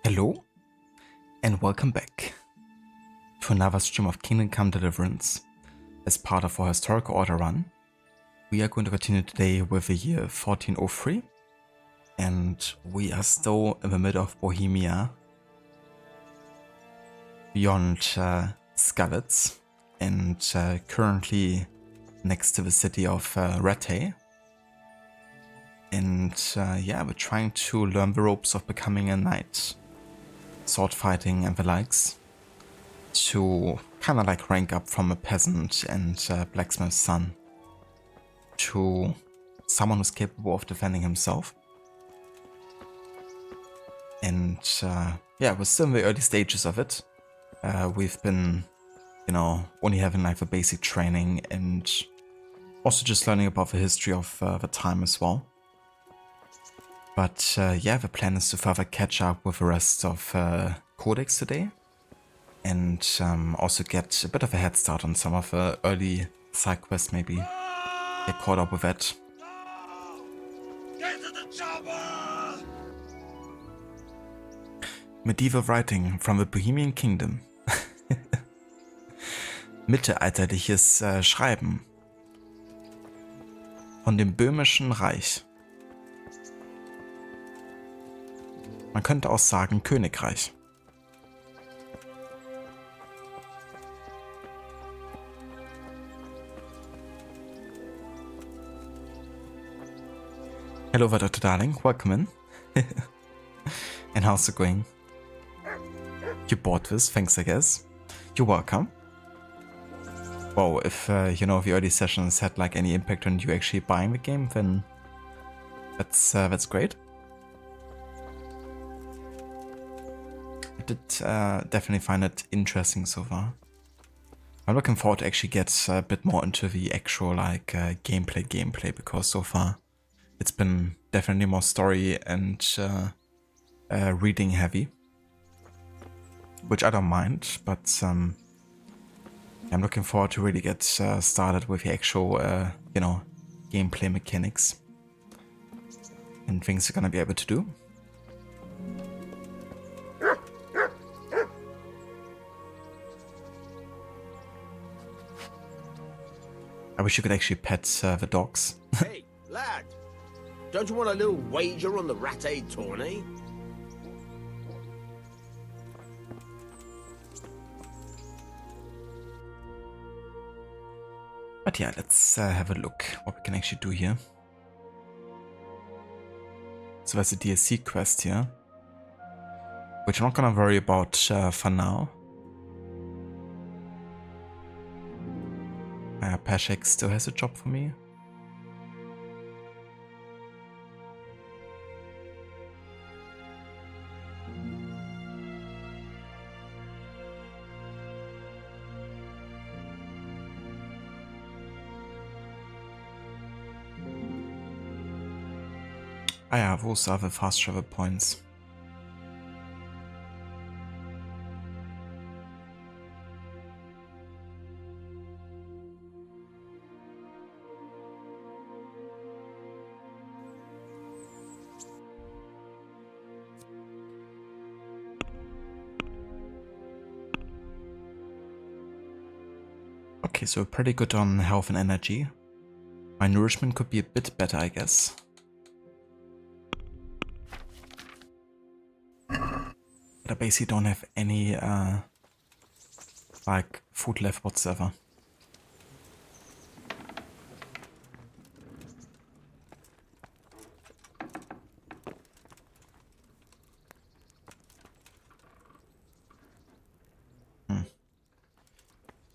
Hello and welcome back to another stream of Kingdom Come Deliverance as part of our historical order run. We are going to continue today with the year 1403 and we are still in the middle of Bohemia beyond Skalitz and currently next to the city of Rete. And yeah, we're trying to learn the ropes of becoming a knight. Sword fighting and the likes, to kind of like rank up from a peasant and blacksmith's son to someone who's capable of defending himself. And yeah, we're still in the early stages of it. We've been, only having like the basic training and also just learning about the history of the time as well. But yeah, the plan is to further catch up with the rest of Codex today and also get a bit of a head start on some of the early side quests, maybe get caught up with that. Get to the chopper! Medieval writing from the Bohemian Kingdom. Mittelalterliches Schreiben von dem Böhmischen Reich. Man könnte auch sagen Königreich. Hello there, Dr. Darling. Welcome in. And how's it going? You bought this, thanks I guess. You're welcome. Well, if the early sessions had like any impact on you actually buying the game, then that's great. I did definitely find it interesting so far. I'm looking forward to actually get a bit more into the actual like gameplay because so far it's been definitely more story and reading heavy, which I don't mind, but I'm looking forward to really get started with the actual gameplay mechanics and things you're gonna be able to do. I wish you could actually pet the dogs. Hey, lad! Don't you want a little wager on the Rate tourney? But yeah, let's have a look what we can actually do here. So there's a DLC quest here, which I'm not gonna worry about for now. Pashek still has a job for me. Ah ja, wo ist the fast travel points? Okay, so pretty good on health and energy. My nourishment could be a bit better, I guess. But I basically don't have any like food left whatsoever.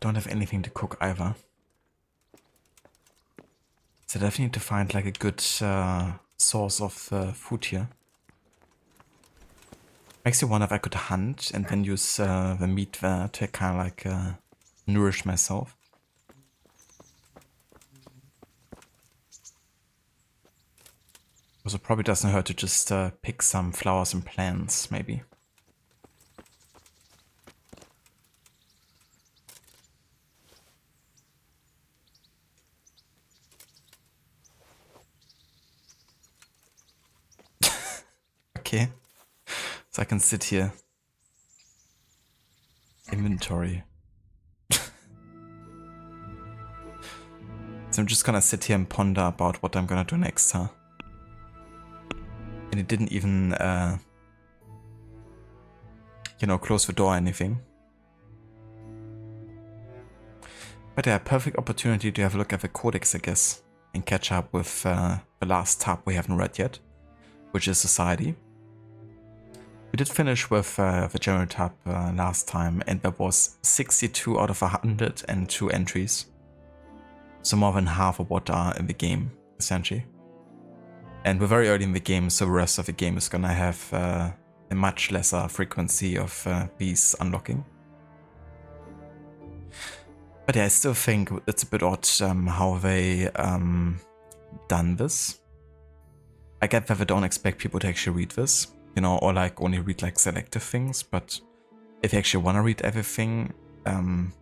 Don't have anything to cook either. So I definitely need to find like a good source of food here. Makes me wonder if I could hunt and then use the meat there to kind of like nourish myself. Also probably doesn't hurt to just pick some flowers and plants, maybe. Okay. So I can sit here. Inventory. So I'm just gonna sit here and ponder about what I'm gonna do next, huh? And it didn't even, you know, close the door or anything. But yeah, perfect opportunity to have a look at the codex, I guess, and catch up with the last tab we haven't read yet, which is Society. We did finish with the general tab last time, and there was 62 out of 102 entries. So more than half of what are in the game, essentially. And we're very early in the game, so the rest of the game is gonna have a much lesser frequency of these unlocking. But yeah, I still think it's a bit odd how they done this. I get that they don't expect people to actually read this, you know, or like only read like selective things, but if you actually want to read everything, then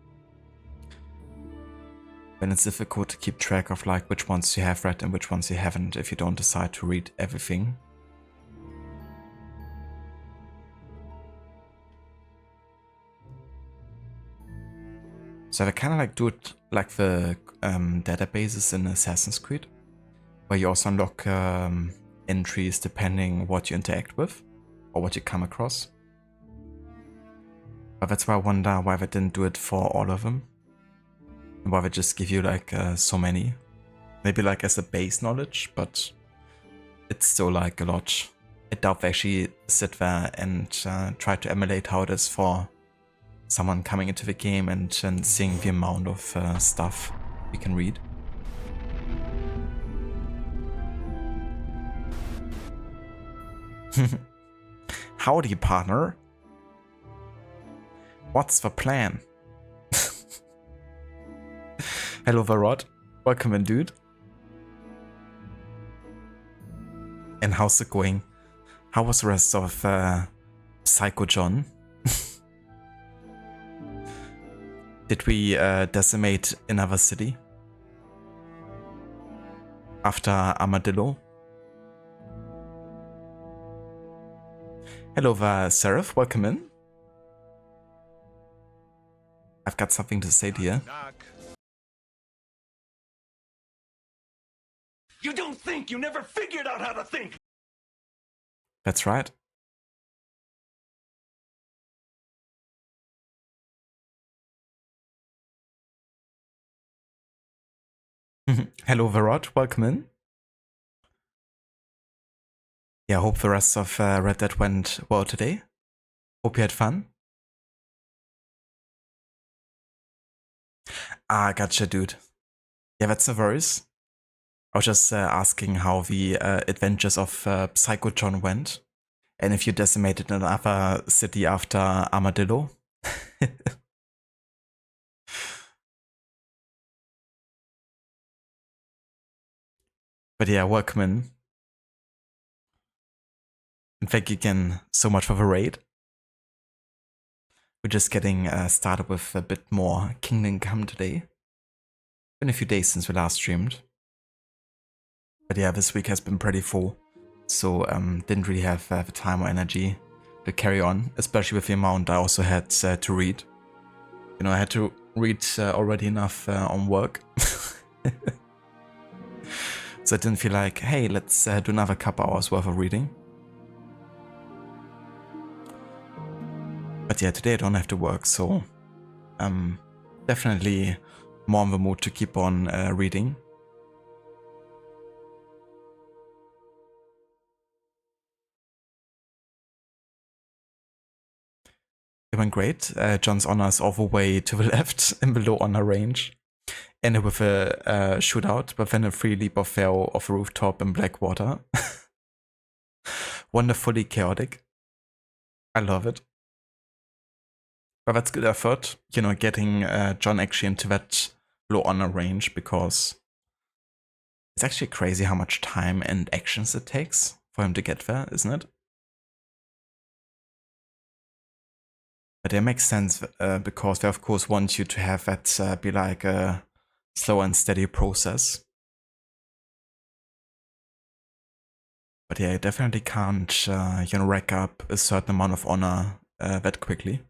it's difficult to keep track of like which ones you have read and which ones you haven't if you don't decide to read everything. So they kind of like do it like the databases in Assassin's Creed, where you also unlock entries depending what you interact with or what you come across. But that's why I wonder why they didn't do it for all of them. And why they just give you like so many. Maybe like as a base knowledge, but it's still like a lot. I doubt they actually sit there and try to emulate how it is for someone coming into the game and seeing the amount of stuff you can read. Howdy, partner. What's the plan? Hello, Varrod. Welcome in, dude. And how's it going? How was the rest of Psycho John? Did we decimate another city? After Armadillo? Hello there, Seraph. Welcome in. I've got something to say to you. You don't think, you never figured out how to think. That's right. Hello, Varrod. Welcome in. Yeah, hope the rest of Red Dead went well today. Hope you had fun. Ah, gotcha, dude. Yeah, that's no worries. I was just asking how the adventures of Psycho John went, and if you decimated another city after Armadillo. But yeah, welcome in. And thank you again so much for the raid. We're just getting started with a bit more Kingdom Come today. Been a few days since we last streamed. But yeah, this week has been pretty full. So didn't really have the time or energy to carry on, especially with the amount I also had to read. You know, I had to read already enough on work. So I didn't feel like, hey, let's do another couple hours worth of reading. But yeah, today I don't have to work, so I'm definitely more in the mood to keep on reading. It went great. John's honor is all the way to the left in the low honor range. Ended with a shootout, but then a free leap of fail off a rooftop in Blackwater. Wonderfully chaotic. I love it. But that's good effort, you know, getting John actually into that low honor range, because it's actually crazy how much time and actions it takes for him to get there, isn't it? But it makes sense because they of course want you to have that be like a slow and steady process. But yeah, you definitely can't, rack up a certain amount of honor that quickly.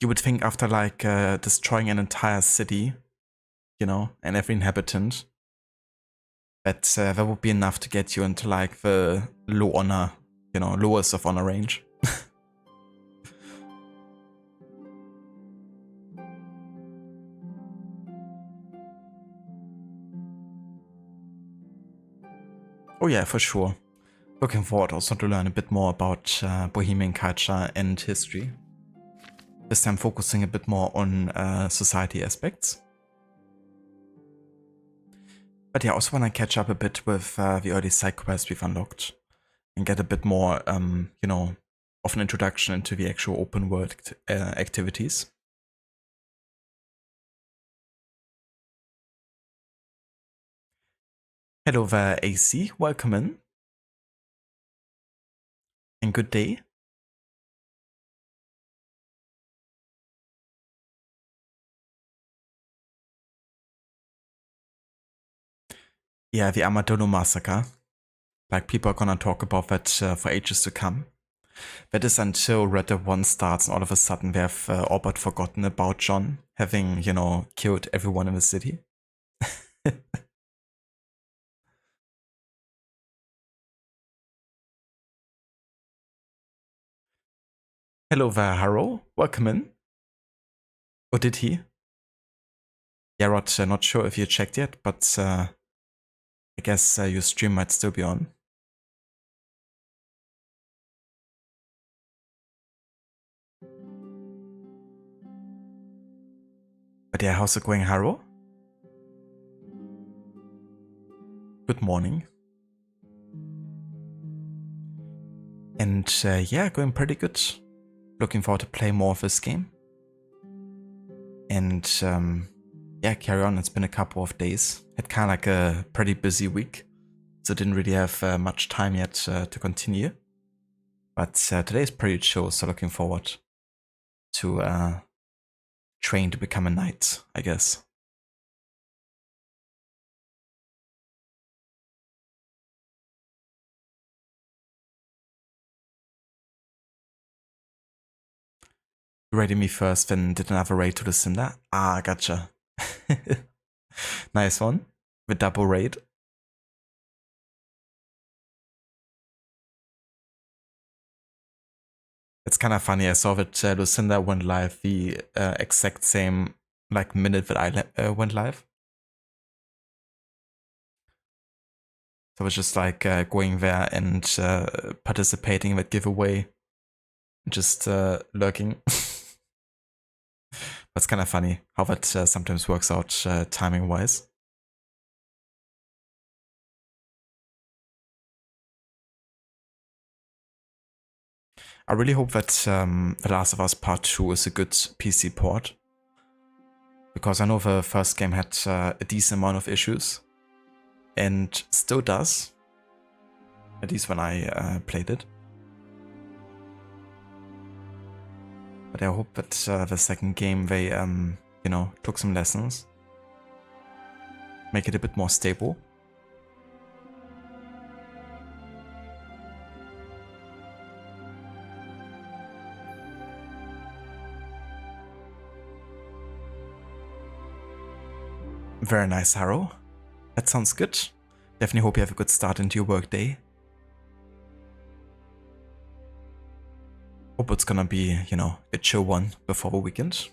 You would think after like destroying an entire city, and every inhabitant, that that would be enough to get you into like the low honor, lowest of honor range. Oh yeah, for sure. Looking forward also to learn a bit more about Bohemian culture and history. This time focusing a bit more on society aspects. But yeah, I also want to catch up a bit with the early side quests we've unlocked and get a bit more, of an introduction into the actual open world activities. Hello there, AC. Welcome in. And good day. Yeah, the Amadolo massacre. Like, people are gonna talk about that for ages to come. That is until Red Dead 1 starts and all of a sudden they have all but forgotten about John having, killed everyone in the city. Hello there, Harrow. Welcome in. Oh, did he? Yeah, Rod, not sure if you checked yet, but I guess your stream might still be on. But yeah, how's it going, Harrow? Good morning. And yeah, going pretty good. Looking forward to play more of this game. And yeah, carry on. It's been a couple of days. Had kind of like a pretty busy week, so didn't really have much time yet to continue. But today is pretty chill, so looking forward to train to become a knight, I guess. You raided me first, then did another raid to the Cinder. Ah, gotcha. Nice one. The double raid. It's kind of funny. I saw that Lucinda went live the exact same like minute that I went live. So I was just like going there and participating in that giveaway, just lurking. That's kind of funny how that sometimes works out timing wise. I really hope that The Last of Us Part 2 is a good PC port, because I know the first game had a decent amount of issues, and still does, at least when I played it. But I hope that the second game they, took some lessons, make it a bit more stable. Very nice, Harrow. That sounds good. Definitely hope you have a good start into your workday. Hope it's gonna be, a chill one before the weekend.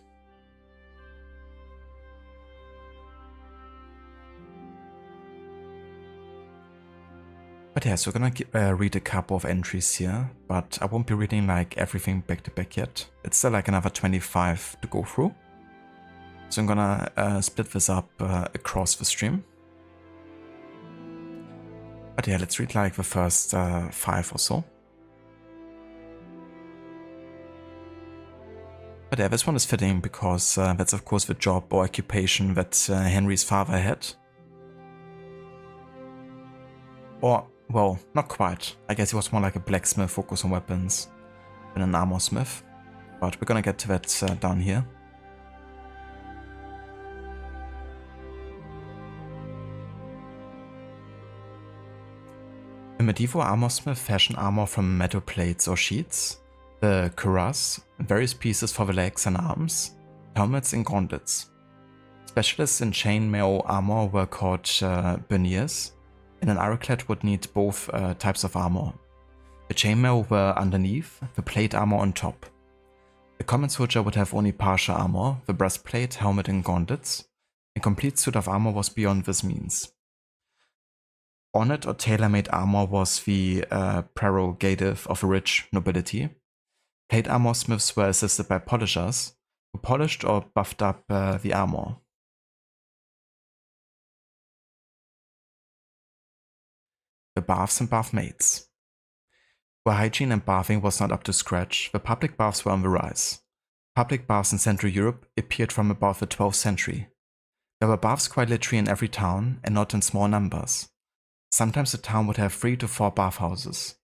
But yeah, so we're gonna read a couple of entries here, but I won't be reading like everything back to back yet. It's still like another 25 to go through. So I'm gonna split this up across the stream. But yeah, let's read like the first 5 or so. But yeah, this one is fitting because that's of course the job or occupation that Henry's father had. Or, well, not quite. I guess he was more like a blacksmith focused on weapons than an armor smith. But we're gonna get to that down here. medieval armorsmiths fashioned armor from metal plates or sheets, the cuirass, various pieces for the legs and arms, helmets and gauntlets. Specialists in chainmail armor were called buniers, and an ironclad would need both types of armor. The chainmail were underneath, the plate armor on top. The common soldier would have only partial armor, the breastplate, helmet and gauntlets. A complete suit of armor was beyond this means. Ornate or tailor-made armor was the prerogative of a rich nobility. Plate armor smiths were assisted by polishers, who polished or buffed up the armor. The baths and bathmaids. Where hygiene and bathing was not up to scratch, the public baths were on the rise. Public baths in Central Europe appeared from about the 12th century. There were baths quite literally in every town, and not in small numbers. Sometimes a town would have 3 to 4 bathhouses.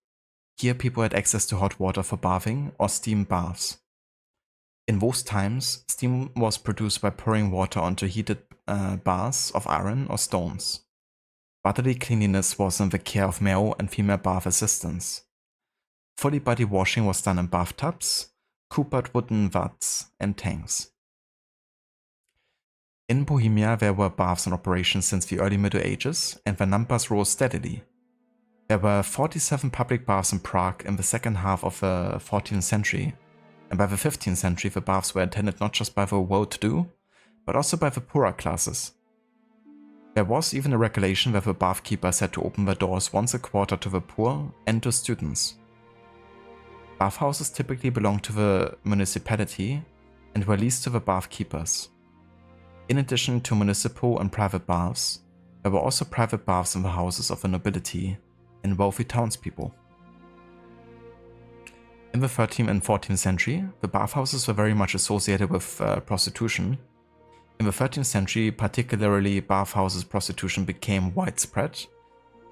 Here people had access to hot water for bathing or steam baths. In those times, steam was produced by pouring water onto heated baths of iron or stones. Bodily cleanliness was in the care of male and female bath assistants. Fully body washing was done in bathtubs, coopered wooden vats, and tanks. In Bohemia there were baths in operation since the early Middle Ages, and their numbers rose steadily. There were 47 public baths in Prague in the second half of the 14th century, and by the 15th century the baths were attended not just by the well-to-do, but also by the poorer classes. There was even a regulation where the bathkeepers had to open their doors once a quarter to the poor and to students. Bathhouses typically belonged to the municipality and were leased to the bathkeepers. In addition to municipal and private baths, there were also private baths in the houses of the nobility and wealthy townspeople. In the 13th and 14th century, the bathhouses were very much associated with prostitution. In the 13th century, particularly bathhouses prostitution became widespread,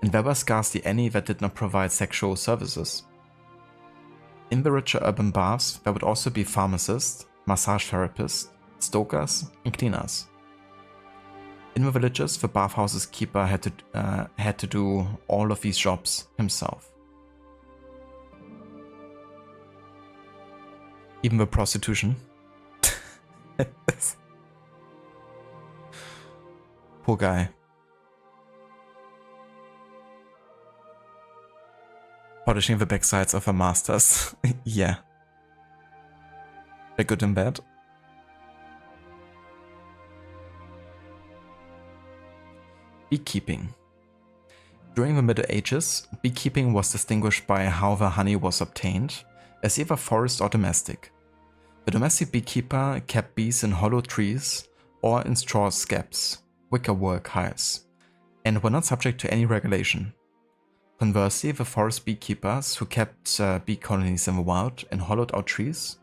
and there were scarcely any that did not provide sexual services. In the richer urban baths, there would also be pharmacists, massage therapists, stokers, and cleaners. In the villages, the bathhouse's keeper had to do all of these jobs himself. Even the prostitution. Poor guy. Polishing the backsides of her masters. Yeah. They're good and bad. Beekeeping. During the Middle Ages, beekeeping was distinguished by how the honey was obtained, as either forest or domestic. The domestic beekeeper kept bees in hollow trees or in straw scabs, wickerwork hives, and were not subject to any regulation. Conversely, the forest beekeepers, who kept bee colonies in the wild in hollowed-out trees,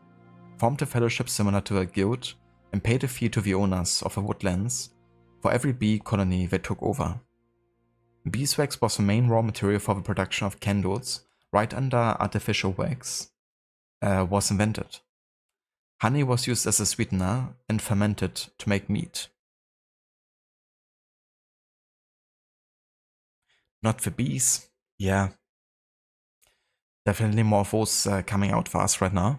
formed a fellowship similar to a guild and paid a fee to the owners of the woodlands for every bee colony they took over. Beeswax was the main raw material for the production of candles, right under artificial wax was invented. Honey was used as a sweetener and fermented to make meat. Not for bees. Yeah. Definitely more of those coming out for us right now.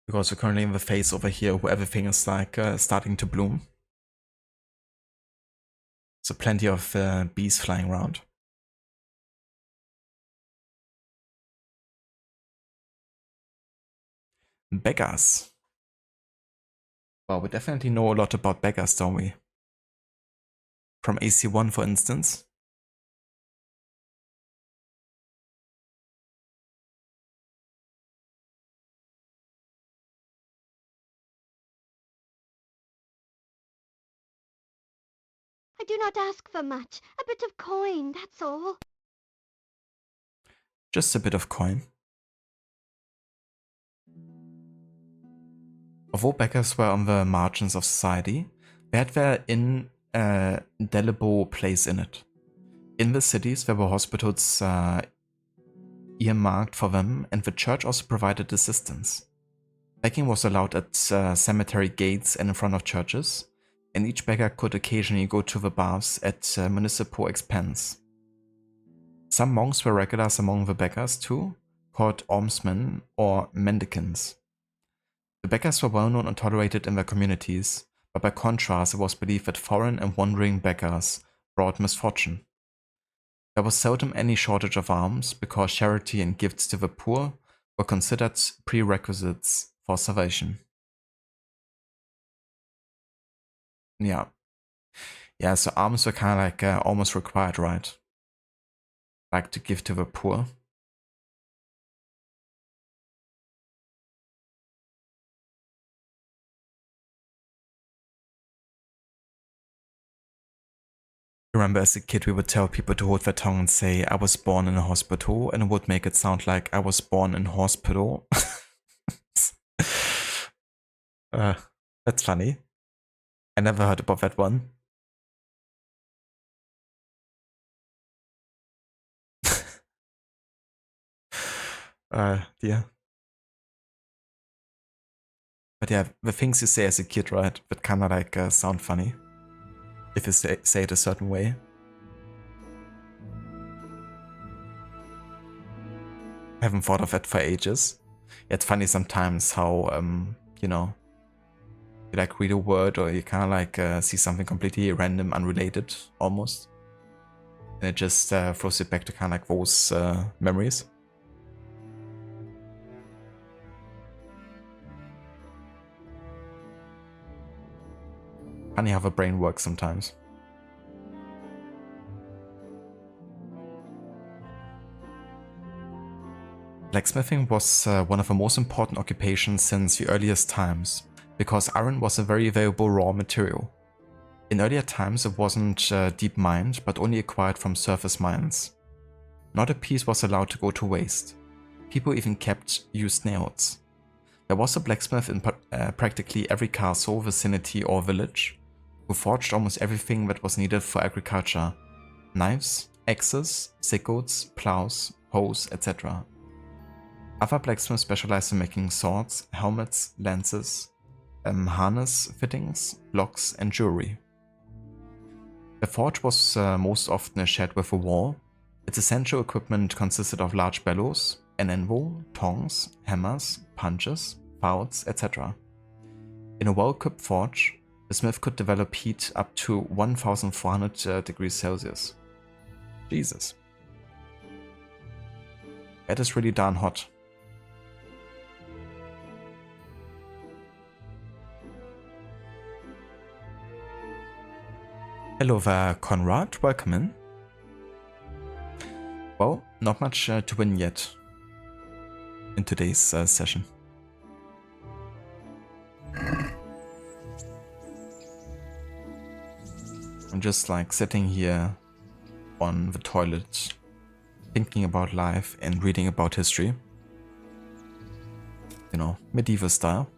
Because we're currently in the phase over here where everything is like starting to bloom. So plenty of bees flying around. Beggars. Well, we definitely know a lot about beggars, don't we? From AC1, for instance. I do not ask for much. A bit of coin, that's all. Just a bit of coin. Although beggars were on the margins of society, they had their indelible place in it. In the cities, there were hospitals earmarked for them, and the church also provided assistance. Begging was allowed at cemetery gates and in front of churches, and each beggar could occasionally go to the baths at municipal expense. Some monks were regulars among the beggars too, called almsmen or mendicants. The beggars were well known and tolerated in their communities, but by contrast it was believed that foreign and wandering beggars brought misfortune. There was seldom any shortage of alms because charity and gifts to the poor were considered prerequisites for salvation. Yeah. Yeah, so alms were kind of like almost required, right? Like to give to the poor. Remember as a kid we would tell people to hold their tongue and say, I was born in a hospital, and it would make it sound like I was born in hospital. That's funny. I never heard about that one. Dear. But yeah, the things you say as a kid, right, that kind of like sound funny. If you say it a certain way. I haven't thought of that for ages. It's funny sometimes how, you know, you like read a word or you kind of like see something completely random, unrelated almost. And it just throws you back to kind of like those memories. Funny how the brain works sometimes. Blacksmithing was one of the most important occupations since the earliest times, because iron was a very valuable raw material. In earlier times it wasn't deep mined, but only acquired from surface mines. Not a piece was allowed to go to waste. People even kept used nails. There was a blacksmith in practically every castle, vicinity or village, who forged almost everything that was needed for agriculture: knives, axes, sickles, plows, hoes, etc. Other blacksmiths specialized in making swords, helmets, lances, harness fittings, blocks, and jewelry. The forge was most often a shed with a wall. Its essential equipment consisted of large bellows, an anvil, tongs, hammers, punches, fouls, etc. In a well-equipped forge, the smith could develop heat up to 1400 degrees Celsius. Jesus. That is really darn hot. Hello there, Conrad. Welcome in. Well, not much to win yet in today's session. I'm just like sitting here on the toilet, thinking about life and reading about history. You know, medieval style.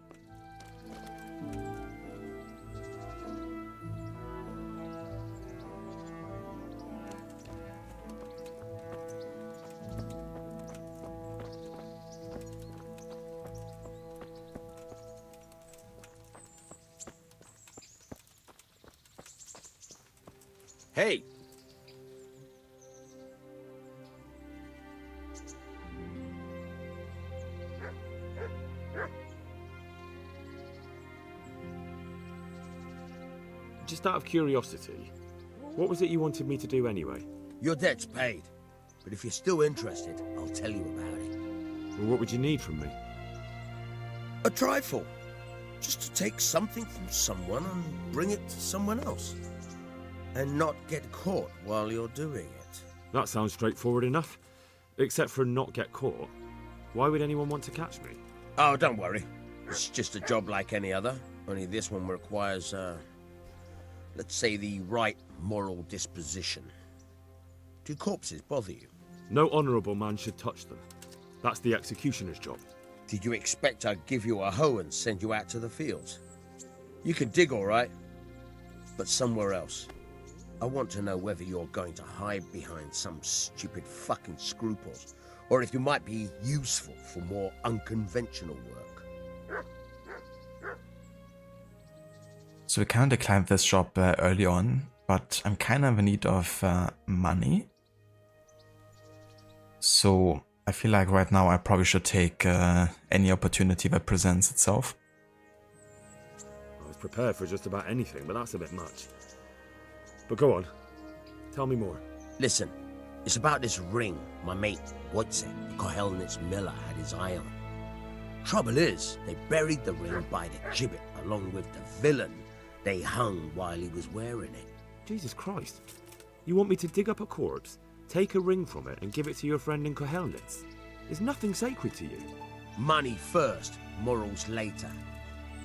Hey! Just out of curiosity, what was it you wanted me to do anyway? Your debt's paid. But if you're still interested, I'll tell you about it. Well, what would you need from me? A trifle. Just to take something from someone and bring it to someone else. And not get caught while you're doing it. That sounds straightforward enough. Except for not get caught. Why would anyone want to catch me? Oh, don't worry. It's just a job like any other. Only this one requires, let's say, the right moral disposition. Do corpses bother you? No honourable man should touch them. That's the executioner's job. Did you expect I'd give you a hoe and send you out to the fields? You can dig all right, but somewhere else. I want to know whether you're going to hide behind some stupid fucking scruples, or if you might be useful for more unconventional work. So we kind of declined this job early on, but I'm kind of in need of money. So I feel like right now I probably should take any opportunity that presents itself. I was prepared for just about anything, but that's a bit much. But go on. Tell me more. Listen, it's about this ring my mate Wojciech, the Kohelnitz miller, had his eye on. Trouble is, they buried the ring by the gibbet along with the villain they hung while he was wearing it. Jesus Christ. You want me to dig up a corpse, take a ring from it, and give it to your friend in Kohelnitz? Is nothing sacred to you? Money first, morals later.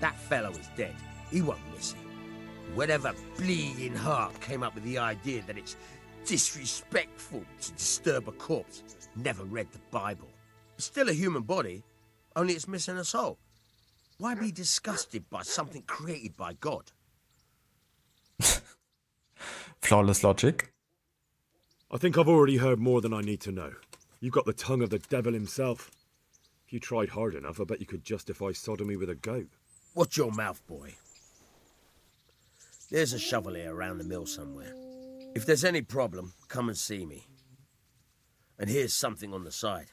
That fellow is dead. He won't miss it. Whatever bleeding heart came up with the idea that it's disrespectful to disturb a corpse never read the Bible. It's still a human body, only it's missing a soul. Why be disgusted by something created by God? Flawless logic. I think I've already heard more than I need to know. You've got the tongue of the devil himself. If you tried hard enough, I bet you could justify sodomy with a goat. Watch your mouth, boy. There's a shovel here around the mill somewhere. If there's any problem, come and see me. And here's something on the side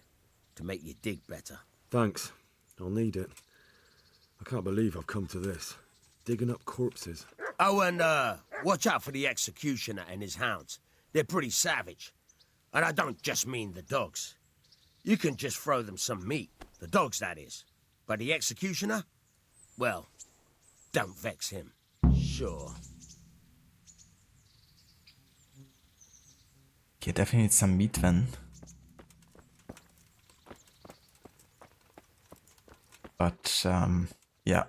to make you dig better. Thanks. I'll need it. I can't believe I've come to this. Digging up corpses. Oh, and watch out for the executioner and his hounds. They're pretty savage. And I don't just mean the dogs. You can just throw them some meat. The dogs, that is. But the executioner? Well, don't vex him. Sure. Okay, definitely need some meat then. But yeah,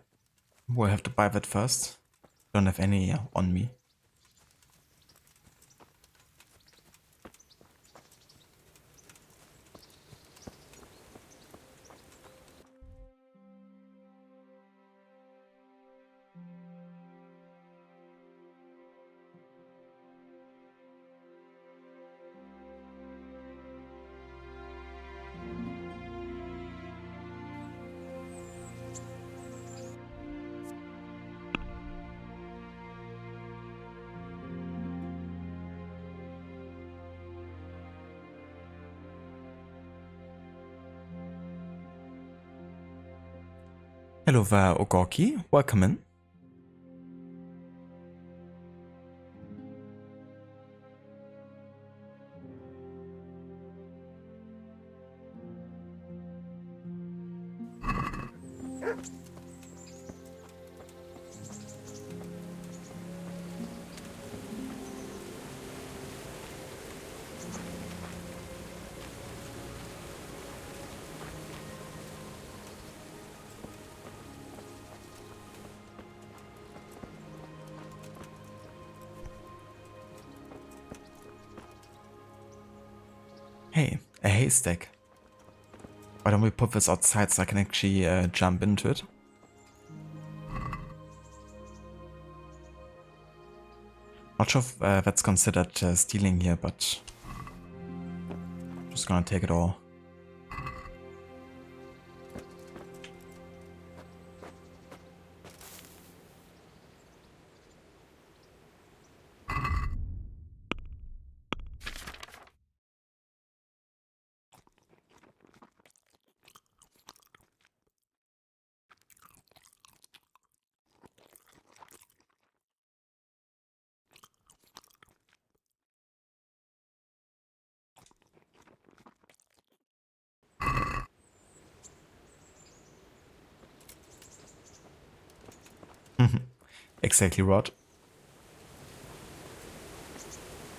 we'll have to buy that first. Don't have any on me. Hello there, Ogorki. Welcome in. Hey, a haystack. Why don't we put this outside so I can actually jump into it? Not sure if that's considered stealing here, but just gonna take it all. Exactly, Rod.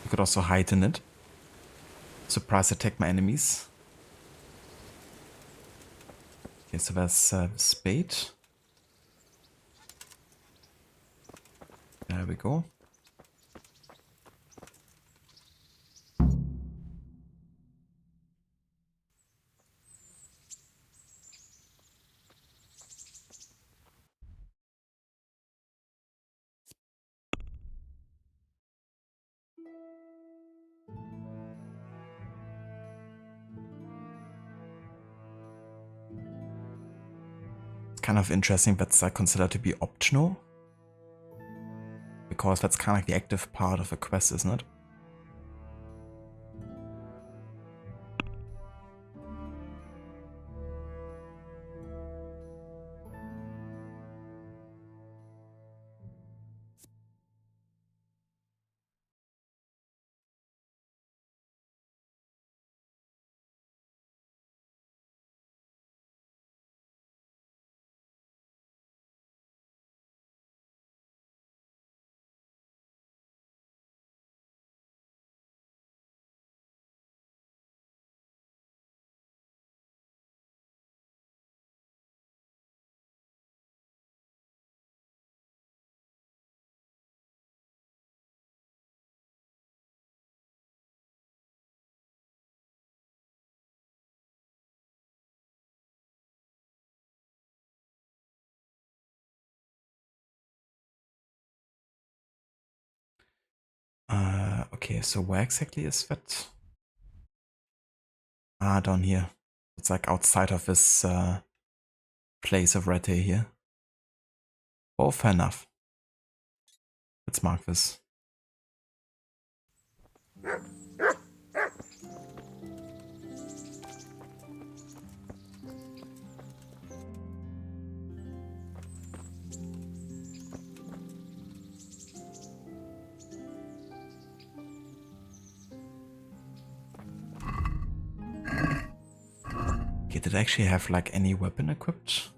You could also hide in it. Surprise attack my enemies. Okay, so there's spade. There we go. Kind of interesting that's considered to be optional, because that's kind of like the active part of a quest, isn't it? Okay, so where exactly is that? Ah, down here. It's like outside of this place of Rete here. Oh, fair enough. Let's mark this. Okay, did I actually have like any weapon equipped?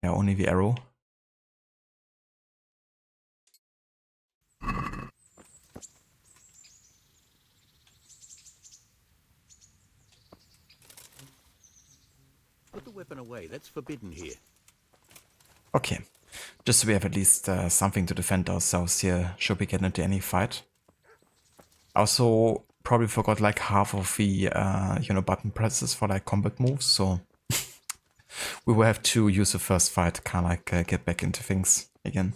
Yeah, only the arrow. Put the weapon away. That's forbidden here. Okay, just so we have at least something to defend ourselves here should we get into any fight. Also, probably forgot like half of the, button presses for like combat moves, so we will have to use the first fight to kind of like get back into things again.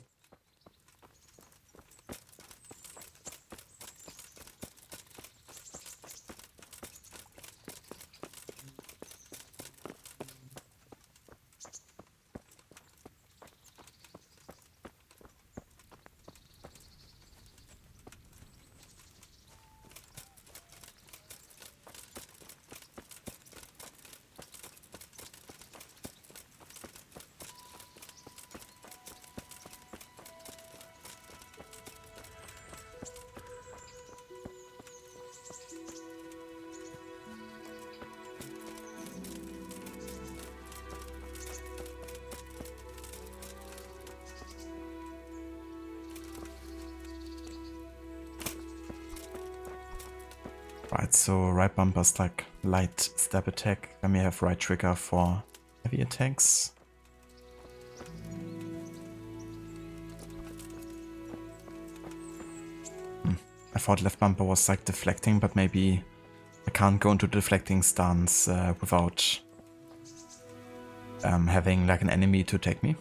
Right, so right bumper's like light stab attack. Then we have right trigger for heavy attacks. I thought left bumper was like deflecting, but maybe I can't go into deflecting stance without having like an enemy to attack me.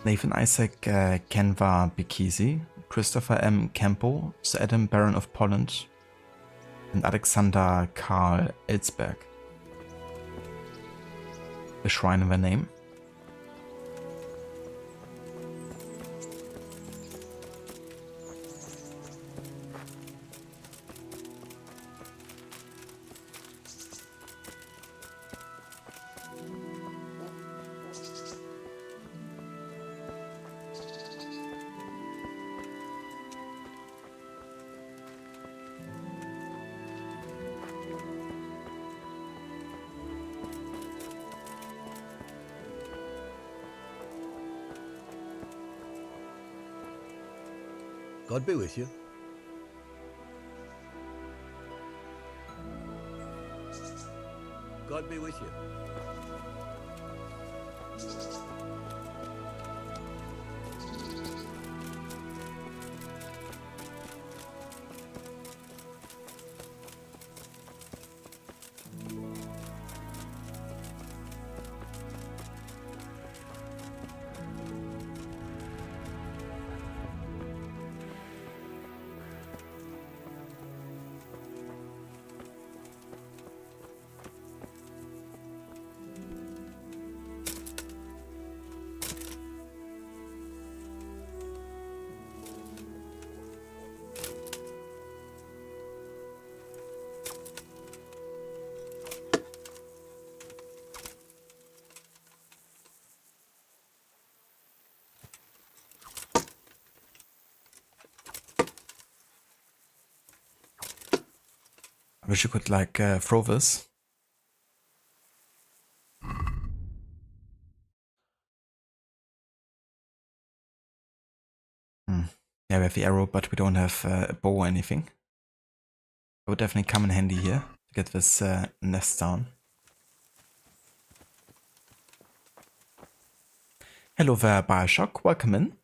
Nathan Isaac Kenva Bikisi, Christopher M. Campo, Sir Adam Baron of Poland, and Alexander Karl Elsberg. The shrine in their name. God be with you. God be with you. I wish you could like throw this. Yeah, we have the arrow, but we don't have a bow or anything. It would definitely come in handy here to get this nest down. Hello there, Bioshock. Welcome in.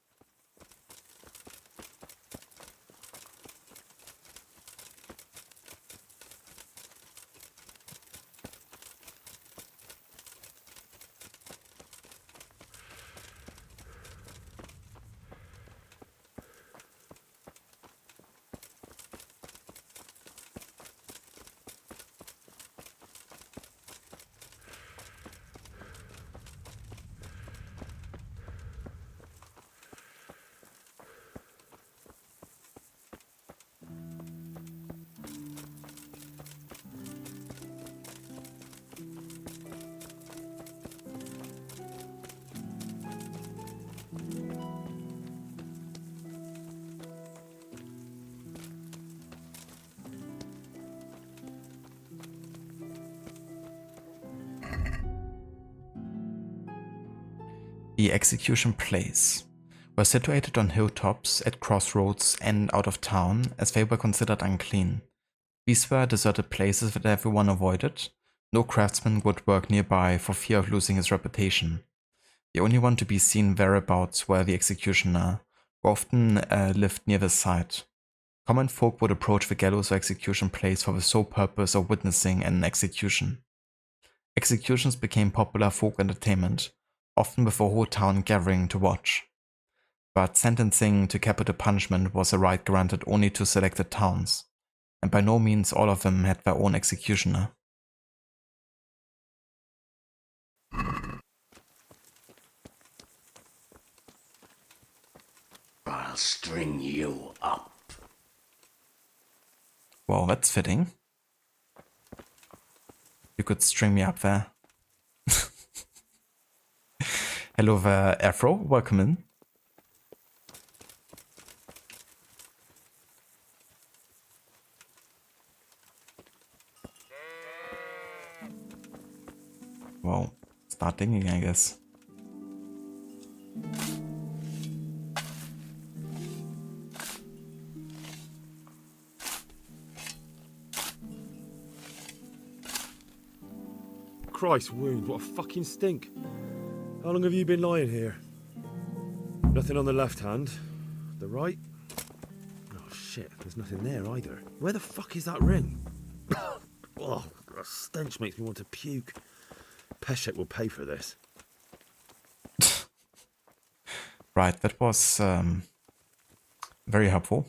The execution place were situated on hilltops, at crossroads, and out of town, as they were considered unclean. These were deserted places that everyone avoided. No craftsman would work nearby for fear of losing his reputation. The only one to be seen thereabouts were the executioner, who often lived near the site. Common folk would approach the gallows or execution place for the sole purpose of witnessing an execution. Executions became popular folk entertainment, often with the whole town gathering to watch. But sentencing to capital punishment was a right granted only to selected towns, and by no means all of them had their own executioner. I'll string you up. Well, that's fitting. You could string me up there. Hello there, Afro. Welcome in. Well, start digging, I guess. Christ wound, what a fucking stink. How long have you been lying here? Nothing on the left hand. The right? Oh shit, there's nothing there either. Where the fuck is that ring? Oh, the stench makes me want to puke. Peshek will pay for this. Right, that was very helpful.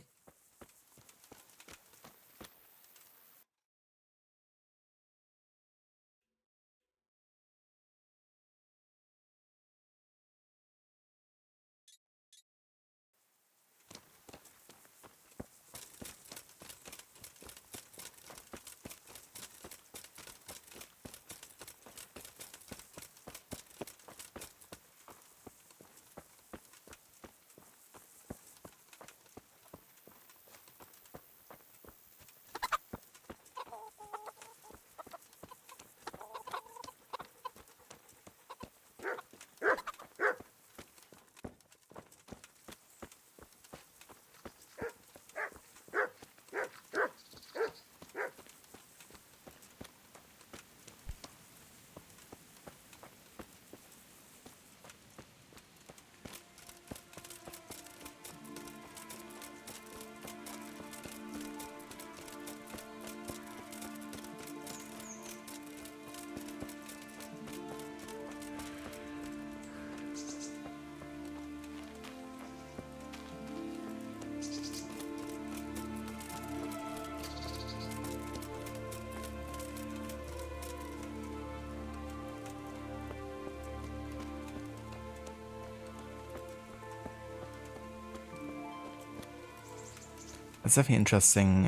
It's definitely interesting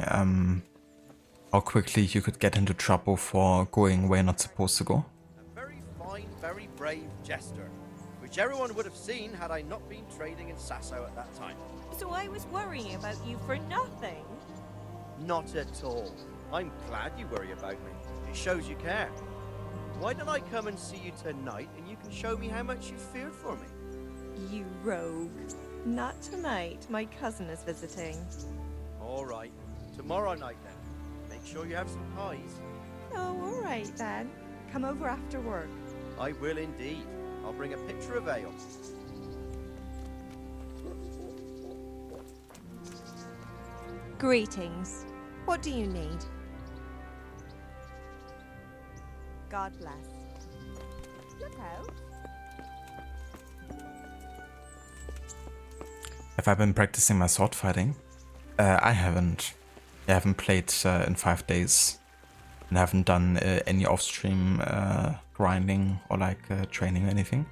how quickly you could get into trouble for going where you're not supposed to go. A very fine, very brave jester, which everyone would have seen had I not been trading in Sasso at that time. So I was worrying about you for nothing? Not at all. I'm glad you worry about me. It shows you care. Why don't I come and see you tonight and you can show me how much you fear for me? You rogue. Not tonight. My cousin is visiting. All right. Tomorrow night then. Make sure you have some pies. Oh, all right then. Come over after work. I will indeed. I'll bring a pitcher of ale. Greetings. What do you need? God bless. Look out. Have I been practicing my sword fighting? I haven't. I haven't played in 5 days and haven't done any off-stream grinding or like training or anything.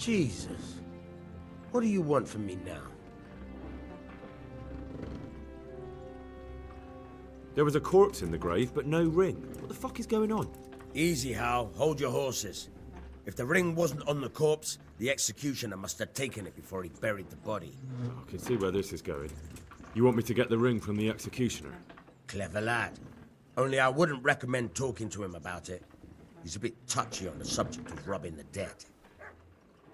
Jesus. What do you want from me now? There was a corpse in the grave, but no ring. What the fuck is going on? Easy, Hal. Hold your horses. If the ring wasn't on the corpse, the executioner must have taken it before he buried the body. I can see where this is going. You want me to get the ring from the executioner? Clever lad. Only I wouldn't recommend talking to him about it. He's a bit touchy on the subject of robbing the dead.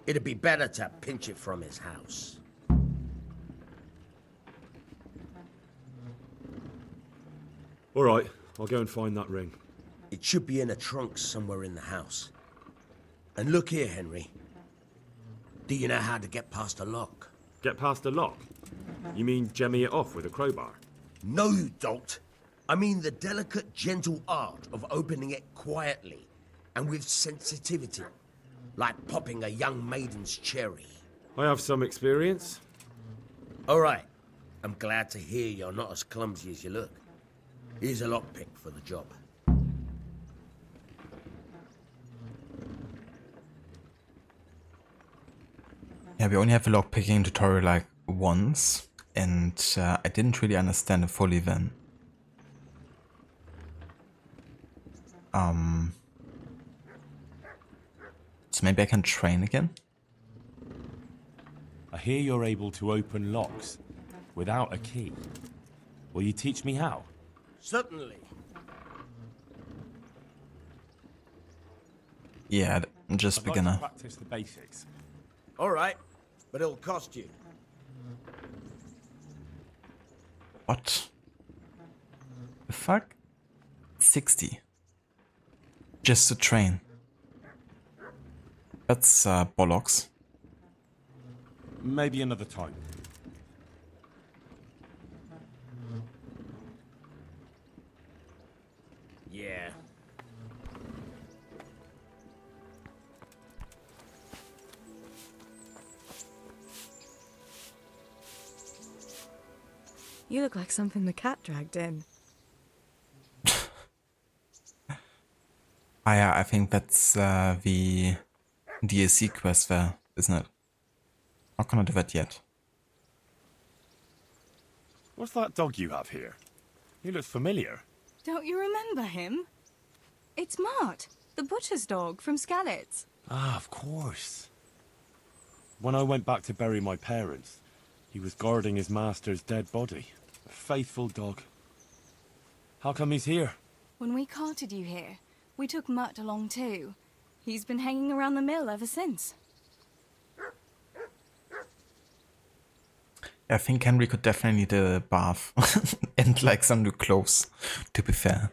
It'd be better to pinch it from his house. All right, I'll go and find that ring. It should be in a trunk somewhere in the house. And look here, Henry. Do you know how to get past a lock? Get past a lock? You mean jemmy it off with a crowbar? No, you don't. I mean the delicate, gentle art of opening it quietly and with sensitivity. Like popping a young maiden's cherry. I have some experience. All right. I'm glad to hear you're not as clumsy as you look. Here's a lockpick for the job. Yeah, we only have a lockpicking tutorial like once, and I didn't really understand it fully then. So maybe I can train again? I hear you're able to open locks without a key. Will you teach me how? Certainly. Yeah, just I'd like beginner. to practice the basics. All right, but it'll cost you. What? The fuck? 60. Just to train. That's bollocks. Maybe another time. Yeah. You look like something the cat dragged in. Ah yeah, I think that's the DLC quest there, isn't it? Not gonna do that yet. What's that dog you have here? He looks familiar. Don't you remember him? It's Mart, the butcher's dog from Skalitz. Ah, of course. When I went back to bury my parents, he was guarding his master's dead body. A faithful dog. How come he's here? When we carted you here, we took Mutt along too. He's been hanging around the mill ever since. I think Henry could definitely need a bath and like some new clothes, to be fair.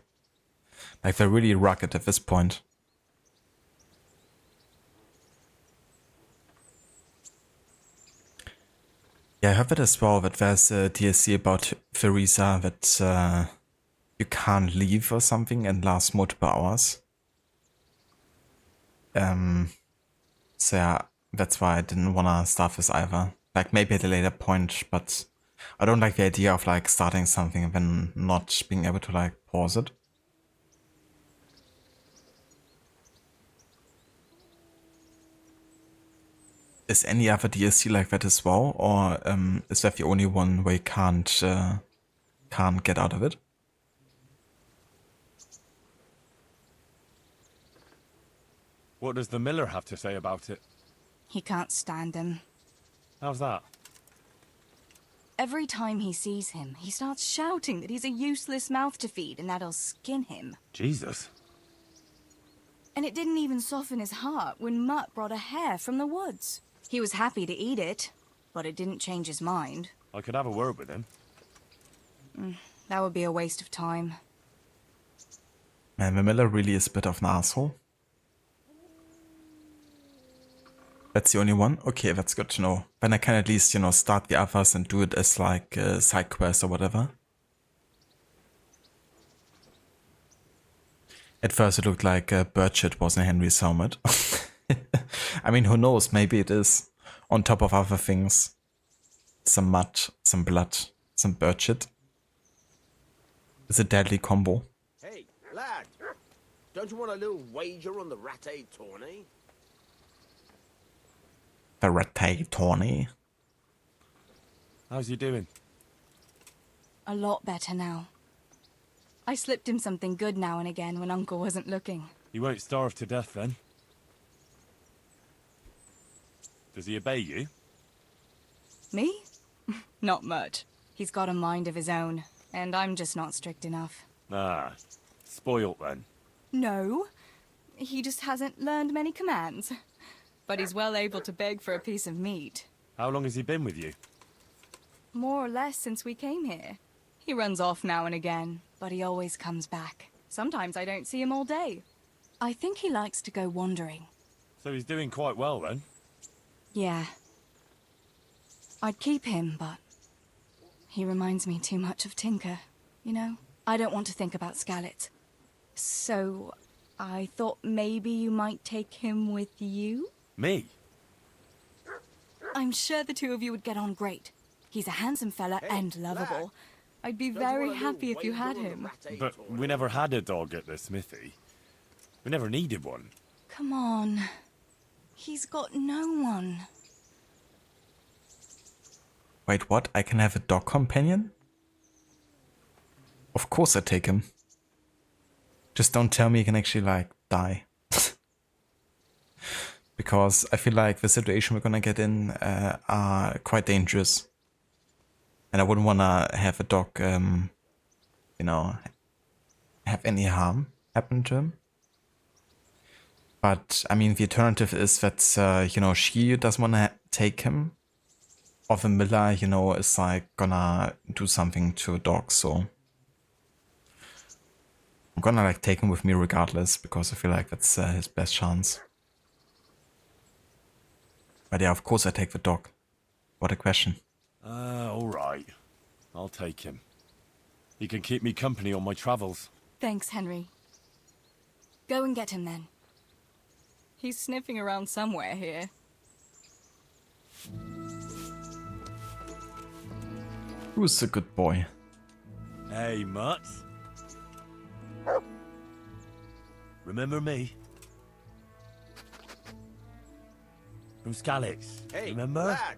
Like they're really rugged at this point. Yeah, I heard that as well, that there's a DLC about Theresa that you can't leave or something and lasts multiple hours. So yeah, that's why I didn't wanna start this either. Like maybe at a later point, but I don't like the idea of like starting something and then not being able to like pause it. Is any other DLC like that as well, or is that the only one where you can't get out of it? What does the miller have to say about it? He can't stand him. How's that? Every time he sees him, he starts shouting that he's a useless mouth to feed and that'll skin him. Jesus. And it didn't even soften his heart when Mutt brought a hare from the woods. He was happy to eat it, but it didn't change his mind. I could have a word with him. That would be a waste of time. Man, the miller really is a bit of an asshole. That's the only one? Okay, that's good to know. Then I can at least, you know, start the others and do it as like a side quest or whatever. At first it looked like Burchett wasn't Henry's helmet. I mean, who knows, maybe it is. On top of other things. Some mud, some blood, some Burchett. It's a deadly combo. Hey, lad. Don't you want a little wager on the ratte tourney? The red-tailed tawny. How's he doing? A lot better now. I slipped him something good now and again when Uncle wasn't looking. He won't starve to death then. Does he obey you? Me? Not much. He's got a mind of his own, and I'm just not strict enough. Ah, spoilt then. No, he just hasn't learned many commands. But he's well able to beg for a piece of meat. How long has he been with you? More or less since we came here. He runs off now and again, but he always comes back. Sometimes I don't see him all day. I think he likes to go wandering. So he's doing quite well then? Yeah. I'd keep him, but he reminds me too much of Tinker, you know? I don't want to think about Skalitz. So I thought maybe you might take him with you? Me? I'm sure the two of you would get on great. He's a handsome fella and lovable. I'd be very happy if you had him. But we never had a dog at the smithy. We never needed one. Come on. He's got no one. Wait, what? I can have a dog companion? Of course I take him. Just don't tell me he can actually, like, die. Because I feel like the situation we're gonna get in are quite dangerous. And I wouldn't wanna have a dog, you know, have any harm happen to him. But, I mean, the alternative is that, you know, she doesn't wanna take him. Or the miller, you know, is like gonna do something to a dog, so I'm gonna like take him with me regardless, because I feel like that's his best chance. But yeah, of course I take the dog. What a question. Alright. I'll take him. He can keep me company on my travels. Thanks, Henry. Go and get him then. He's sniffing around somewhere here. Who's a good boy? Hey, Mutt. Remember me? From Skalitz. Hey, remember? lad.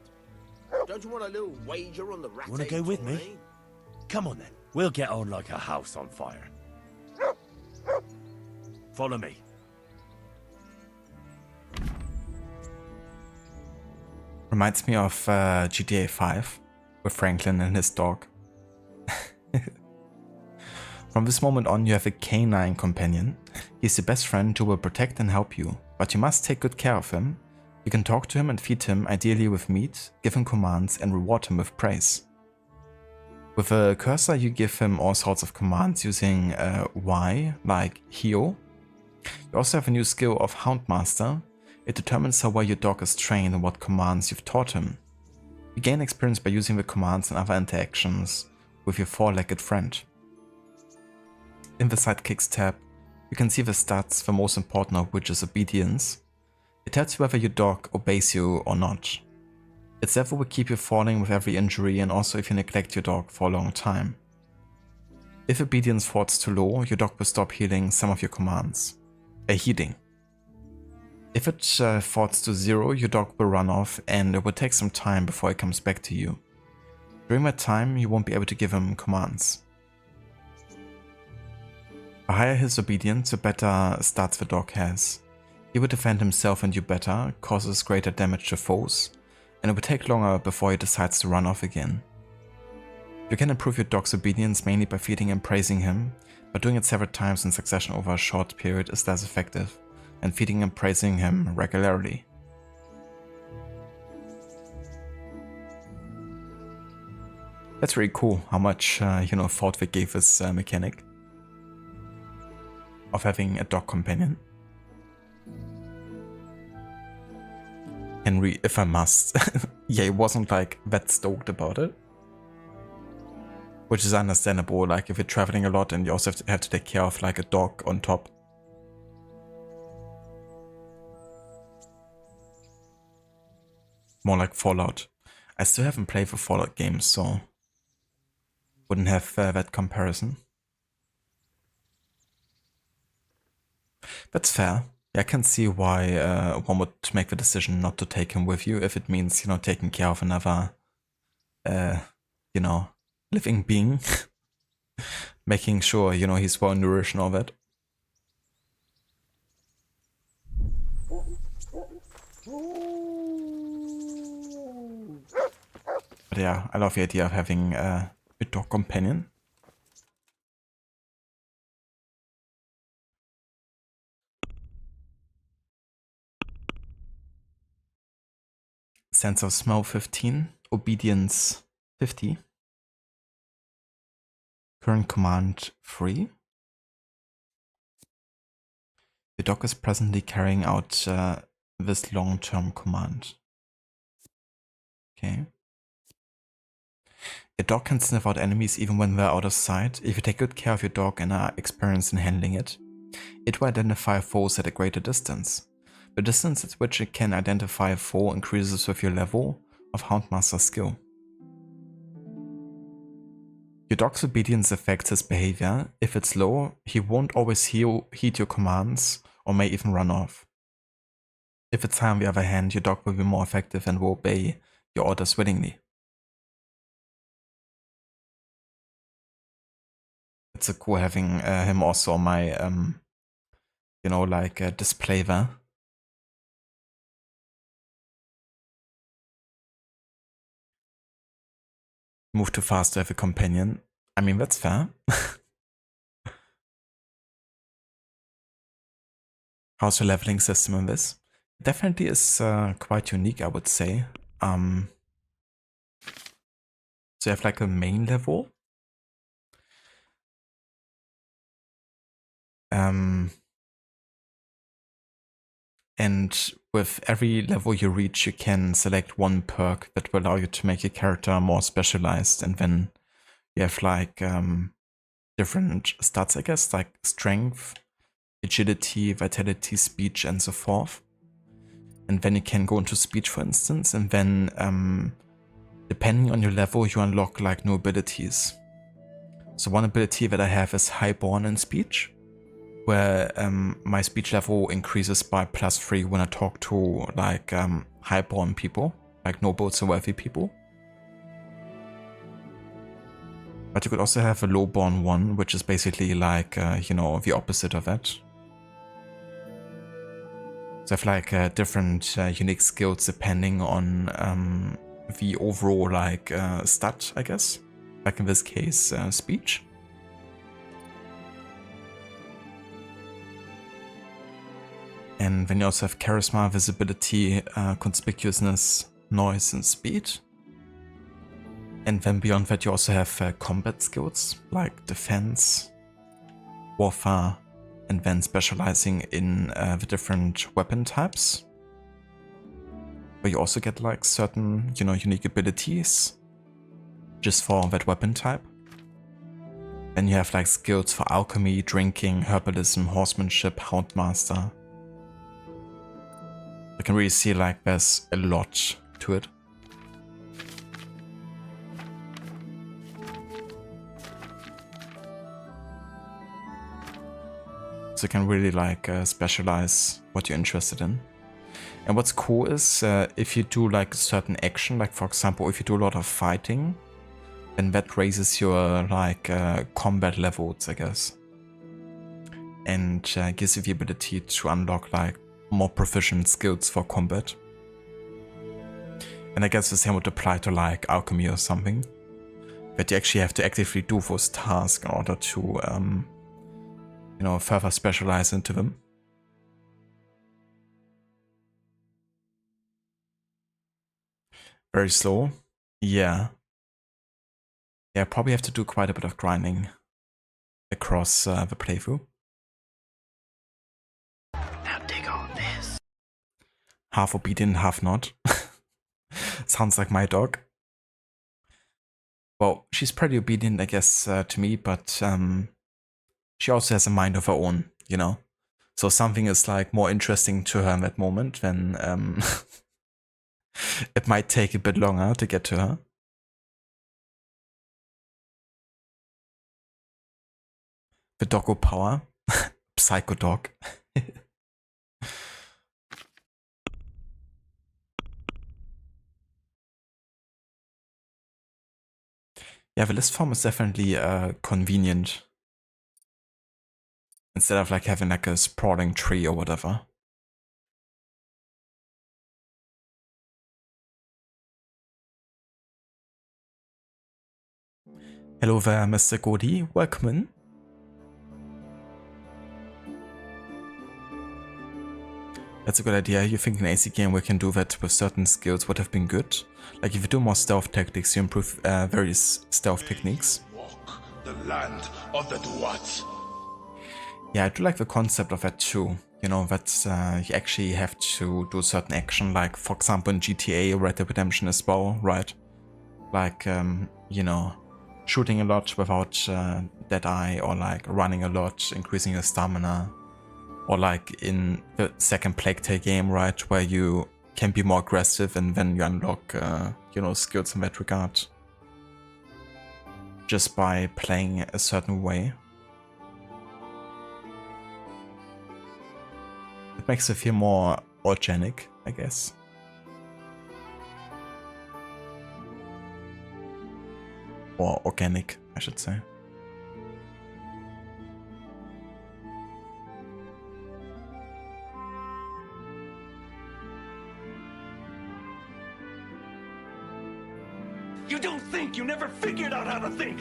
Don't you want a little wager on the rat? Wanna go with me? Come on then. We'll get on like a house on fire. Follow me. Reminds me of GTA 5 with Franklin and his dog. From this moment on, you have a canine companion. He's your best friend who will protect and help you, but you must take good care of him. You can talk to him and feed him, ideally with meat, give him commands and reward him with praise. With a cursor, you give him all sorts of commands using Y, like Hio. You also have a new skill of Houndmaster. It determines how well your dog is trained and what commands you've taught him. You gain experience by using the commands and other interactions with your four-legged friend. In the Sidekicks tab, you can see the stats, the most important of which is obedience. It tells you whether your dog obeys you or not. It therefore will keep you falling with every injury and also if you neglect your dog for a long time. If obedience falls too low, your dog will stop healing some of your commands. Heeding. If it falls to 0, your dog will run off and it will take some time before it comes back to you. During that time, you won't be able to give him commands. The higher his obedience, the better stats the dog has. He will defend himself and you better, causes greater damage to foes, and it will take longer before he decides to run off again. You can improve your dog's obedience mainly by feeding and praising him, but doing it several times in succession over a short period is less effective, and feeding and praising him regularly. That's really cool how much, you know, thought they gave this mechanic of having a dog companion. Henry, if I must. Yeah, he wasn't like that stoked about it. Which is understandable, like if you're traveling a lot and you also have to take care of like a dog on top. More like Fallout. I still haven't played the Fallout games, so wouldn't have that comparison. That's fair. Yeah, I can see why one would make the decision not to take him with you if it means, you know, taking care of another, you know, living being. Making sure, you know, he's well nourished and all that. But yeah, I love the idea of having a dog companion. Sense of smell 15, obedience 50, current command 3. The dog is presently carrying out this long-term command. Okay. A dog can sniff out enemies even when they're out of sight. If you take good care of your dog and are experienced in handling it, it will identify foes at a greater distance. The distance at which it can identify a foe increases with your level of Houndmaster skill. Your dog's obedience affects his behavior. If it's low, he won't always heed your commands or may even run off. If it's high, on the other hand, your dog will be more effective and will obey your orders willingly. It's so cool having him also on my, you know, like display there. Move too fast to have a companion. I mean, that's fair. How's your leveling system in this? Definitely is quite unique, I would say. So you have like a main level. And with every level you reach, you can select one perk that will allow you to make your character more specialized. And then you have like different stats, I guess, like strength, agility, vitality, speech, and so forth. And then you can go into speech, for instance, and then depending on your level, you unlock like new abilities. So one ability that I have is Highborn in speech, where my speech level increases by +3 when I talk to like highborn people, like nobles and wealthy people. But you could also have a lowborn one, which is basically like, you know, the opposite of that. So I have like different unique skills depending on the overall like stat, I guess. Like in this case, speech. And then you also have charisma, visibility, conspicuousness, noise, and speed. And then beyond that you also have combat skills like defense, warfare, and then specializing in the different weapon types. Where you also get like certain, you know, unique abilities just for that weapon type. Then you have like skills for alchemy, drinking, herbalism, horsemanship, houndmaster. I can really see like there's a lot to it. So you can really like specialize what you're interested in. And what's cool is if you do like a certain action, like for example, if you do a lot of fighting, then that raises your like combat levels, I guess. And gives you the ability to unlock like more proficient skills for combat. And I guess the same would apply to like alchemy or something. That you actually have to actively do those tasks in order to, you know, further specialize into them. Very slow. Yeah. Yeah, probably have to do quite a bit of grinding across the playthrough. Now dig on this. Half obedient, half not. Sounds like my dog. Well, she's pretty obedient, I guess, to me, but she also has a mind of her own, you know? So something is like more interesting to her in that moment, then it might take a bit longer to get to her. The doggo power. Psycho dog. Yeah, the list form is definitely convenient. Instead of like having like a sprawling tree or whatever. Hello there, Mr. Godi. Welcome in. That's a good idea. You think in AC game we can do that with certain skills would have been good. Like if you do more stealth tactics, you improve various stealth techniques. Walk the land of the Duats. Yeah, I do like the concept of that too. You know, that you actually have to do certain action, like for example in GTA, Red Dead Redemption as well, right? Like, you know, shooting a lot without dead eye, or like running a lot, increasing your stamina. Or like in the second Plague Tale game, right, where you can be more aggressive and then you unlock, you know, skills in that regard. Just by playing a certain way. It makes it feel more organic, I guess. Or organic, I should say. You don't think, you never figured out how to think.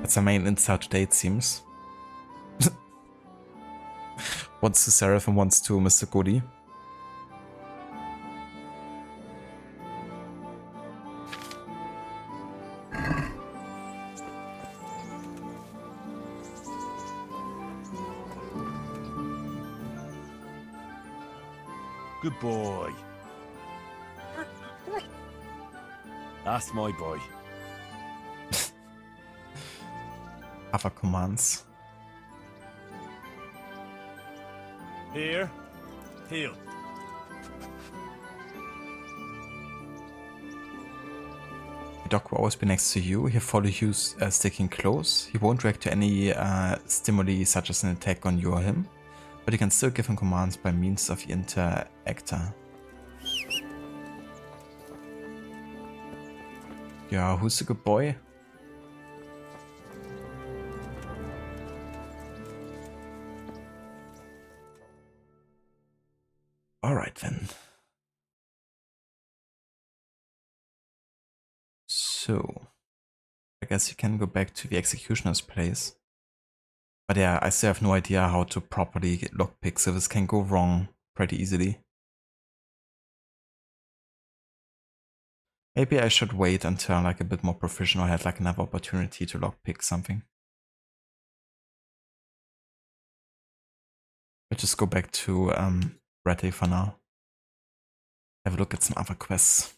That's the main insult today, it seems. Once to Seraph and once to Mr. Goody. Good boy. That's my boy. Other commands. Here. Heal. The dog will always be next to you. He'll follow you sticking close. He won't react to any stimuli such as an attack on you or him, but you can still give him commands by means of the interactor. Yeah, who's a good boy? Alright then. So, I guess you can go back to the executioner's place. But yeah, I still have no idea how to properly lockpick, so this can go wrong pretty easily. Maybe I should wait until I'm like a bit more proficient or had like another opportunity to lockpick something. Let's just go back to Rete for now. Have a look at some other quests.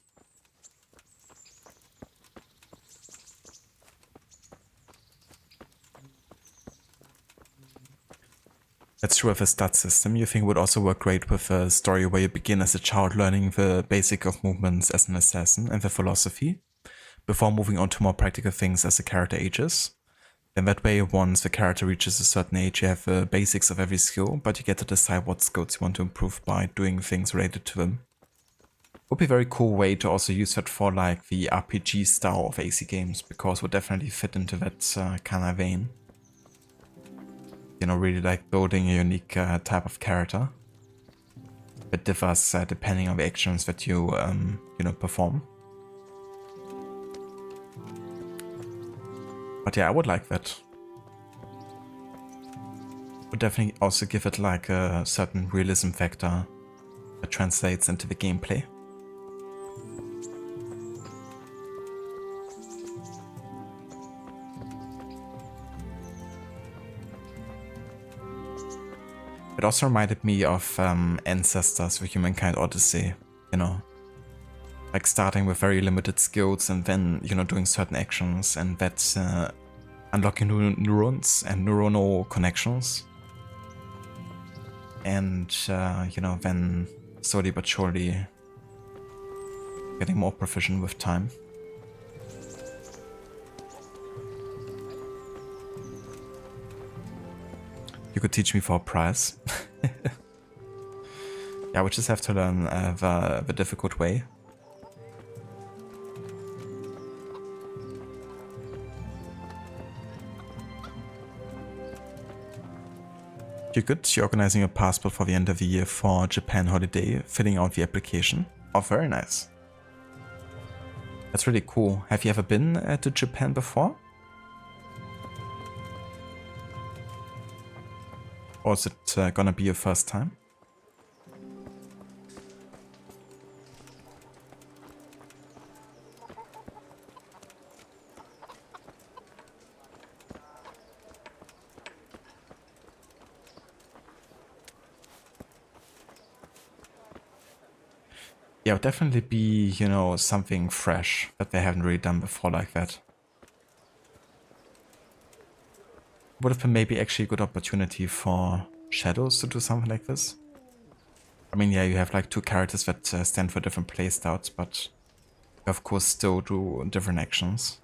That's true of a stat system. You think would also work great with a story where you begin as a child learning the basic of movements as an assassin and the philosophy, before moving on to more practical things as the character ages. Then that way, once the character reaches a certain age, you have the basics of every skill, but you get to decide what skills you want to improve by doing things related to them. Would be a very cool way to also use that for like the RPG style of AC games, because it would definitely fit into that kind of vein. You know, really like building a unique type of character that differs depending on the actions that you, you know, perform. But yeah, I would like that. Would definitely also give it like a certain realism factor that translates into the gameplay. It also reminded me of Ancestors, the Humankind Odyssey, you know. Like starting with very limited skills and then, you know, doing certain actions and that's unlocking new neurons and neuronal connections. And, you know, then slowly but surely getting more proficient with time. You could teach me for a price. Yeah, we just have to learn the difficult way. You're good. You're organizing your passport for the end of the year for Japan holiday, filling out the application. Oh, very nice. That's really cool. Have you ever been to Japan before? Or is it gonna be your first time? Yeah, it would definitely be, you know, something fresh that they haven't really done before like that. Would have been maybe actually a good opportunity for Shadows to do something like this. I mean, yeah, you have like two characters that stand for different playstyles, but you of course still do different actions.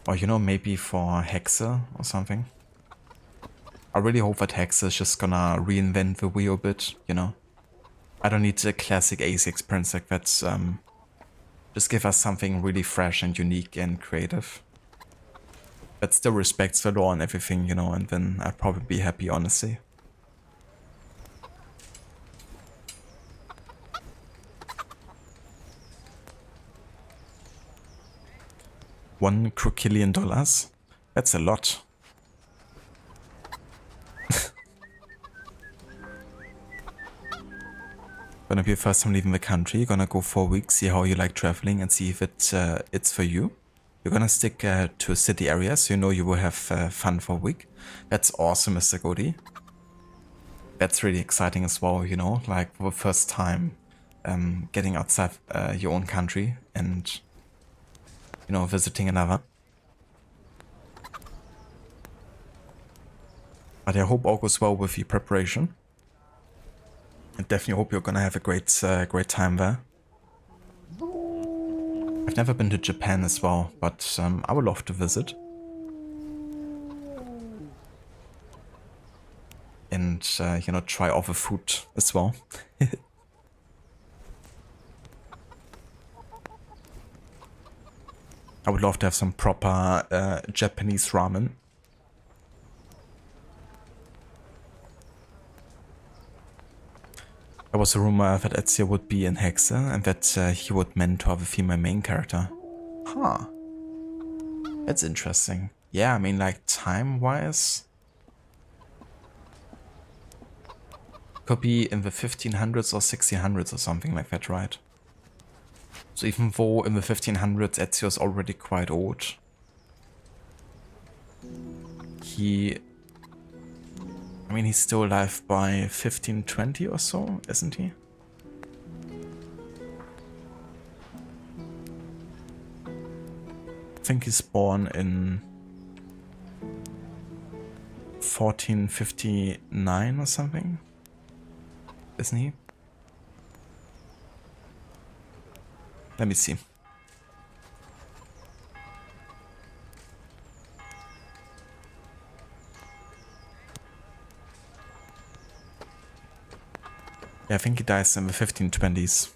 Or, you know, maybe for Hexe or something. I really hope that Hexe is just gonna reinvent the wheel a bit, you know. I don't need a classic AC experience like that. Just give us something really fresh and unique and creative. That still respects the lore and everything, you know, and then I'd probably be happy, honestly. $1 crocillion? That's a lot. Gonna be your first time leaving the country. You're gonna go for a week, see how you like traveling and see if it's for you. You're gonna stick to a city area, so you know you will have fun for a week. That's awesome, Mr. Godi. That's really exciting as well, you know, like for the first time getting outside your own country and, you know, visiting another. But I hope all goes well with your preparation. I definitely hope you're gonna have a great time there. I've never been to Japan as well, but I would love to visit. And, you know, try all the food as well. I would love to have some proper Japanese ramen. There was a rumor that Ezio would be in Hexe and that he would mentor the female main character. Huh. That's interesting. Yeah, I mean, like, time-wise, could be in the 1500s or 1600s or something like that, right? So even though in the 1500s Ezio is already quite old, I mean, he's still alive by 1520 or so, isn't he? I think he's born in 1459 or something, isn't he? Let me see. Yeah, I think he dies in the 1520s.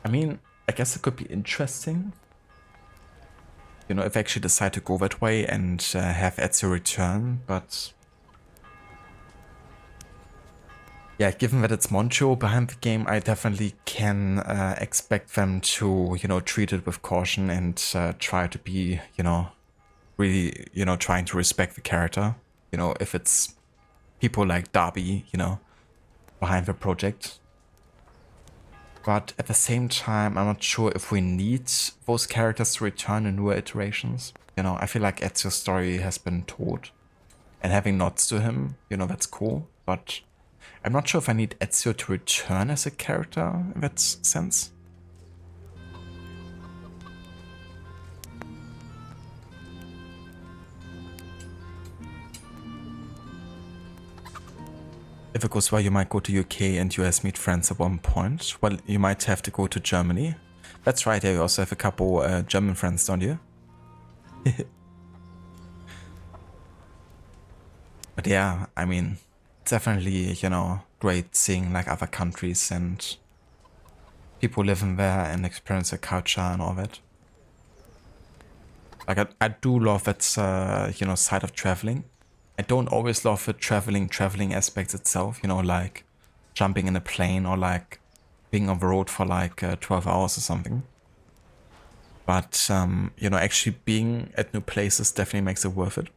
I mean, I guess it could be interesting, you know, if I actually decide to go that way and have Ezio return, but yeah, given that it's Moncho behind the game, I definitely can expect them to, you know, treat it with caution and try to be, you know, really, you know, trying to respect the character. You know, if it's people like Darby, you know, behind the project. But at the same time, I'm not sure if we need those characters to return in newer iterations. You know, I feel like Ezio's story has been told. And having nods to him, you know, that's cool. But I'm not sure if I need Ezio to return as a character in that sense. If it goes well, you might go to UK and US meet friends at one point. Well, you might have to go to Germany. That's right, you also have a couple German friends, don't you? But yeah, I mean, definitely, you know, great seeing like other countries and people living there and experience the culture and all that. Like I do love its you know, side of traveling. I don't always love the traveling aspects itself, you know, like jumping in a plane or like being on the road for like 12 hours or something. But you know, actually being at new places definitely makes it worth it.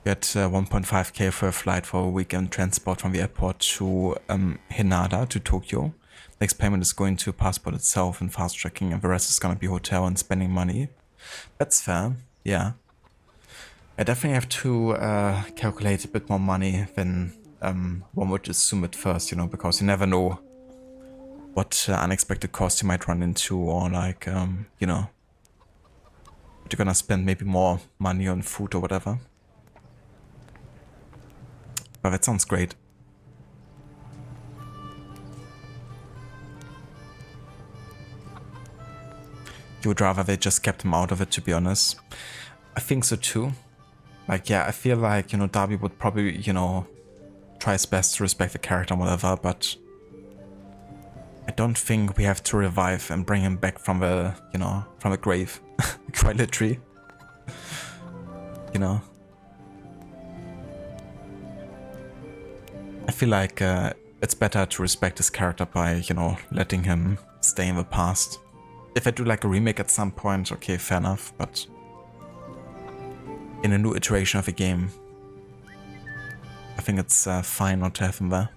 Get 1.5k for a flight for a weekend transport from the airport to Hinada to Tokyo. Next payment is going to passport itself and fast tracking, and the rest is gonna be hotel and spending money. That's fair, yeah. I definitely have to calculate a bit more money than one would assume at first, you know, because you never know what unexpected costs you might run into, or like, you know, you're gonna spend maybe more money on food or whatever. But that sounds great. You would rather they just kept him out of it, to be honest. I think so too. Like, yeah, I feel like, you know, Darby would probably, you know, try his best to respect the character and whatever, but I don't think we have to revive and bring him back from the, you know, from the grave. Quite literally. You know. I feel like it's better to respect his character by, you know, letting him stay in the past. If I do like a remake at some point, okay, fair enough, but in a new iteration of a game, I think it's fine not to have him there.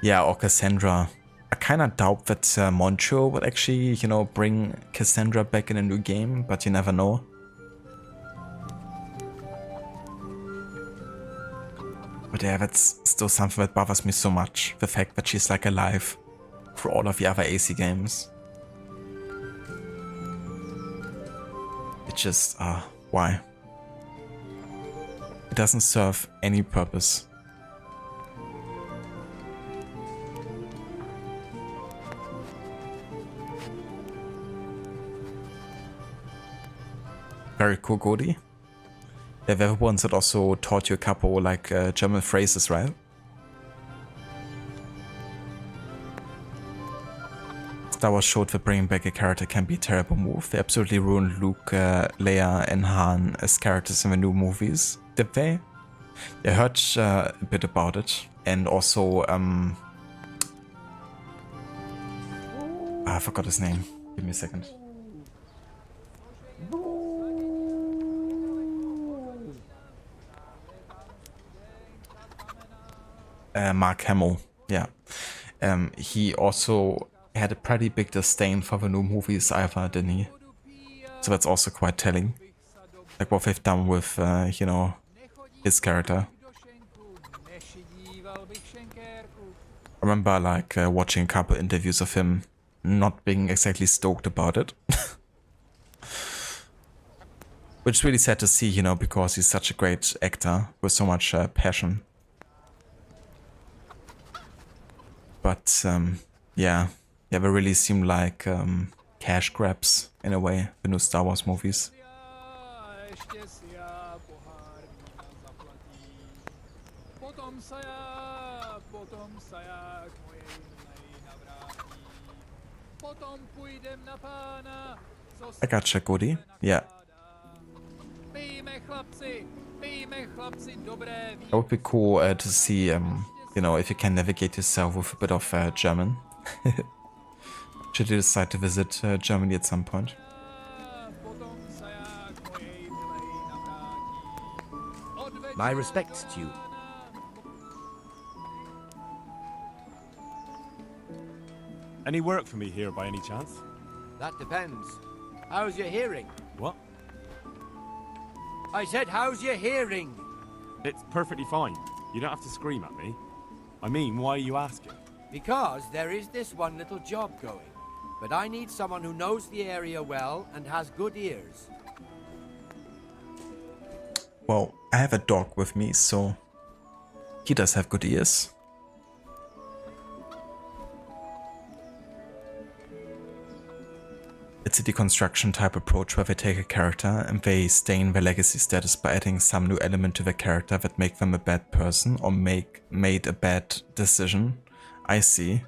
Yeah, or Cassandra. I kinda doubt that Moncho would actually, you know, bring Cassandra back in a new game, but you never know. But yeah, that's still something that bothers me so much. The fact that she's like alive for all of the other AC games. It just, why? It doesn't serve any purpose. Very cool, Godi. There were ones that also taught you a couple like German phrases, right? Star Wars showed that bringing back a character can be a terrible move. They absolutely ruined Luke, Leia, and Han as characters in the new movies. Did they? I heard a bit about it, and also I forgot his name. Give me a second. Mark Hamill, yeah. He also had a pretty big disdain for the new movies either, didn't he? So that's also quite telling. Like what they've done with, you know, his character. I remember like watching a couple interviews of him not being exactly stoked about it. Which is really sad to see, you know, because he's such a great actor with so much passion. But yeah, they really seem like cash grabs in a way, the new Star Wars movies. I gotcha, Cody. Yeah. That would be cool to see, you know, if you can navigate yourself with a bit of German. Should you decide to visit Germany at some point. My respects to you. Any work for me here by any chance? That depends. How's your hearing? What? I said, how's your hearing? It's perfectly fine. You don't have to scream at me. I mean, why are you asking? Because there is this one little job going. But I need someone who knows the area well and has good ears. Well, I have a dog with me, so he does have good ears. It's a deconstruction type approach where they take a character and they stain their legacy status by adding some new element to the character that make them a bad person or made a bad decision. I see.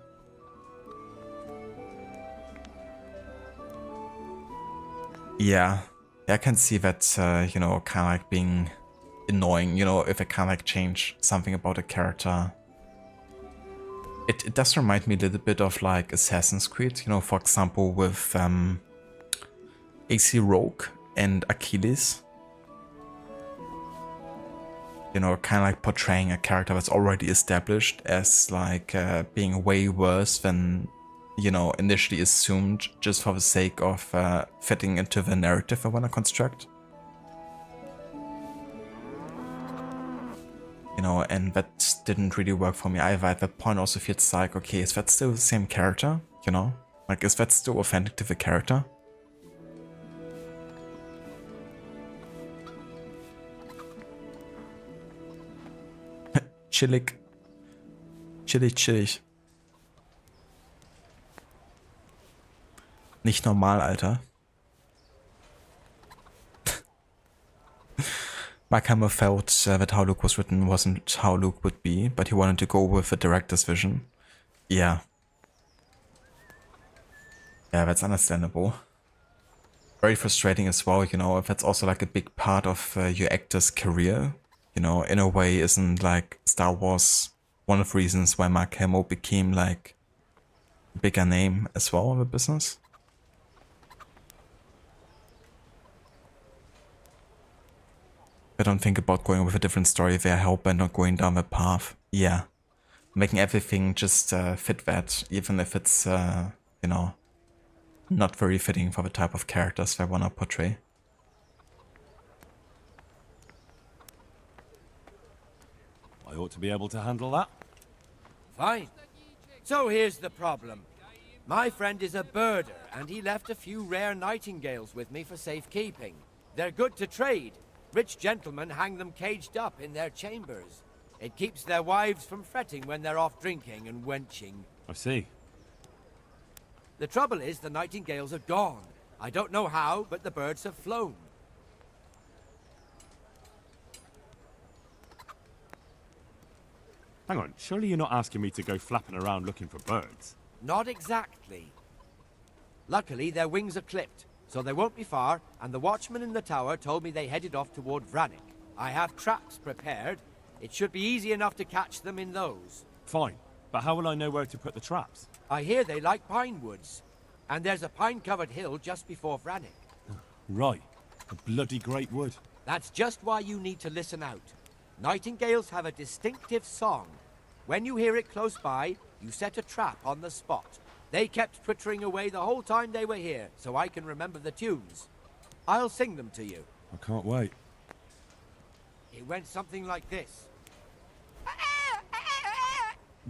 Yeah, I can see that, you know, kind of like being annoying, you know, if I kind of like change something about a character. It does remind me a little bit of like Assassin's Creed, you know, for example with AC Rogue and Achilles. You know, kind of like portraying a character that's already established as like being way worse than, you know, initially assumed, just for the sake of fitting into the narrative I want to construct. You know, and that didn't really work for me either. At that point also feels like, okay, is that still the same character? You know? Like, is that still authentic to the character? Chillig. Chillig. Nicht normal, Alter. Mark Hamill felt that how Luke was written wasn't how Luke would be, but he wanted to go with the director's vision. Yeah. Yeah, that's understandable. Very frustrating as well, you know, if that's also like a big part of your actor's career. You know, in a way, isn't like Star Wars one of the reasons why Mark Hamill became like a bigger name as well in the business? I don't think about going with a different story there, help and not going down that path. Yeah. Making everything just fit that, even if it's, you know, not very fitting for the type of characters they want to portray. I ought to be able to handle that. Fine. So here's the problem. My friend is a birder, and he left a few rare nightingales with me for safekeeping. They're good to trade. Rich gentlemen hang them caged up in their chambers. It keeps their wives from fretting when they're off drinking and wenching. I see. The trouble is the nightingales are gone. I don't know how, but the birds have flown. Hang on, surely you're not asking me to go flapping around looking for birds? Not exactly. Luckily, their wings are clipped, so they won't be far, and the watchman in the tower told me they headed off toward Vranik. I have traps prepared. It should be easy enough to catch them in those. Fine, but how will I know where to put the traps? I hear they like pine woods, and there's a pine-covered hill just before Vranik. Right, a bloody great wood. That's just why you need to listen out. Nightingales have a distinctive song. When you hear it close by, you set a trap on the spot. They kept twittering away the whole time they were here, so I can remember the tunes. I'll sing them to you. I can't wait. It went something like this.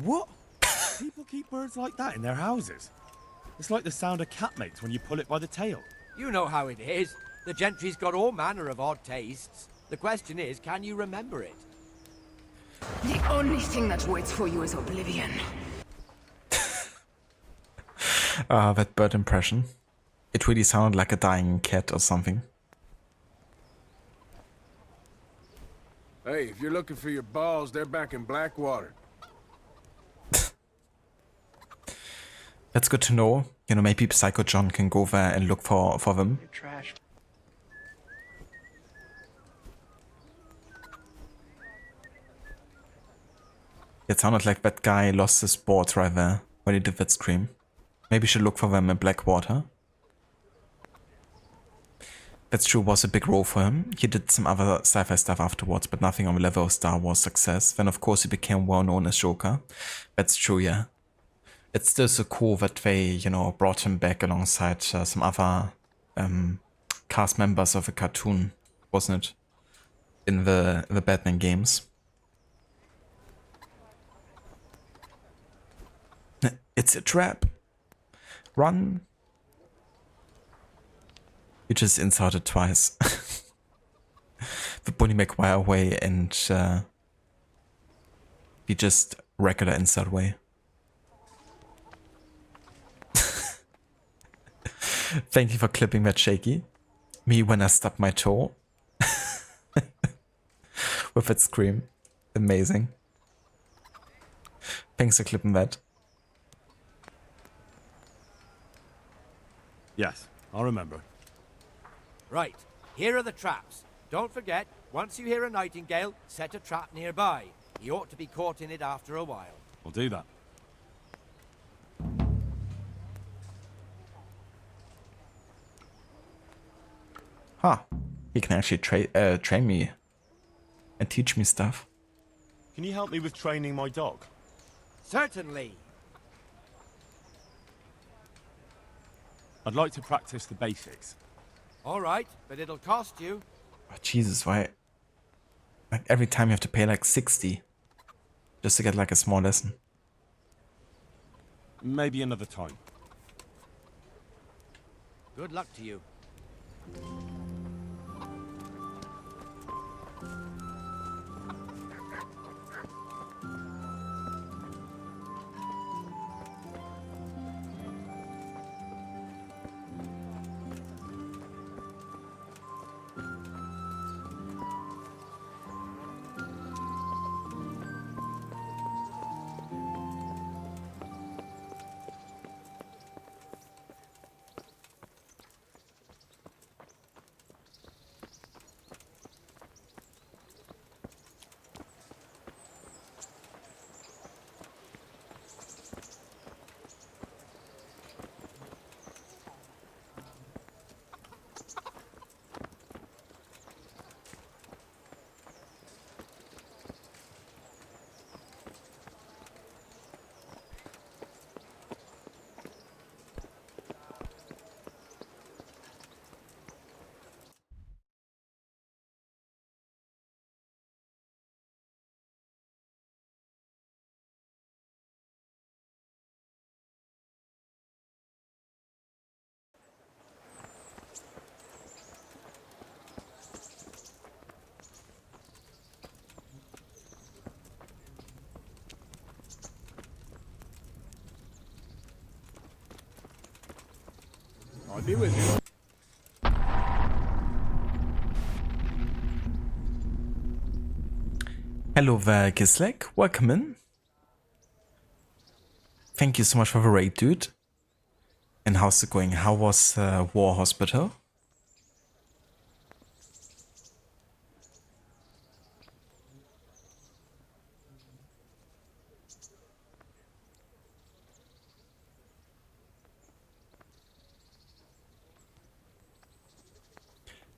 What? People keep birds like that in their houses? It's like the sound a cat makes when you pull it by the tail. You know how it is. The gentry's got all manner of odd tastes. The question is, can you remember it? The only thing that waits for you is oblivion. That bird impression. It really sounded like a dying cat or something. Hey, if you're looking for your balls, they're back in Blackwater. That's good to know. You know, maybe Psycho John can go there and look for them. You're trash. It sounded like that guy lost his balls right there when he did that scream. Maybe should look for them in Blackwater. That's true, was a big role for him. He did some other sci-fi stuff afterwards, but nothing on the level of Star Wars success. Then of course he became well known as Joker. That's true, yeah. It's still so cool that they, you know, brought him back alongside some other cast members of the cartoon, wasn't it? In the Batman games. It's a trap. Run. You just insulted twice. The Bonnie Maguire way and the just regular insult way. Thank you for clipping that, Shaky. Me when I stubbed my toe. With that scream. Amazing. Thanks for clipping that. Yes, I'll remember. Right, here are the traps. Don't forget, once you hear a nightingale, set a trap nearby. He ought to be caught in it after a while. I'll do that. Huh. He can actually train me and teach me stuff. Can you help me with training my dog? Certainly. I'd like to practice the basics. All right, but it'll cost you. Oh, Jesus, why? Like every time you have to pay like 60 just to get like a small lesson. Maybe another time. Good luck to you. I'll be with you. Hello there, Gislek. Welcome in. Thank you so much for the raid, dude. And how's it going? How was War Hospital?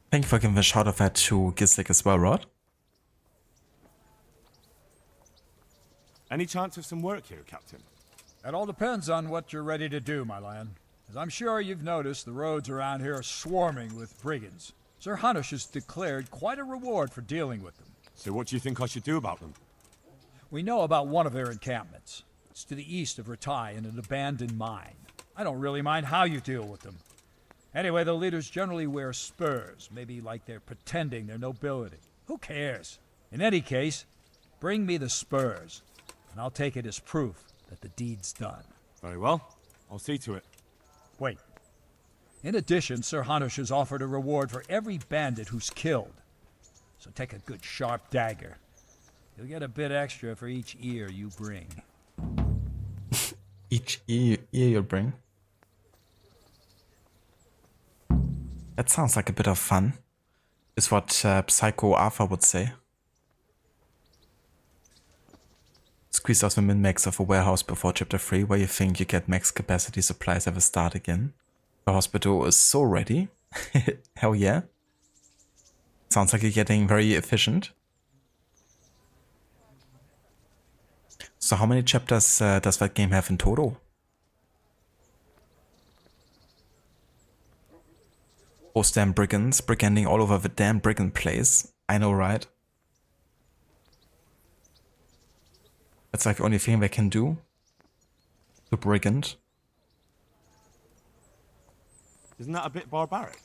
Thank you for giving a shout out to Gislek as well, Rod. Any chance of some work here, Captain? It all depends on what you're ready to do, my lion. As I'm sure you've noticed, the roads around here are swarming with brigands. Sir Hanush has declared quite a reward for dealing with them. So what do you think I should do about them? We know about one of their encampments. It's to the east of Ratai in an abandoned mine. I don't really mind how you deal with them. Anyway, the leaders generally wear spurs, maybe like they're pretending they're nobility. Who cares? In any case, bring me the spurs, and I'll take it as proof that the deed's done. Very well. I'll see to it. Wait. In addition, Sir Hanush has offered a reward for every bandit who's killed. So take a good sharp dagger. You'll get a bit extra for each ear you bring. Each ear you bring? That sounds like a bit of fun, is what Psycho Arthur would say. Squeeze out the min-max of a warehouse before chapter 3 where you think you get max capacity supplies at the start again. The hospital is so ready. Hell yeah. Sounds like you're getting very efficient. So how many chapters does that game have in total? Those damn brigands, briganding all over the damn brigand place. I know, right? That's like the only thing they can do. The brigand. Isn't that a bit barbaric?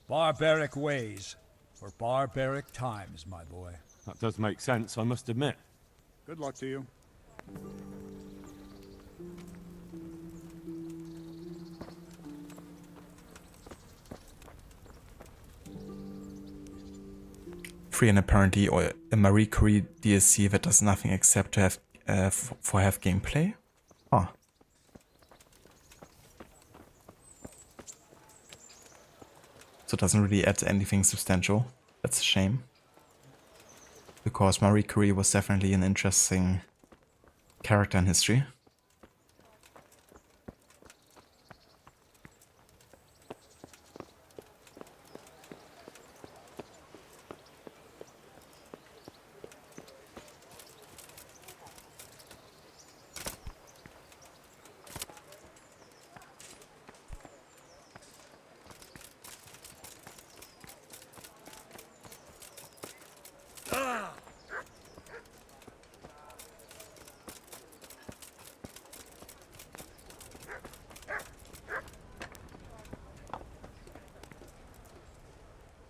Barbaric ways, for barbaric times, my boy. That does make sense, I must admit. Good luck to you. free and apparently or a Marie Curie DLC that does nothing except to have have gameplay. Oh. So it doesn't really add anything substantial. That's a shame. Because Marie Curie was definitely an interesting character in history.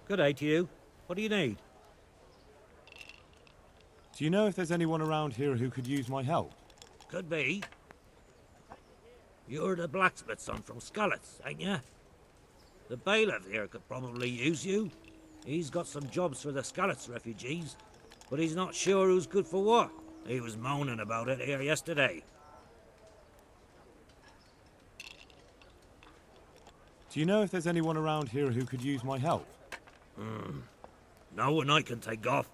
Good day to you. What do you need? Do you know if there's anyone around here who could use my help? Could be. You're the blacksmith son from Skalitz, ain't ya? The bailiff here could probably use you. He's got some jobs for the Skalitz refugees, but he's not sure who's good for what. He was moaning about it here yesterday. Do you know if there's anyone around here who could use my help? No one I can take off.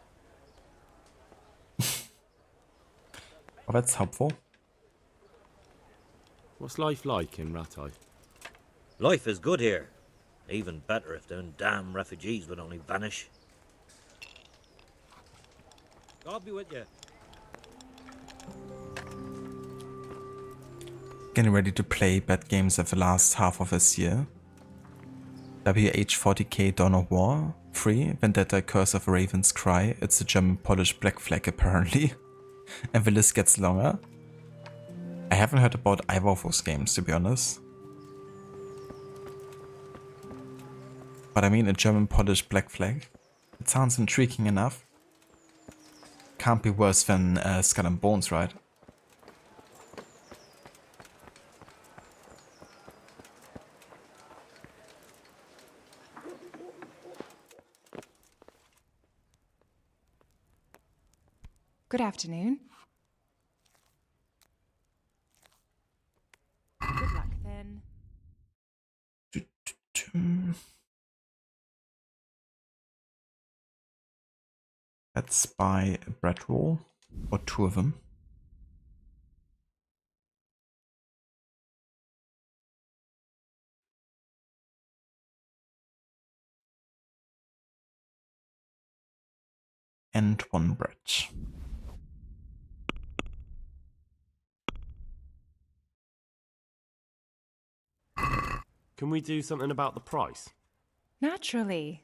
Oh, that's helpful. What's life like in Rattay? Life is good here. Even better if them damn refugees would only vanish. God be with you. Getting ready to play bad games of the last half of this year. WH40K Dawn of War 3, Vendetta Curse of a Raven's Cry. It's a German Polish Black Flag apparently. And the list gets longer. I haven't heard about either of those games, to be honest. But I mean a German Polish Black Flag. It sounds intriguing enough. Can't be worse than Skull and Bones, right? Good afternoon. Good luck then. Let's buy a bread roll, or 2 of them. And 1 bread. Can we do something about the price? Naturally.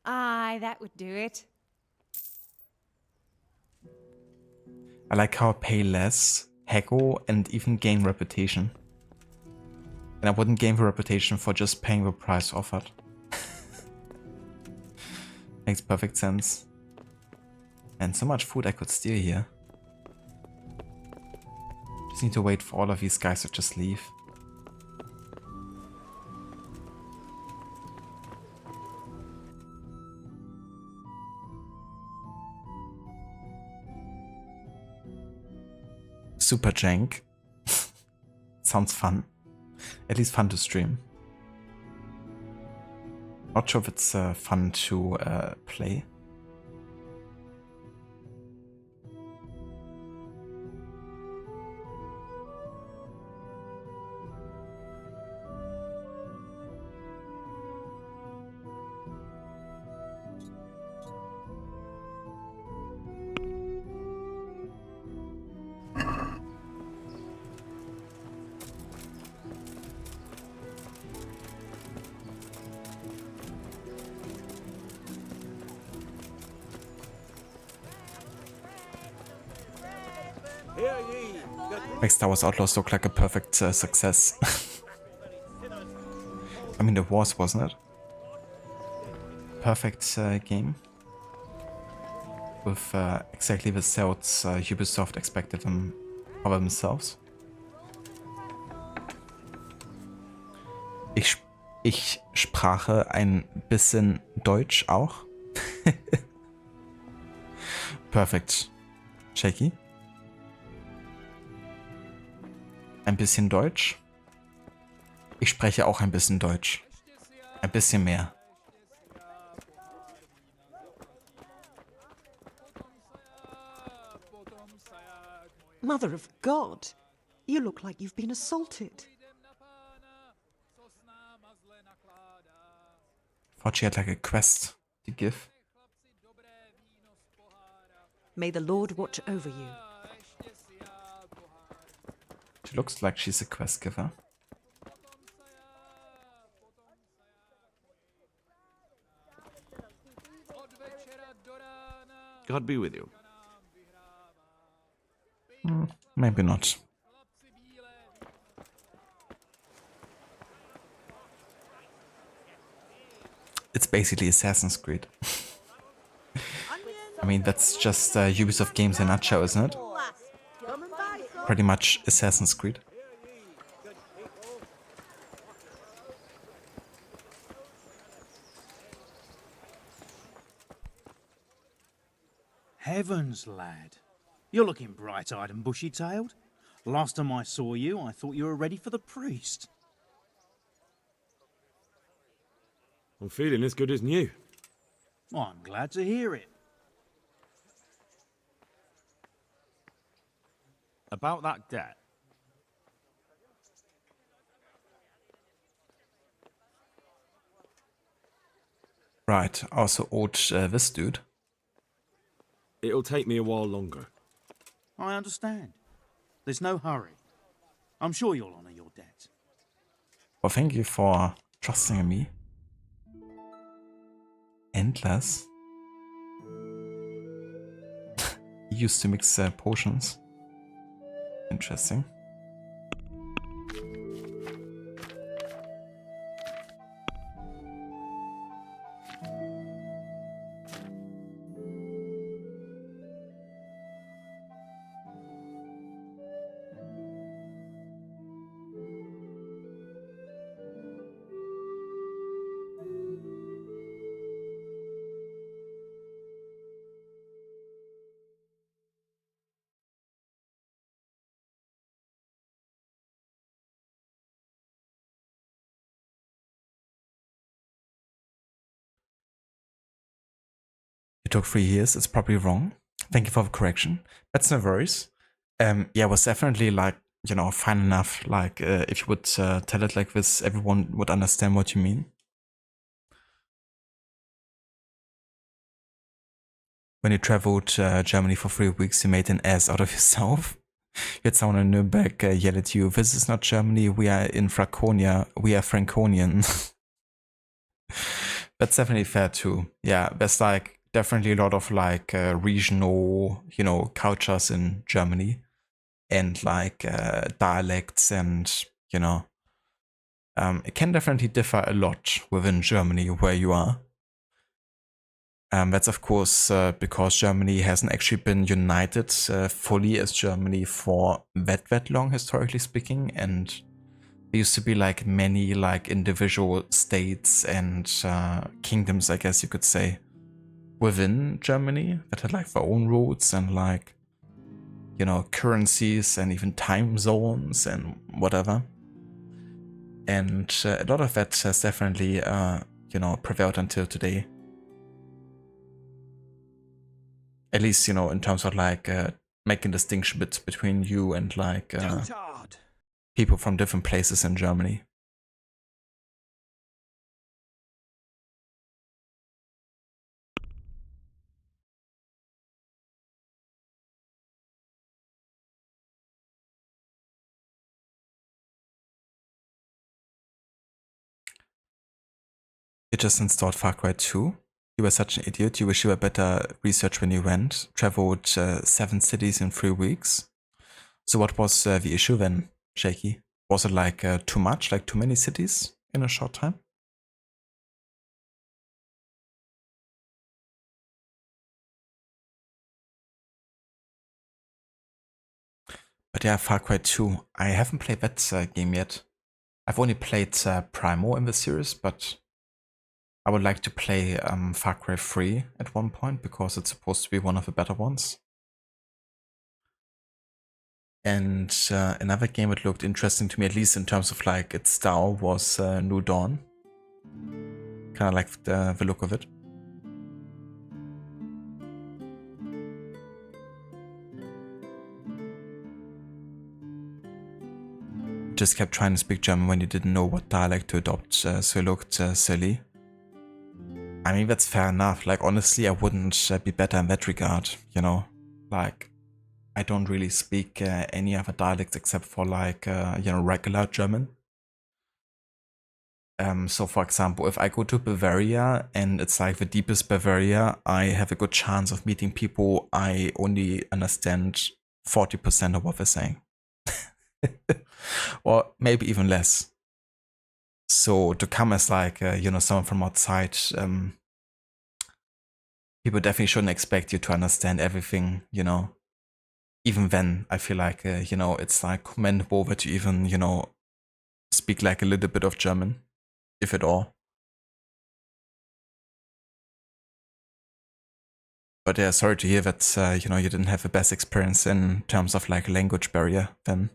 Aye, that would do it. I like how I pay less, haggle, and even gain reputation. And I wouldn't gain the reputation for just paying the price offered. Makes perfect sense. And so much food I could steal here. Just need to wait for all of these guys to just leave. Super jank. Sounds fun. At least fun to stream. Not sure if it's fun to play. Makes Star Wars Outlaws look like a perfect success. I mean, it was, wasn't it? Perfect game. With exactly the sales Ubisoft expected them of themselves. Ich sprache ein bisschen Deutsch auch. Perfekt. Shaky? Ein bisschen Deutsch? Ich spreche auch ein bisschen Deutsch. Ein bisschen mehr. Mother of God, you look like you've been assaulted. Thought she had like a quest to give. May the Lord watch over you. She looks like she's a quest giver. God be with you. Maybe not. It's basically Assassin's Creed. I mean, that's just Ubisoft games in a nutshell, isn't it? Pretty much Assassin's Creed. Heavens, lad. You're looking bright-eyed and bushy-tailed. Last time I saw you, I thought you were ready for the priest. I'm feeling as good as new. I'm glad to hear it. About that debt. Right, also owed this dude. It'll take me a while longer. I understand. There's no hurry. I'm sure you'll honor your debt. Well, thank you for trusting in me. Endless. He used to mix potions. Interesting. It took 3 years. It's probably wrong. Thank you for the correction. That's no worries. Yeah, it was definitely like, you know, fine enough. Like, if you would tell it like this, everyone would understand what you mean. When you traveled Germany for 3 weeks, you made an ass out of yourself. You had someone in Nuremberg yell at you, "This is not Germany, we are in Franconia, we are Franconian." That's definitely fair too. Yeah, there's like definitely a lot of like regional, you know, cultures in Germany, and like dialects, and you know, it can definitely differ a lot within Germany where you are. That's of course because Germany hasn't actually been united fully as Germany for that long, historically speaking, and there used to be like many like individual states and kingdoms, I guess you could say, within Germany that had like their own roots and like, you know, currencies and even time zones and whatever. And a lot of that has definitely, you know, prevailed until today. At least, you know, in terms of like making distinction between you and like people from different places in Germany. You just installed Far Cry 2? You were such an idiot. You wish you were better researched when you went. Traveled 7 cities in 3 weeks. So what was the issue then, Shaky? Was it like too much, like too many cities in a short time? But yeah, Far Cry 2. I haven't played that game yet. I've only played Primo in the series, but I would like to play Far Cry 3 at one point because it's supposed to be one of the better ones. And another game that looked interesting to me, at least in terms of like its style, was New Dawn. Kind of like the look of it. Just kept trying to speak German when you didn't know what dialect to adopt, so it looked silly. I mean, that's fair enough. Like, honestly, I wouldn't be better in that regard, you know? Like, I don't really speak any other dialects except for, like, you know, regular German. So, for example, if I go to Bavaria and it's like the deepest Bavaria, I have a good chance of meeting people I only understand 40% of what they're saying. Or maybe even less. So to come as like, you know, someone from outside, people definitely shouldn't expect you to understand everything, you know. Even then, I feel like, you know, it's like commendable that you even, you know, speak like a little bit of German, if at all. But yeah, sorry to hear that, you know, you didn't have the best experience in terms of like language barrier then.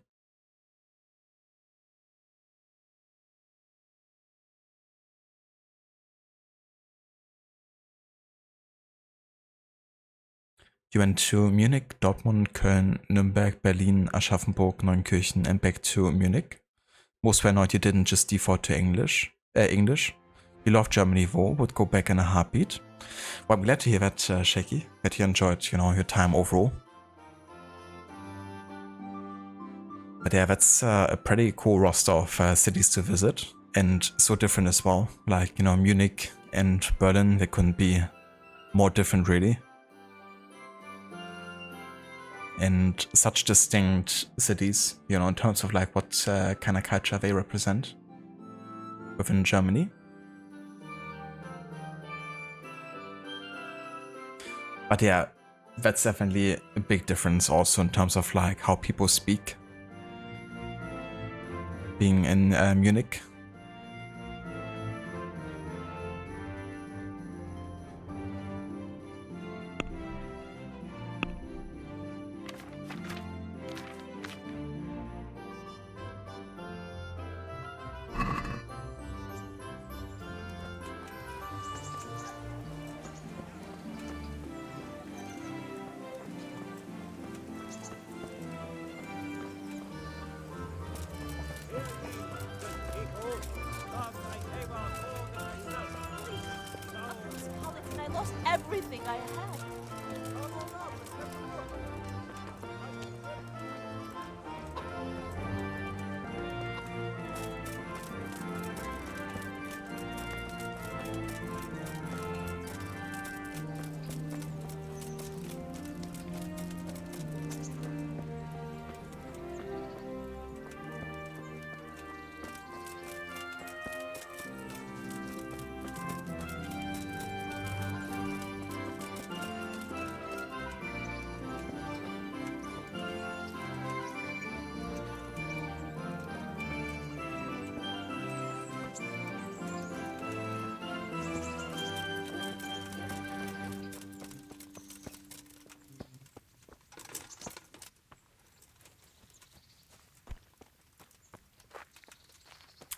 You went to Munich, Dortmund, Köln, Nürnberg, Berlin, Aschaffenburg, Neunkirchen, and back to Munich. Most were not, you didn't just default to English. You love Germany though, would go back in a heartbeat. Well, I'm glad to hear that, Shaky, that you enjoyed, you know, your time overall. But yeah, that's a pretty cool roster of cities to visit, and so different as well. Like, you know, Munich and Berlin, they couldn't be more different really. And such distinct cities, you know, in terms of like what kind of culture they represent within Germany. But yeah, that's definitely a big difference also in terms of like how people speak. Being in Munich. I lost everything I had.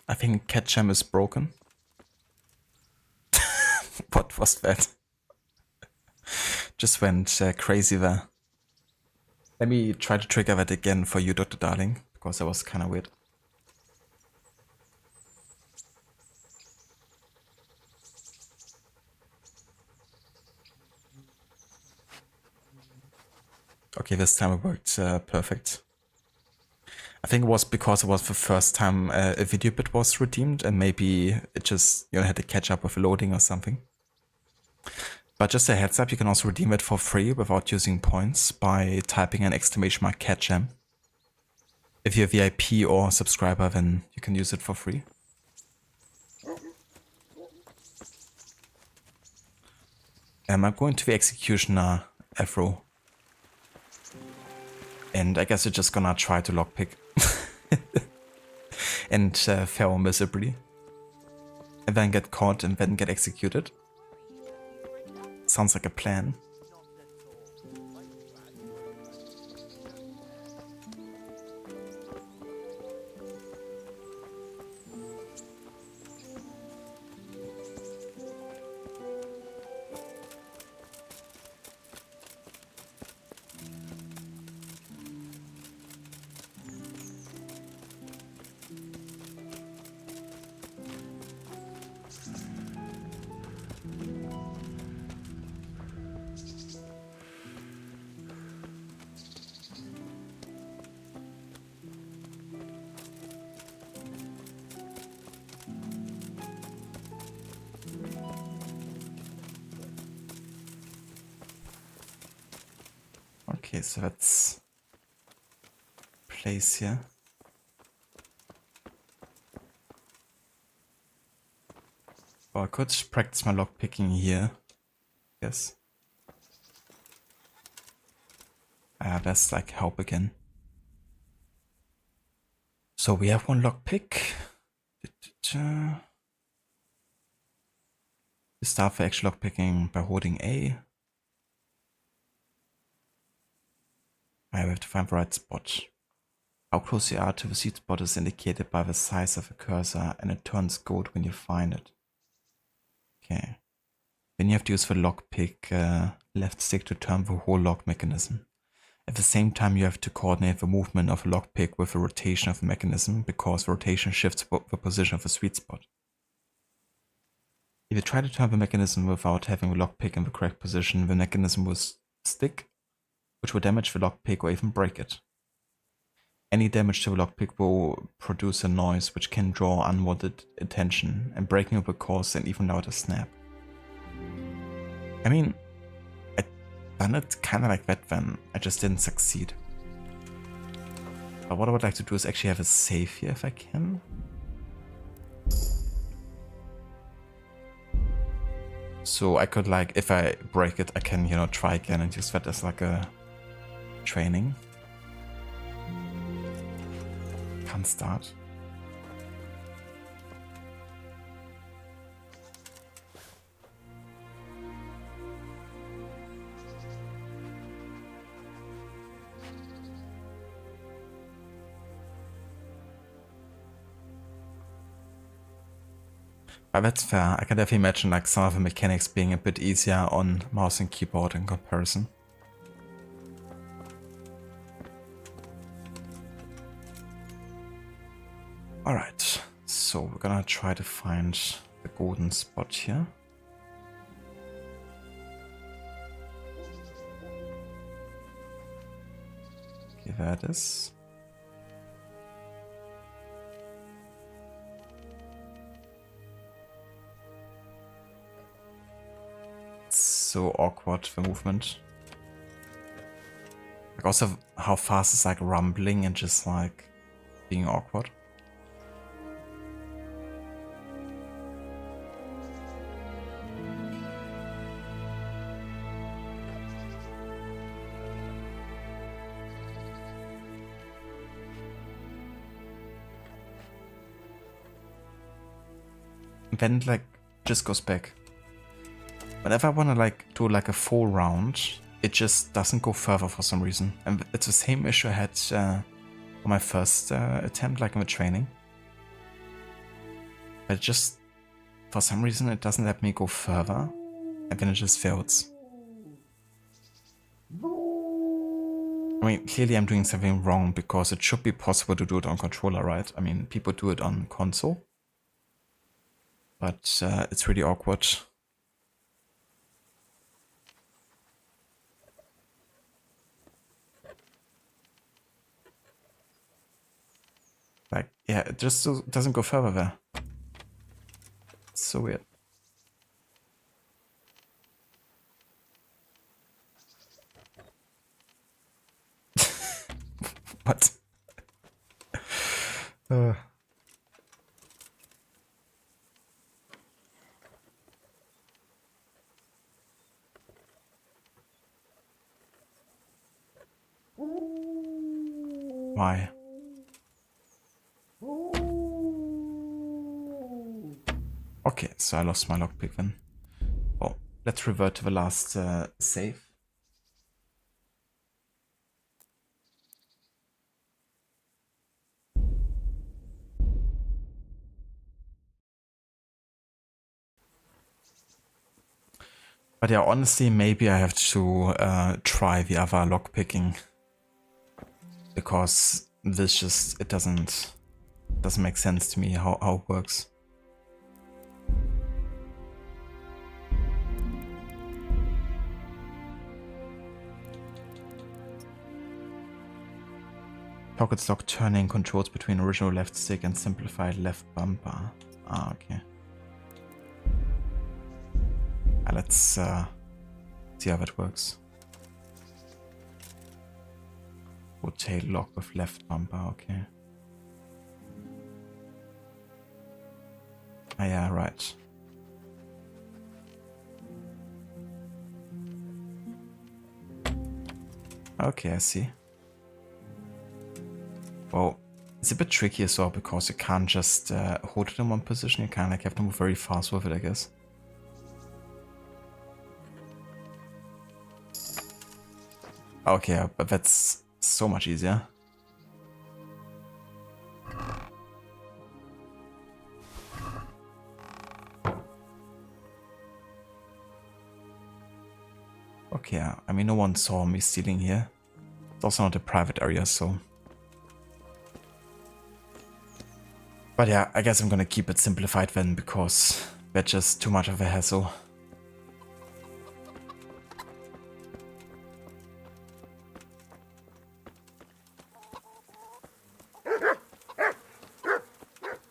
I think Ketchum is broken. What was that? Just went crazy there. Let me try to trigger that again for you, Dr. Darling, because that was kind of weird. Okay, this time it worked perfect. I think it was because it was the first time a video bit was redeemed, and maybe it just, you know, had to catch up with loading or something. But just a heads up, you can also redeem it for free without using points by typing an exclamation mark catchem. If you're VIP or subscriber, then you can use it for free. I'm going to the executioner, Afro. And I guess you're just gonna try to lockpick. and fail miserably, and then get caught and then get executed. Sounds like a plan. Okay, so that's place here. Or I could practice my lockpicking here. Yes. That's like help again. So we have one lockpick. We start for actual lockpicking by holding A. I have to find the right spot. How close you are to the seed spot is indicated by the size of the cursor, and it turns gold when you find it. Okay. Then you have to use the lockpick left stick to turn the whole lock mechanism. At the same time, you have to coordinate the movement of the lockpick with the rotation of the mechanism, because the rotation shifts the position of the sweet spot. If you try to turn the mechanism without having the lockpick in the correct position, the mechanism will stick, which will damage the lockpick or even break it. Any damage to the lockpick will produce a noise which can draw unwanted attention, and breaking it will cause an even louder snap. I mean, I've done it kinda like that then, I just didn't succeed. But what I would like to do is actually have a save here if I can. So I could, like, if I break it, I can, you know, try again and use that as like a training. Can't start. But that's fair. I can definitely imagine like some of the mechanics being a bit easier on mouse and keyboard in comparison. Alright, so we're gonna try to find the golden spot here. Okay, there it is. So awkward, the movement. Like also how fast it's like rumbling and just like being awkward. Then like just goes back. Whenever I want to like do like a full round, it just doesn't go further for some reason. And it's the same issue I had on my first attempt, like in the training. But it just, for some reason, it doesn't let me go further, and then it just fails. I mean, clearly I'm doing something wrong, because it should be possible to do it on controller, right? I mean, people do it on console. But it's really awkward. Like, yeah, it just doesn't go further there. It's so weird. What? Why? Okay, so I lost my lockpick then. Oh, let's revert to the last save. But yeah, honestly, maybe I have to try the other lockpicking, because this just, it doesn't make sense to me how it works. Pockets lock turning controls between original left stick and simplified left bumper. Ah, okay. Let's see how that works. Rotate lock with left bumper, okay. Ah, yeah, right. Okay, I see. Well, it's a bit tricky as well because you can't just hold it in one position. You kind of have to move very fast with it, I guess. Okay, but that's so much easier. Okay, I mean, no one saw me stealing here. It's also not a private area, so... But yeah, I guess I'm gonna keep it simplified then, because that's just too much of a hassle.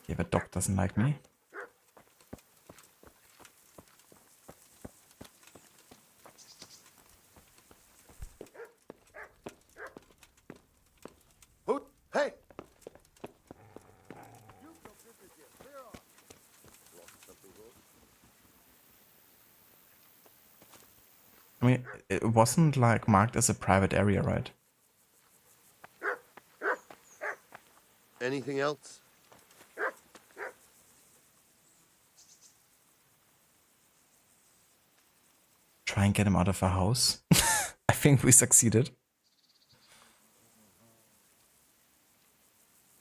Yeah, the dog doesn't like me. Hey! I mean, it wasn't like marked as a private area, right? Anything else? Try and get him out of the house. I think we succeeded.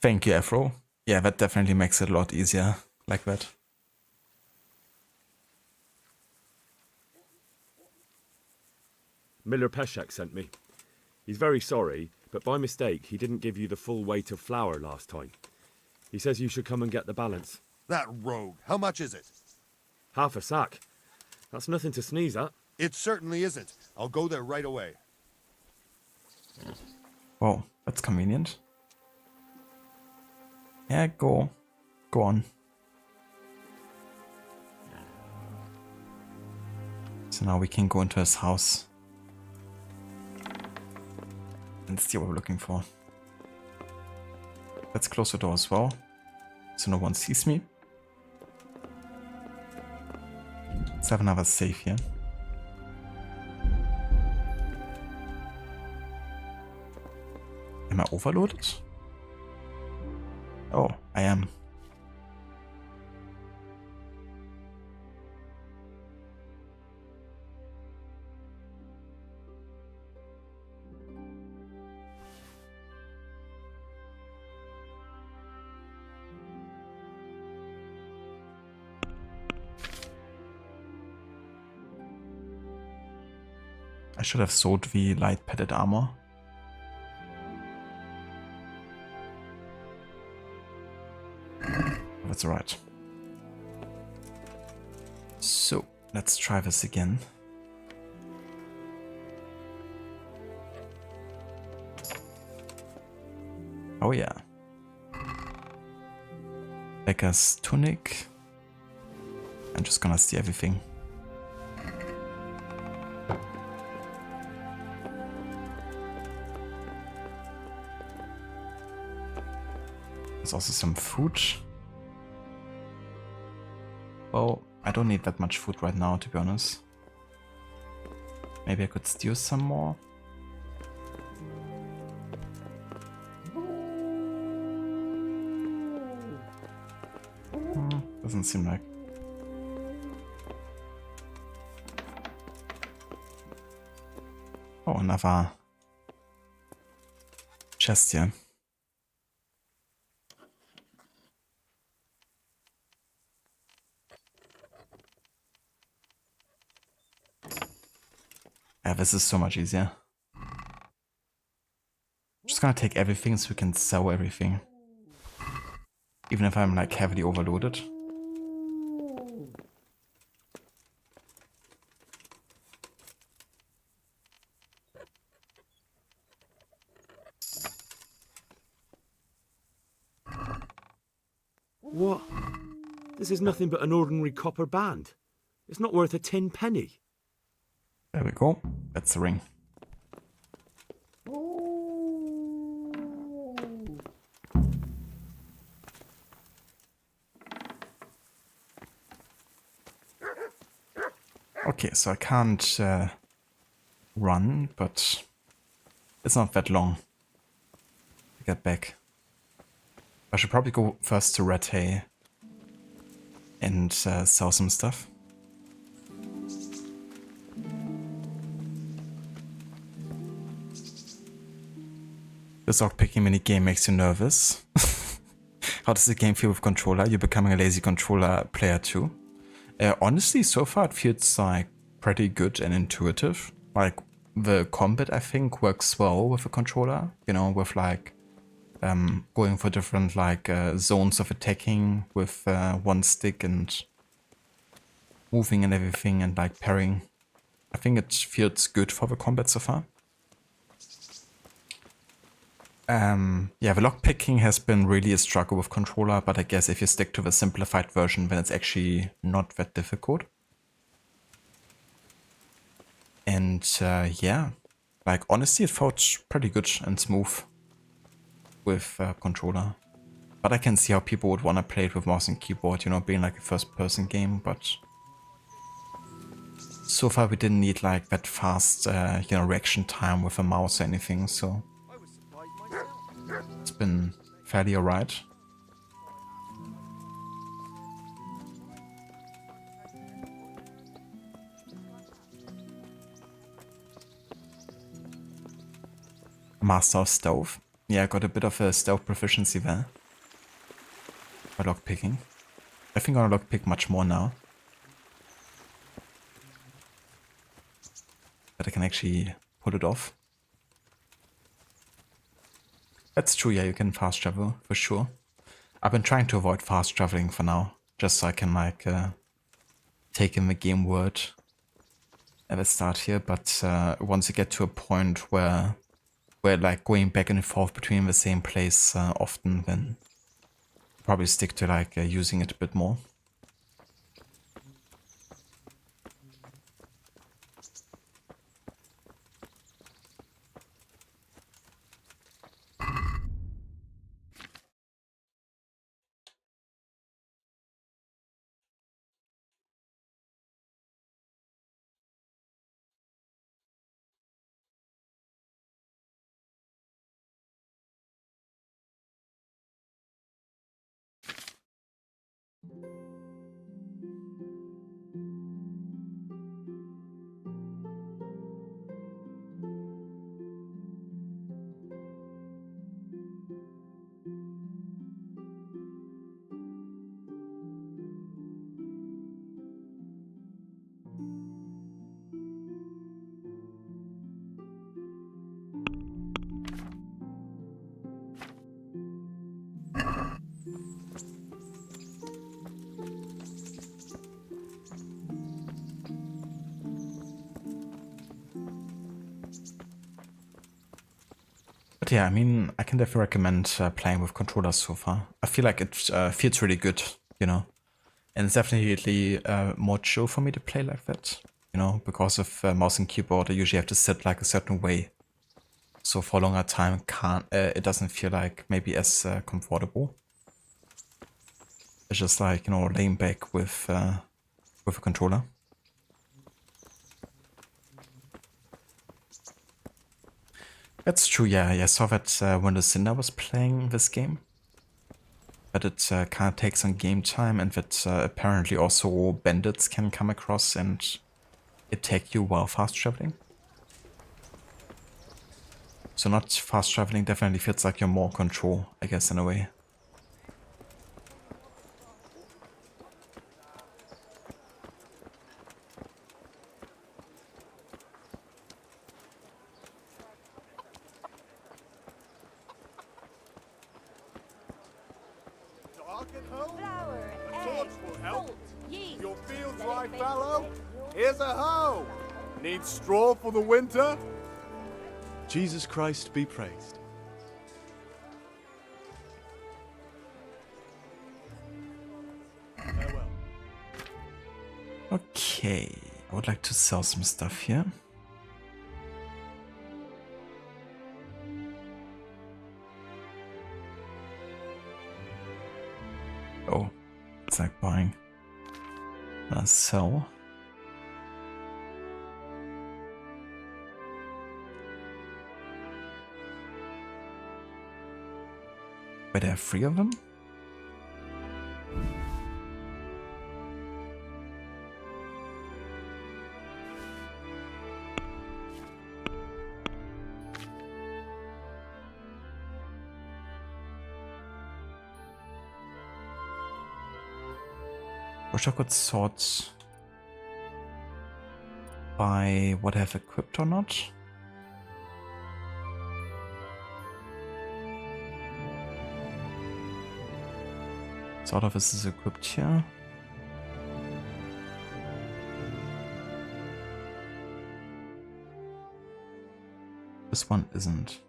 Thank you, Afro. Yeah, that definitely makes it a lot easier like that. Miller Peshek sent me. He's very sorry, but by mistake he didn't give you the full weight of flour last time. He says you should come and get the balance. That rogue. How much is it? Half a sack. That's nothing to sneeze at. It certainly isn't. I'll go there right away. Wow, that's convenient. Yeah, go on. So now we can go into his house and see what we're looking for. Let's close the door as well, so no one sees me. Let's have another save here. Am I overloaded? Oh, I am. I should have sold the light padded armor. That's alright. So, let's try this again. Oh yeah. Becker's tunic. I'm just gonna steal everything. There's also some food. Well, I don't need that much food right now, to be honest. Maybe I could steal some more. Doesn't seem like. Oh, another chest here. Yeah, this is so much easier. Just gonna take everything so we can sell everything. Even if I'm like heavily overloaded. What? This is nothing but an ordinary copper band. It's not worth a 10 penny. There we go. That's the ring. Okay, so I can't run, but it's not that long to get back. I should probably go first to Rattay and sell some stuff. This lockpicking minigame makes you nervous. How does the game feel with controller? You're becoming a lazy controller player too. Honestly, so far it feels like pretty good and intuitive. Like the combat, I think, works well with a controller. You know, with like going for different like zones of attacking with one stick and moving and everything and like parrying. I think it feels good for the combat so far. Yeah, the lockpicking has been really a struggle with controller, but I guess if you stick to the simplified version, then it's actually not that difficult. And yeah, like honestly, it felt pretty good and smooth with controller. But I can see how people would want to play it with mouse and keyboard, you know, being like a first-person game, but so far we didn't need like that fast, you know, reaction time with a mouse or anything, so it's been fairly alright. Master of Stealth. Yeah, I got a bit of a stealth proficiency there. By lockpicking. I think I'll lockpick much more now. That I can actually pull it off. That's true, yeah, you can fast travel, for sure. I've been trying to avoid fast traveling for now, just so I can like take in the game word at the start here, but once you get to a point where like going back and forth between the same place often, then probably stick to like using it a bit more. But yeah, I mean, I can definitely recommend playing with controllers so far. I feel like it feels really good, you know. And it's definitely more chill for me to play like that, you know, because of mouse and keyboard, I usually have to sit like a certain way. So for a longer time, it doesn't feel like maybe as comfortable. It's just like, you know, laying back with a controller. That's true, yeah. I saw that when Lucinda was playing this game. But it kind of takes some game time, and that apparently also bandits can come across and attack you while fast traveling. So not fast traveling definitely feels like you're more control, I guess, in a way. Flour, a torch will help. Your fields right, fellow? Here's a hoe. Need straw for the winter? Jesus Christ be praised. Farewell. Okay, I would like to sell some stuff here. Oh, it's like buying. Sell. Wait, there are 3 of them? Wish I could sort by what I have equipped or not. Sort of this is equipped here. This one isn't.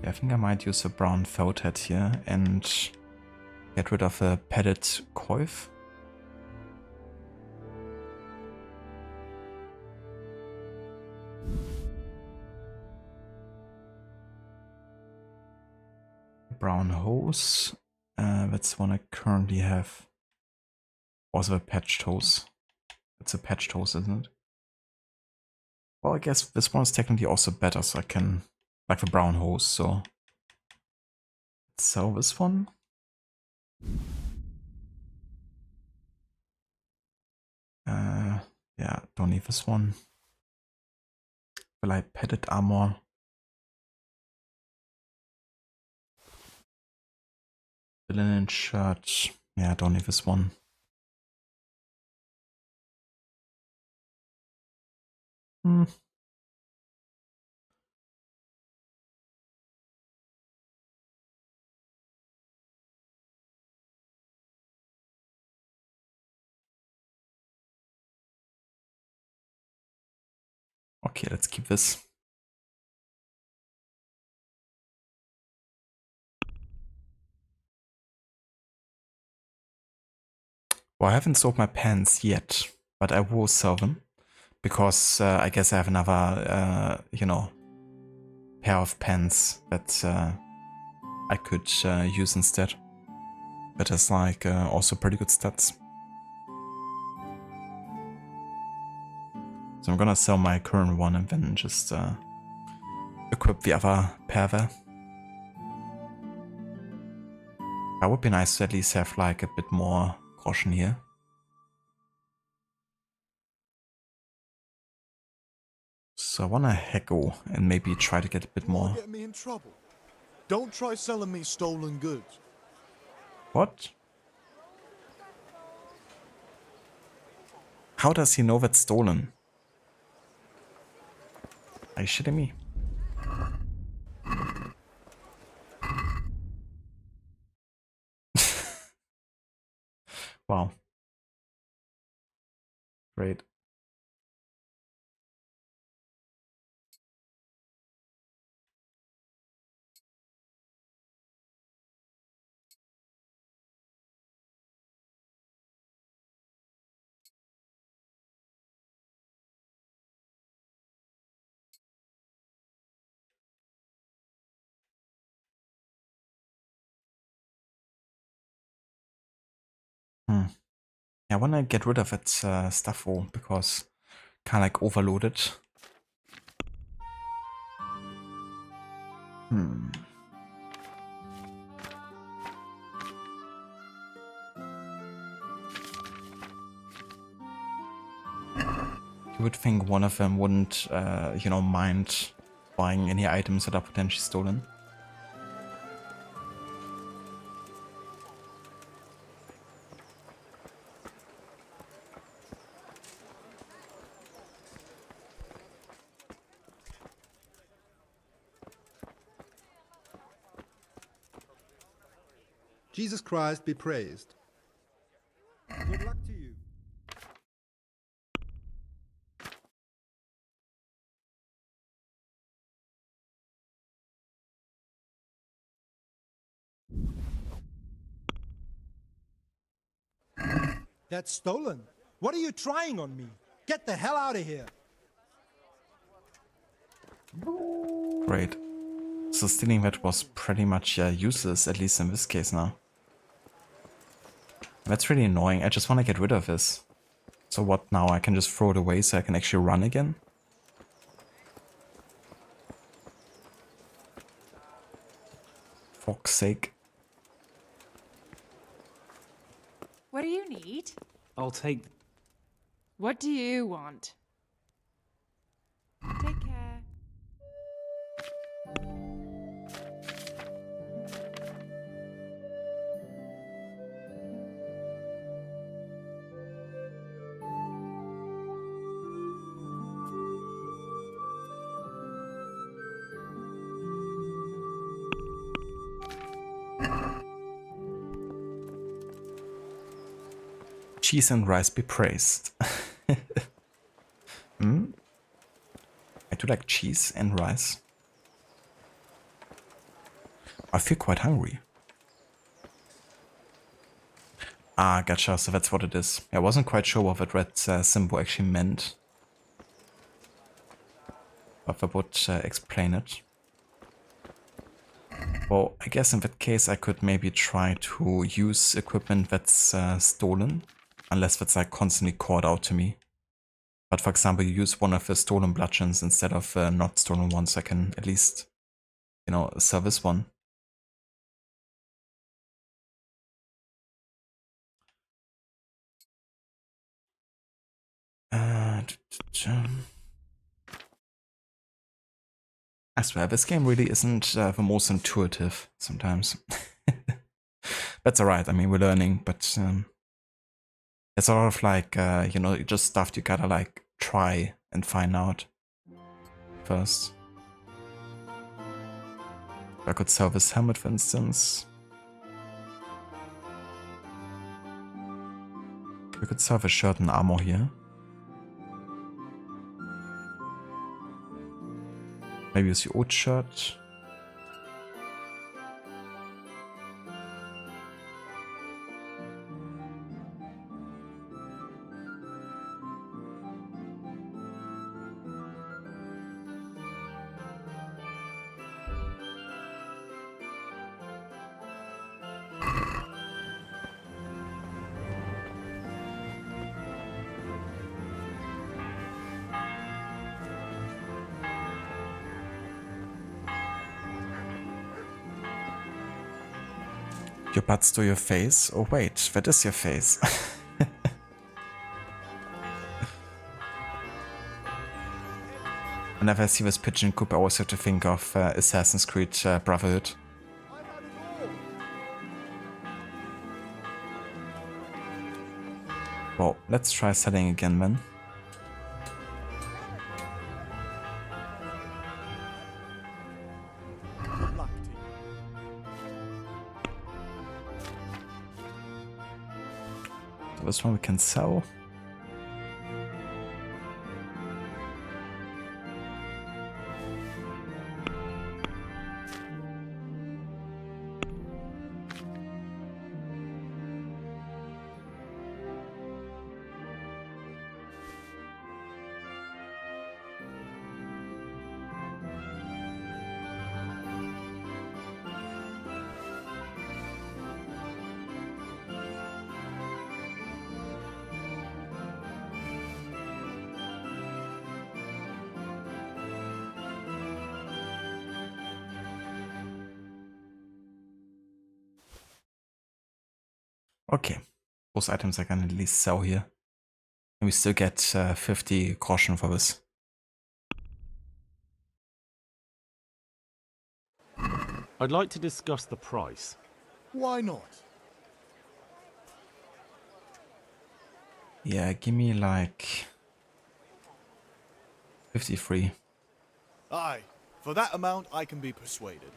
I think I might use a brown felt hat here and get rid of a padded coif. Brown hose. That's the one I currently have. Also a patched hose. It's a patched hose, isn't it? Well, I guess this one is technically also better, so I can, like the brown hose, so let's sell this one. Yeah, don't need this one. Will I padded armor? The linen shirt. Yeah, don't need this one. Okay, let's keep this. Well, I haven't sold my pants yet, but I will sell them because I guess I have another, you know, pair of pants that I could use instead. That has like also pretty good stats. So I'm gonna sell my current one and then just equip the other pair there. That would be nice to at least have like a bit more caution here. So I wanna haggle and maybe try to get a bit more. Get me in trouble. Don't try selling me stolen goods. What? How does he know that's stolen? Are you shitting me? Wow. Great. Yeah, I wanna get rid of that stuff all because kinda like overloaded. You would think one of them wouldn't, you know, mind buying any items that are potentially stolen. Jesus Christ be praised. Good luck to you. That's stolen. What are you trying on me? Get the hell out of here. Great. So stealing that was pretty much useless, at least in this case now. That's really annoying. I just want to get rid of this. So what now? I can just throw it away so I can actually run again? For fuck's sake. What do you need? I'll take... What do you want? Take care. Cheese and rice be praised. Hmm? I do like cheese and rice. I feel quite hungry. Ah, gotcha, so that's what it is. I wasn't quite sure what that red symbol actually meant. But that would explain it. Well, I guess in that case I could maybe try to use equipment that's stolen. Unless that's like constantly called out to me. But for example, you use one of the stolen bludgeons instead of not stolen ones, I can at least, you know, sell this one. I swear, this game really isn't the most intuitive sometimes. That's alright, I mean, we're learning, but it's a lot of like, you know, just stuff you gotta like try and find out first. I could sell this helmet, for instance. We could sell the shirt and armor here. Maybe use the old shirt. Your butts to your face? Oh wait, that is your face. Whenever I see this pigeon coop, I always have to think of Assassin's Creed Brotherhood. Well, let's try selling again then. So this one we can sell. Okay, those items I can at least sell here. And we still get 50 caution for this. I'd like to discuss the price. Why not? Yeah, give me like 53. Aye, for that amount I can be persuaded.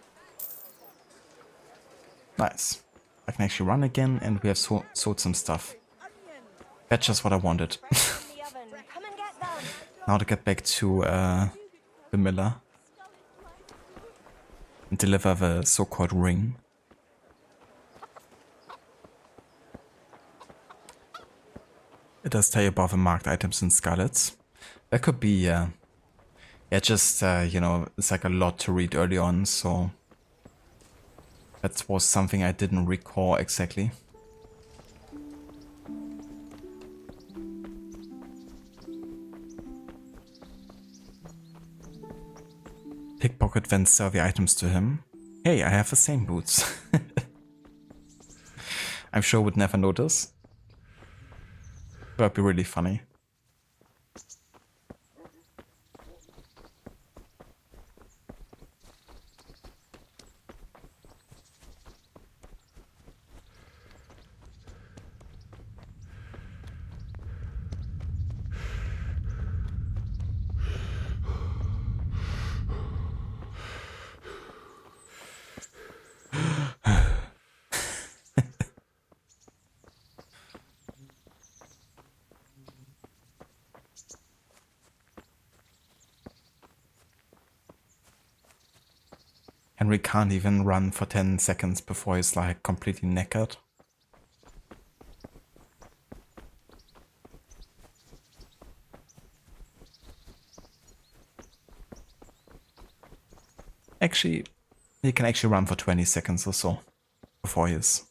Nice. I can actually run again, and we have sold some stuff. That's just what I wanted. Now to get back to the miller and deliver the so-called ring. It does tell you about the marked items in Skalitz. That could be, yeah, just, you know, it's like a lot to read early on, so that was something I didn't recall exactly. Pickpocket then sell the items to him. Hey, I have the same boots. I'm sure would never notice. That'd be really funny. Henry can't even run for 10 seconds before he's like completely knackered. Actually, he can actually run for 20 seconds or so before he is.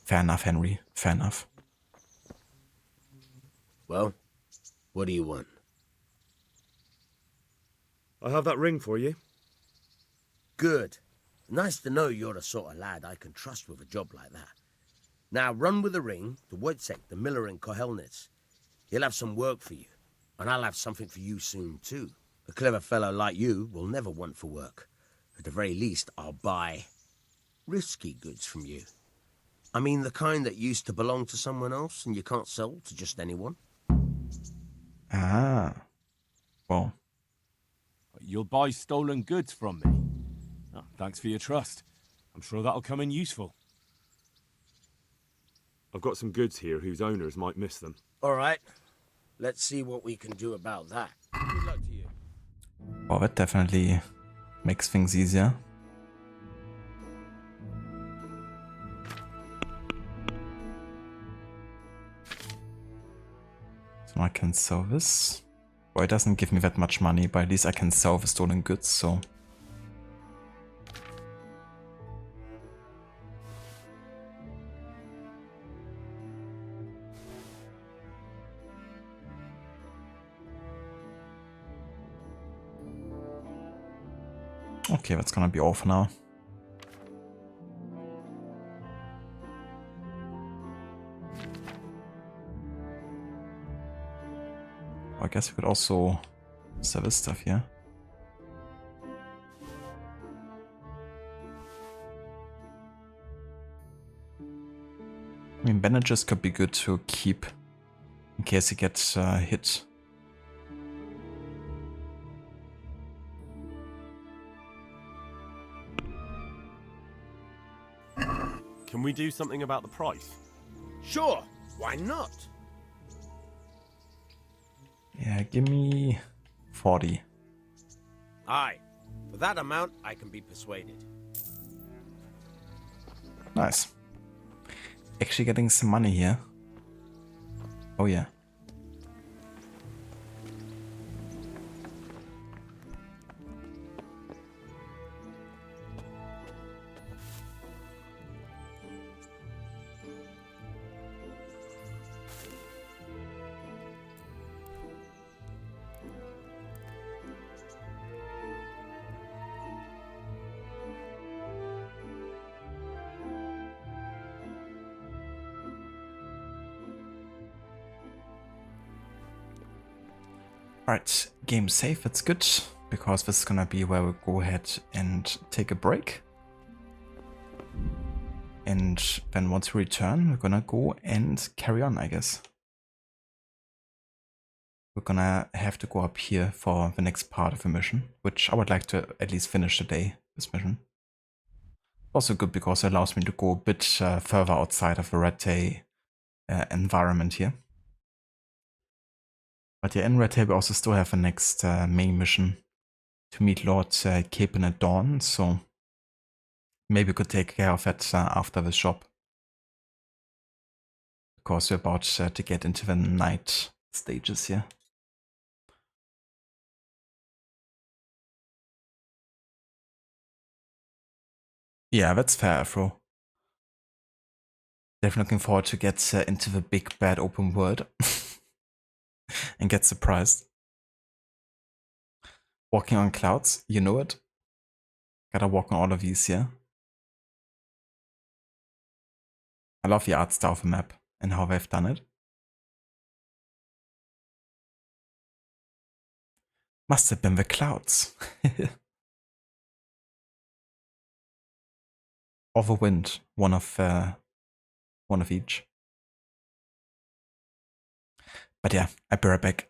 Fair enough, Henry. Fair enough. Well, what do you want? I have that ring for you. Good. Nice to know you're the sort of lad I can trust with a job like that. Now run with the ring to Wojciech, the miller in Kohelnitz. He'll have some work for you, and I'll have something for you soon too. A clever fellow like you will never want for work. At the very least, I'll buy risky goods from you. I mean the kind that used to belong to someone else and you can't sell to just anyone. Ah. Well. You'll buy stolen goods from me. Oh, thanks for your trust. I'm sure that'll come in useful. I've got some goods here whose owners might miss them. All right. Let's see what we can do about that. Good luck to you. Well, that definitely makes things easier. So I can sell this. Well, it doesn't give me that much money, but at least I can sell the stolen goods, so... Okay, that's gonna be all for now. I guess we could also sell this stuff here. I mean, bandages could be good to keep in case he gets hit. Can we do something about the price? Sure, why not? Yeah, give me 40. Aye. For that amount, I can be persuaded. Nice. Actually getting some money here. Oh yeah. Alright, game save, that's good, because this is gonna be where we go ahead and take a break. And then once we return, we're gonna go and carry on, I guess. We're gonna have to go up here for the next part of the mission, which I would like to at least finish today, this mission. Also good because it allows me to go a bit further outside of the Rete environment here. But yeah, in Rete we also still have the next main mission to meet Lord Capon at dawn, so maybe we could take care of that after the shop. Because we're about to get into the night stages here. Yeah, that's fair, Afro. Definitely looking forward to get into the big bad open world and get surprised. Walking on clouds, you know it. Gotta walk on all of these here. I love the art style of the map and how they've done it. Must have been the clouds. Or the wind, one of each. But yeah, I'll be right back.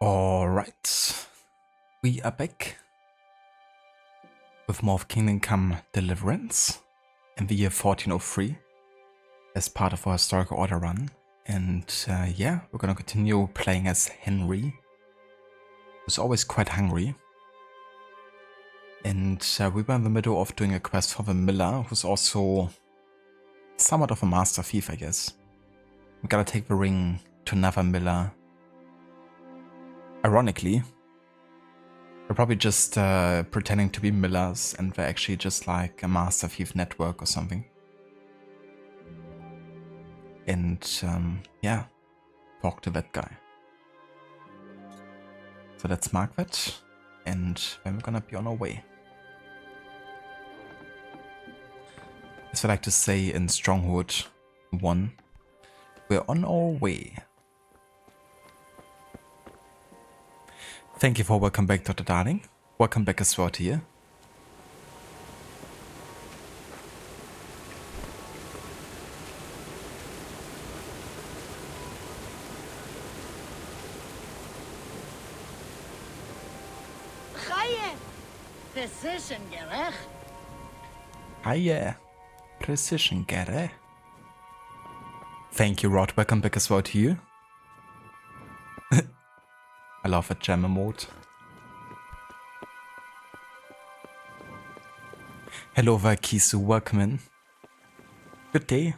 Alright, we are back with more of Kingdom Come Deliverance in the year 1403 as part of our historical order run. And yeah, we're gonna continue playing as Henry, who's always quite hungry. And we were in the middle of doing a quest for the miller, who's also somewhat of a master thief, I guess. We gotta take the ring to another miller. Ironically, They're probably just pretending to be millers, and they're actually just like a Master Thief network or something. And yeah, talk to that guy. So let's mark that, and then we're gonna be on our way. As I like to say in Stronghold 1, we're on our way. Thank you for welcome back, Dr. Darling. Welcome back as well to you. Precision gerecht. Hiya, precision gerecht. Thank you, Rod. Welcome back as well to you. I love that jammer mode. Hello, Valkisu. Welcome in. Good day.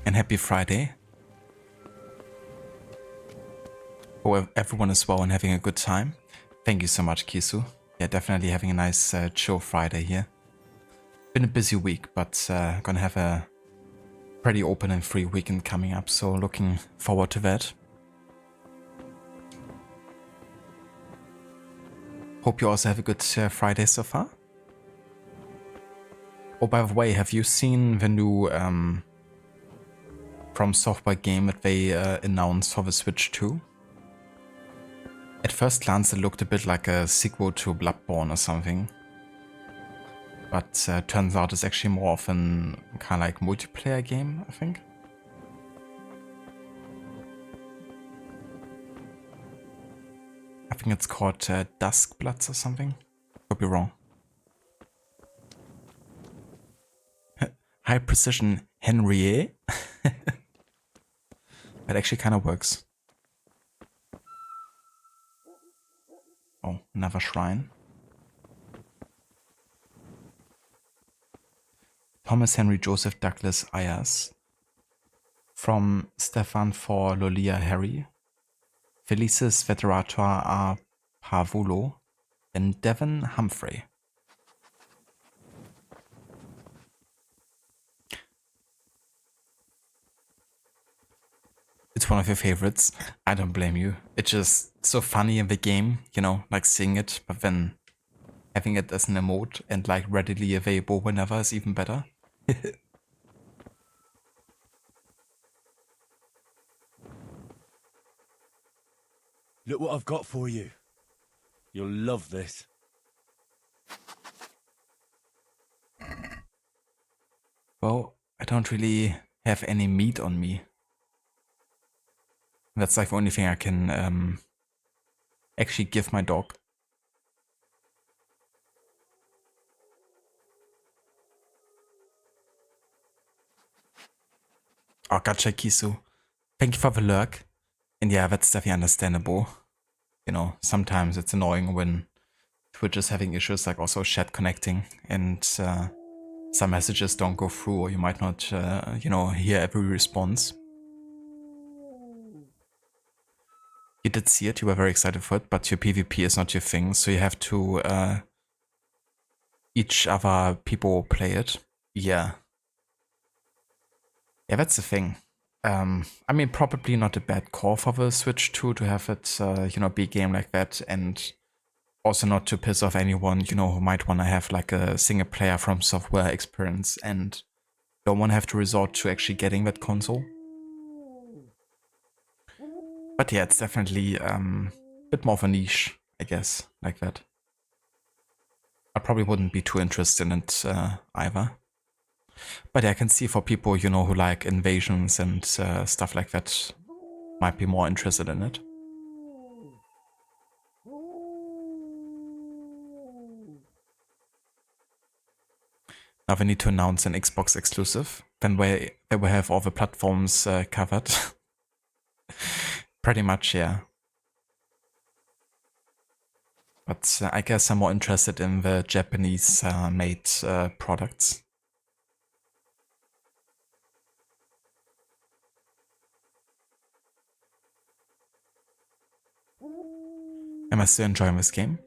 And happy Friday. Hope everyone is well and having a good time. Thank you so much, Kisu. Yeah, definitely having a nice chill Friday here. Been a busy week, but gonna have a pretty open and free weekend coming up, so looking forward to that. Hope you also have a good Friday so far. Oh, by the way, have you seen the new From Software game that they announced for the Switch 2? At first glance it looked a bit like a sequel to Bloodborne or something. But turns out it's actually more of an kind of like multiplayer game, I think. I think it's called Duskbloods or something. Could be wrong. High precision Henriette. That actually kind of works. Oh, another shrine. Thomas Henry Joseph Douglas Ayers. From Stefan for Lolia Harry. Felices Veterator a Pavulo. And Devon Humphrey. It's one of your favorites. I don't blame you. It's just so funny in the game, you know, like seeing it, but then having it as an emote and like readily available whenever is even better. Look what I've got for you. You'll love this. Well, I don't really have any meat on me. That's like the only thing I can actually give my dog. Oh, gotcha, Kisu. Thank you for the lurk. And yeah, that's definitely understandable. You know, sometimes it's annoying when Twitch is having issues like also chat connecting and some messages don't go through, or you might not, you know, hear every response. You did see it, you were very excited for it, but your PvP is not your thing, so you have to each other people play it. Yeah. Yeah, that's the thing. I mean, probably not a bad call for the Switch 2 to have it, you know, be a game like that, and also not to piss off anyone, you know, who might want to have like a single player From Software experience and don't want to have to resort to actually getting that console. But yeah, it's definitely a bit more of a niche, I guess, like that. I probably wouldn't be too interested in it either. But yeah, I can see for people, you know, who like invasions and stuff like that, might be more interested in it. Now we need to announce an Xbox exclusive. Then they will have all the platforms covered. Pretty much, yeah. But I guess I'm more interested in the Japanese made products. Am I still enjoying this game?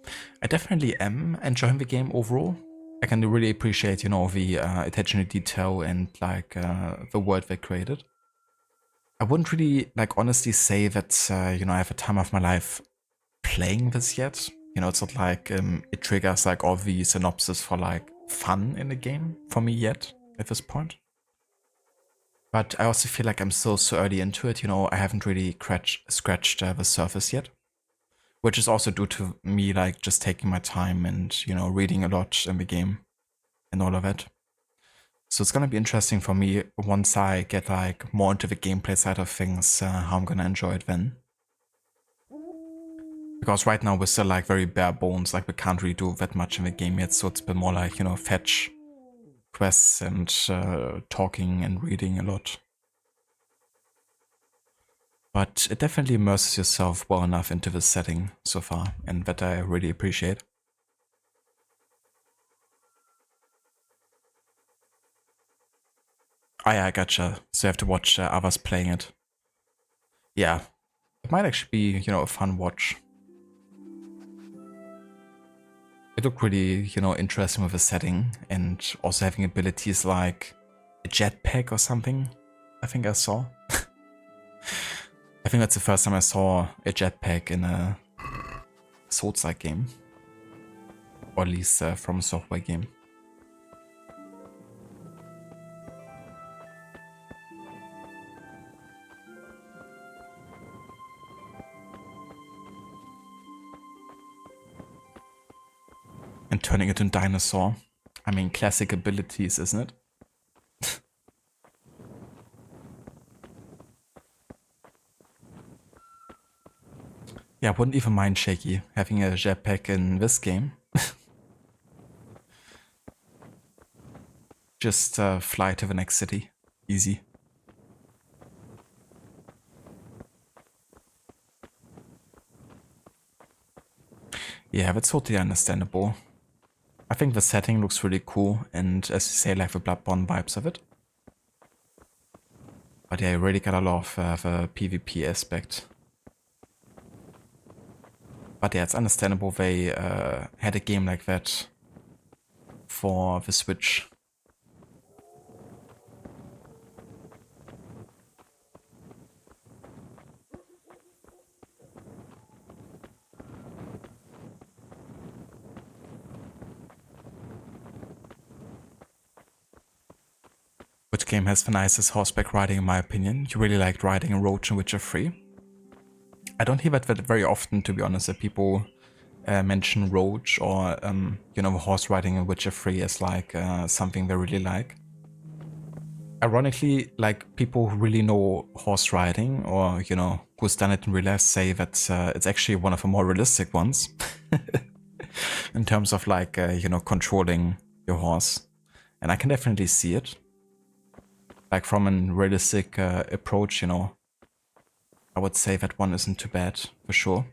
I definitely am enjoying the game overall. I can really appreciate, you know, the attention to detail and like the world they created. I wouldn't really like honestly say that, you know, I have a time of my life playing this yet. You know, it's not like it triggers like all the synopsis for like fun in the game for me yet at this point. But I also feel like I'm still so early into it, you know, I haven't really scratched the surface yet. Which is also due to me like just taking my time and, you know, reading a lot in the game and all of it. So it's gonna be interesting for me once I get like more into the gameplay side of things, how I'm gonna enjoy it then. Because right now we're still like very bare bones, like we can't really do that much in the game yet, so it's been more like, you know, fetch quests and talking and reading a lot. But it definitely immerses yourself well enough into the setting so far, and that I really appreciate. Oh yeah, I gotcha. So you have to watch others playing it. Yeah, it might actually be, you know, a fun watch. It looked really, you know, interesting with the setting and also having abilities like a jetpack or something, I think I saw. I think that's the first time I saw a jetpack in a Souls-like game. Or at least from a software game. And turning it into a dinosaur. I mean, classic abilities, isn't it? Yeah, I wouldn't even mind Shaky having a jetpack in this game. Just fly to the next city. Easy. Yeah, that's totally understandable. I think the setting looks really cool, and as you say, like the Bloodborne vibes of it. But yeah, I really gotta love the PvP aspect. But yeah, it's understandable they had a game like that for the Switch. Which game has the nicest horseback riding in my opinion? You really liked riding a Roach in Witcher 3? I don't hear that very often, to be honest, that people mention Roach or, you know, horse riding in Witcher 3 as like something they really like. Ironically, like people who really know horse riding or, you know, who's done it in real life say that it's actually one of the more realistic ones. In terms of like, you know, controlling your horse. And I can definitely see it. Like from a realistic approach, you know, I would say that one isn't too bad, for sure.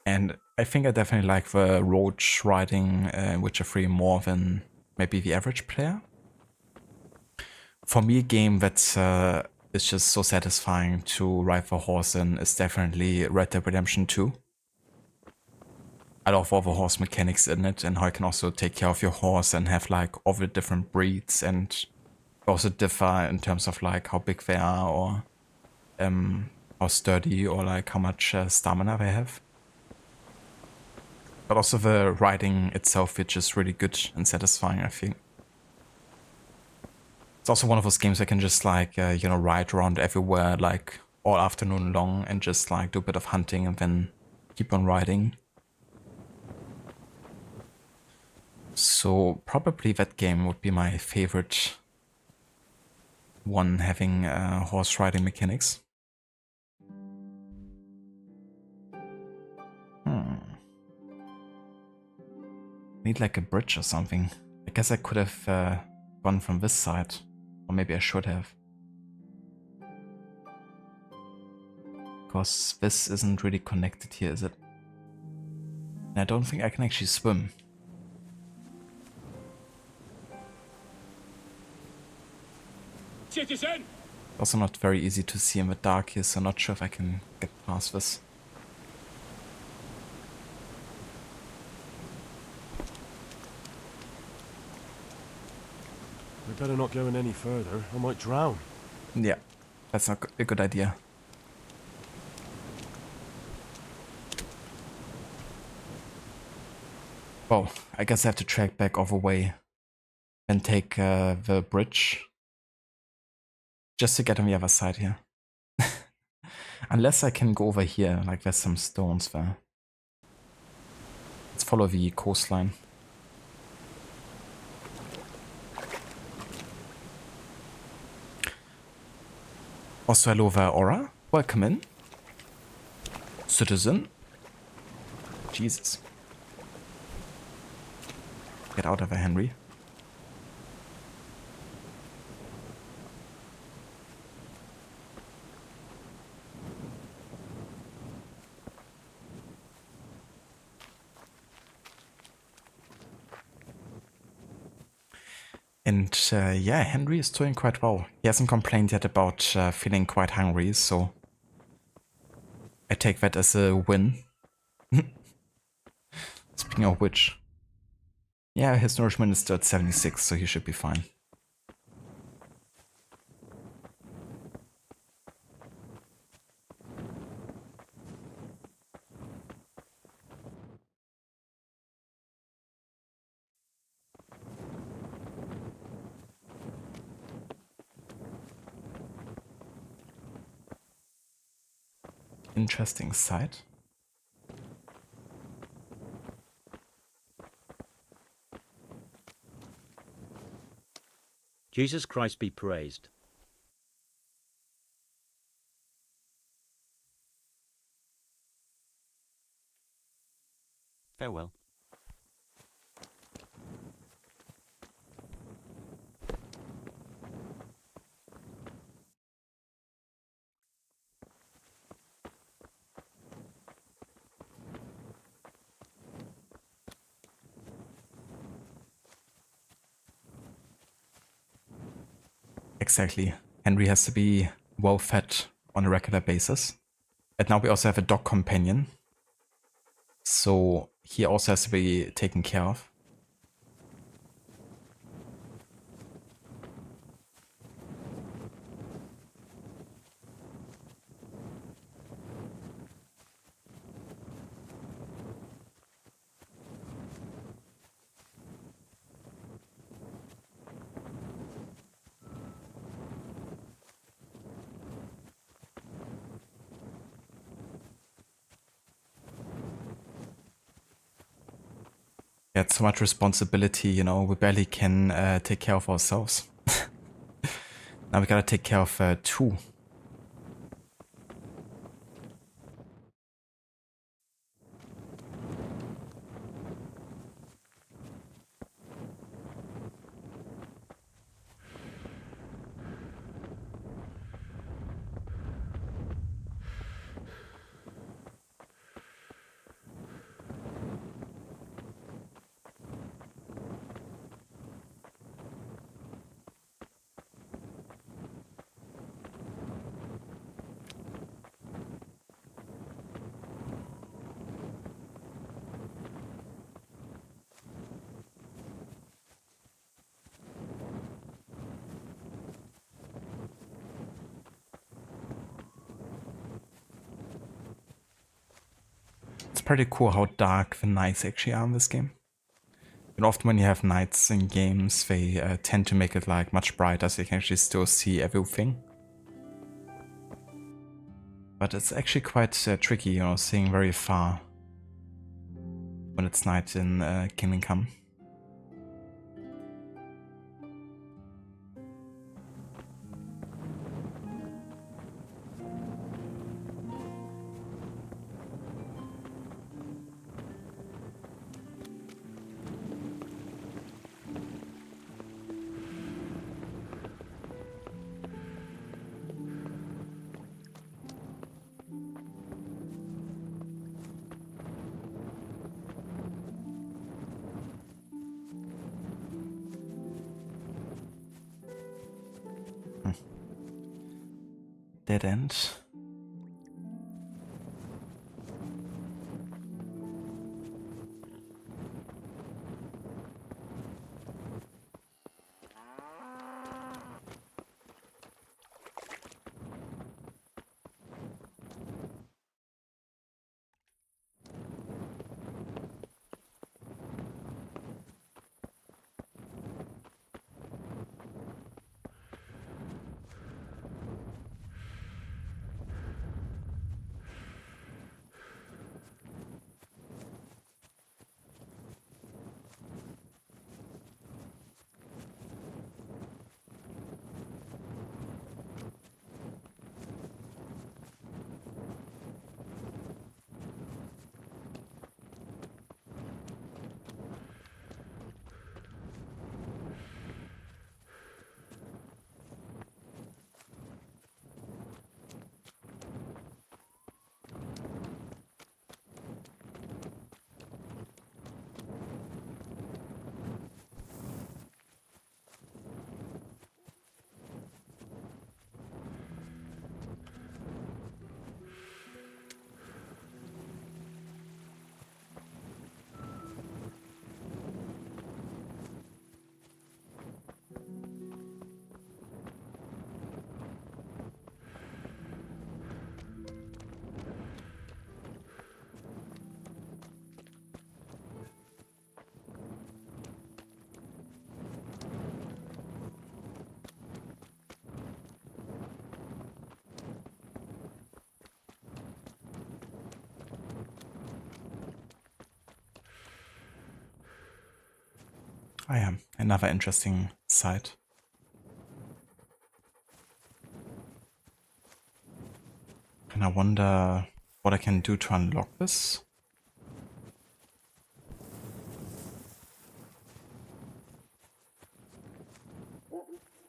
And I think I definitely like the Roach riding in Witcher 3 more than maybe the average player. For me, a game that is just so satisfying to ride the horse in is definitely Red Dead Redemption 2. I love all the horse mechanics in it and how you can also take care of your horse and have like all the different breeds and also differ in terms of like how big they are or how sturdy or like how much stamina they have. But also the riding itself, which is really good and satisfying, I think. It's also one of those games I can just like, you know, ride around everywhere like all afternoon long and just like do a bit of hunting and then keep on riding. So probably that game would be my favorite one having horse riding mechanics. Need like a bridge or something. I guess I could have gone from this side. Or maybe I should have. Because this isn't really connected here, is it? And I don't think I can actually swim. Citizen! Also not very easy to see in the dark here, so not sure if I can get past this. better not go in any further. I might drown. Yeah, that's not a good idea. Well, I guess I have to track back all the way and take the bridge just to get on the other side here. Unless I can go over here, like there's some stones there. Let's follow the coastline. Also, hello there, Aura. Welcome in. Citizen. Jesus. Get out of there, Henry. And yeah, Henry is doing quite well. He hasn't complained yet about feeling quite hungry, so I take that as a win. Speaking of which, yeah, his nourishment is still at 76, so he should be fine. Interesting sight. Jesus Christ be praised. Farewell. Exactly. Henry has to be well fed on a regular basis. And now we also have a dog companion. So he also has to be taken care of. We had so much responsibility, you know, we barely can take care of ourselves. Now we gotta take care of two. It's pretty cool how dark the nights actually are in this game. And often when you have nights in games, they tend to make it like much brighter so you can actually still see everything. But it's actually quite tricky, you know, seeing very far when it's night in Kingdom Come. Dead end. Oh yeah, another interesting site. And I wonder what I can do to unlock this.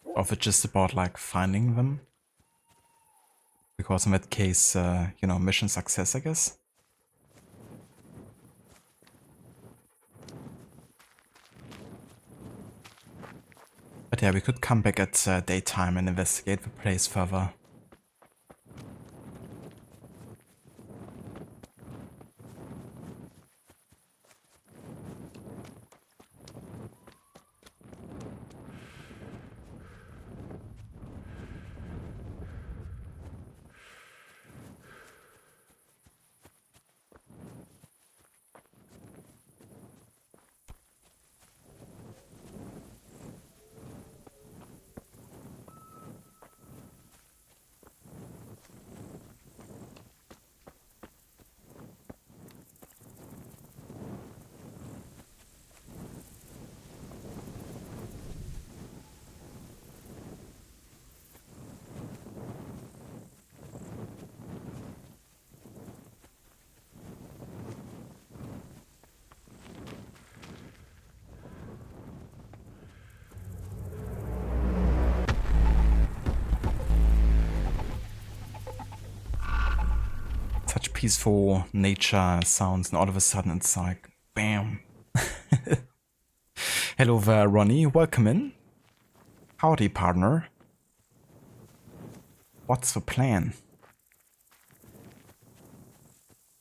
Or if it's just about like finding them. Because in that case, you know, mission success, I guess. But yeah, we could come back at daytime and investigate the place further. Such peaceful nature sounds, and all of a sudden it's like, bam. Hello there, Ronnie. Welcome in. Howdy, partner. What's the plan?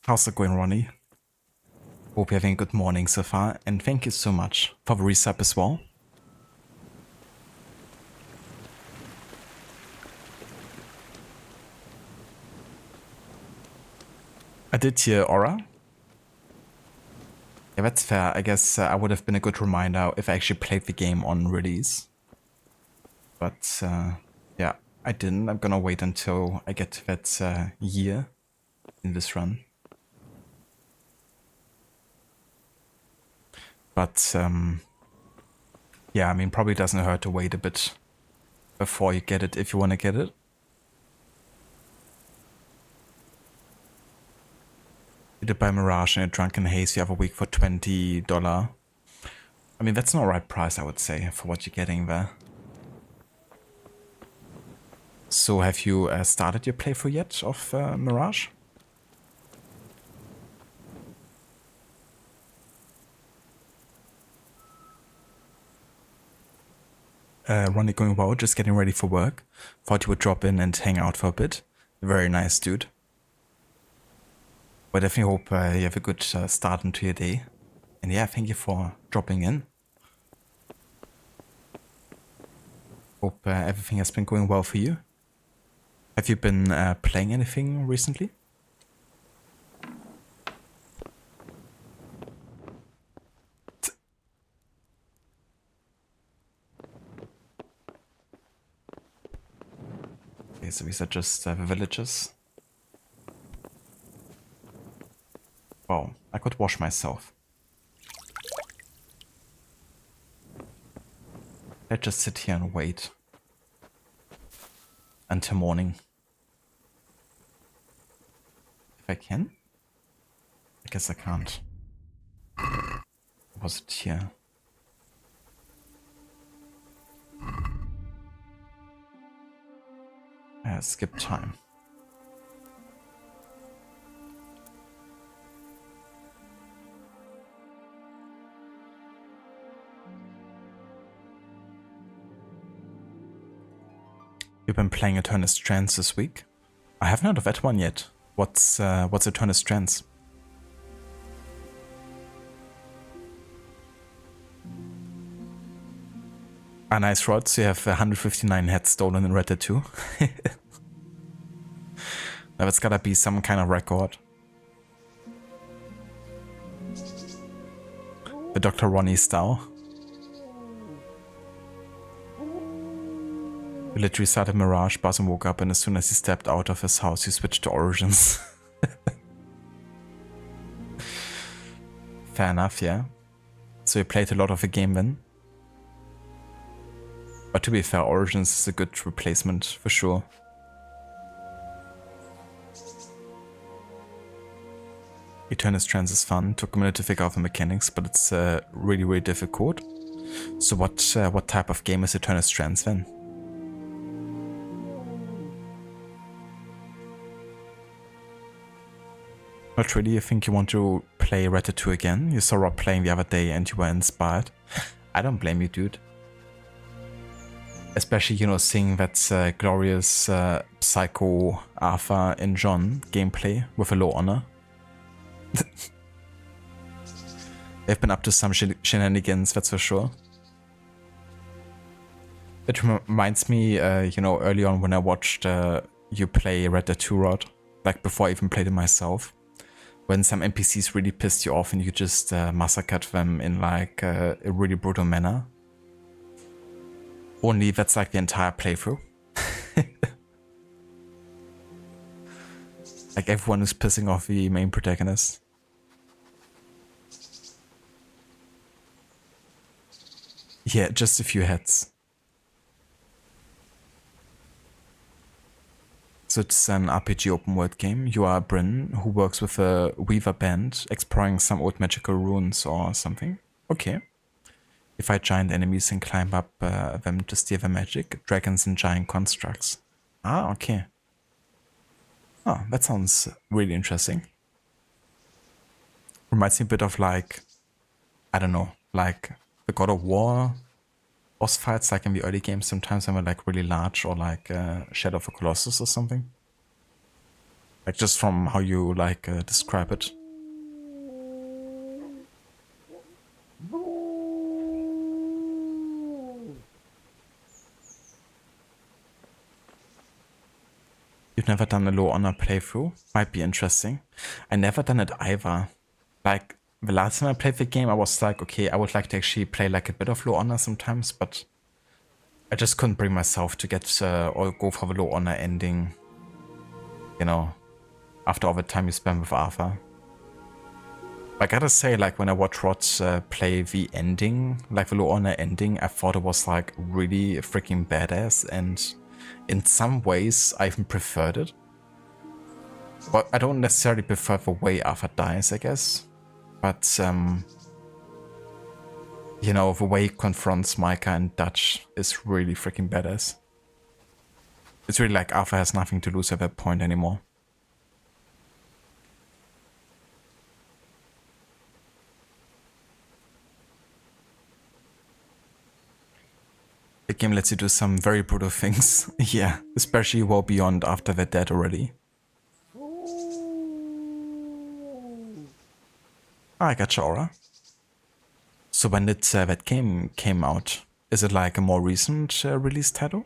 How's it going, Ronnie? Hope you're having a good morning so far, and thank you so much for the resub as well. I did hear Aura. Yeah, that's fair. I guess I would have been a good reminder if I actually played the game on release. But yeah, I didn't. I'm gonna wait until I get to that year in this run. But yeah, I mean, probably doesn't hurt to wait a bit before you get it if you want to get it. You did buy Mirage in a drunken haze the other week for $20. I mean, that's not the right price, I would say, for what you're getting there. So have you started your playthrough yet of Mirage? Ronnie going well, just getting ready for work. Thought you would drop in and hang out for a bit. Very nice, dude. But I definitely hope you have a good start into your day. And yeah, thank you for dropping in. Hope everything has been going well for you. Have you been playing anything recently? Okay, so these are just the villages. Wow, I could wash myself. Let's just sit here and wait until morning. If I can? I guess I can't. Was it here? Skip time. You've been playing Eternal Strands this week? I haven't heard of that one yet. What's Eternal Strands? Ah, nice, Rod. So you have 159 heads stolen in Red Dead 2. Now that's gotta be some kind of record. The Dr. Ronnie style. He literally started Mirage, Buzz and woke up, and as soon as he stepped out of his house, he switched to Origins. Fair enough, yeah. So you played a lot of the game then? But to be fair, Origins is a good replacement for sure. Eternal Strands is fun. Took a minute to figure out the mechanics, but it's really, really difficult. So what type of game is Eternal Strands then? Not really. You think you want to play Red Dead 2 again? You saw Rob playing the other day and you were inspired. I don't blame you, dude. Especially, you know, seeing that glorious Psycho Arthur and John gameplay with a low honor. They've been up to some shenanigans, that's for sure. It reminds me, you know, early on when I watched you play Red Dead 2, Rod, like before I even played it myself, when some NPCs really pissed you off and you just massacred them in like a really brutal manner. Only that's like the entire playthrough. Like everyone is pissing off the main protagonist. Yeah, just a few heads. So it's an RPG open world game. You are Bryn, who works with a Weaver band, exploring some old magical ruins or something. Okay. You fight giant enemies and climb up them to steal their magic. Dragons and giant constructs. Ah, okay. Oh, that sounds really interesting. Reminds me a bit of like, I don't know, like the God of War boss fights, like in the early games sometimes when they're like really large, or like Shadow of the Colossus or something. Like just from how you like describe it. You've never done a low honor playthrough? Might be interesting. I never done it either. Like, the last time I played the game, I was like, okay, I would like to actually play like a bit of low honor sometimes, but I just couldn't bring myself to get or go for the low honor ending, you know, after all the time you spend with Arthur. I gotta say, like, when I watched Rod play the ending, like the low honor ending, I thought it was like really freaking badass, and in some ways I even preferred it. But I don't necessarily prefer the way Arthur dies, I guess. But, you know, the way he confronts Micah and Dutch is really freaking badass. It's really like Arthur has nothing to lose at that point anymore. The game lets you do some very brutal things. Yeah, especially well beyond after they're dead already. I gotcha, Aura. So when did that game came out? Is it like a more recent release title?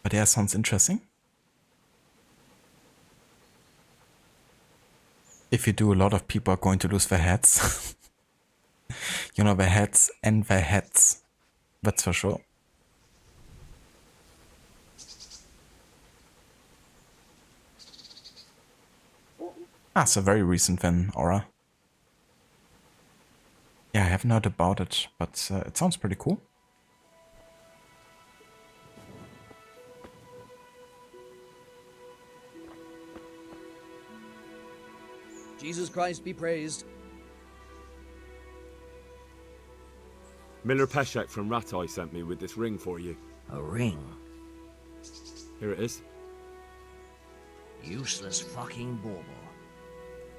But yeah, sounds interesting. If you do, a lot of people are going to lose their heads. You know, their heads and their heads. That's for sure. Ah, so very recent then, Aura. Yeah, I haven't heard about it, but it sounds pretty cool. Jesus Christ be praised. Miller Peshek from Ratai sent me with this ring for you. A ring? Here it is. Useless fucking bauble.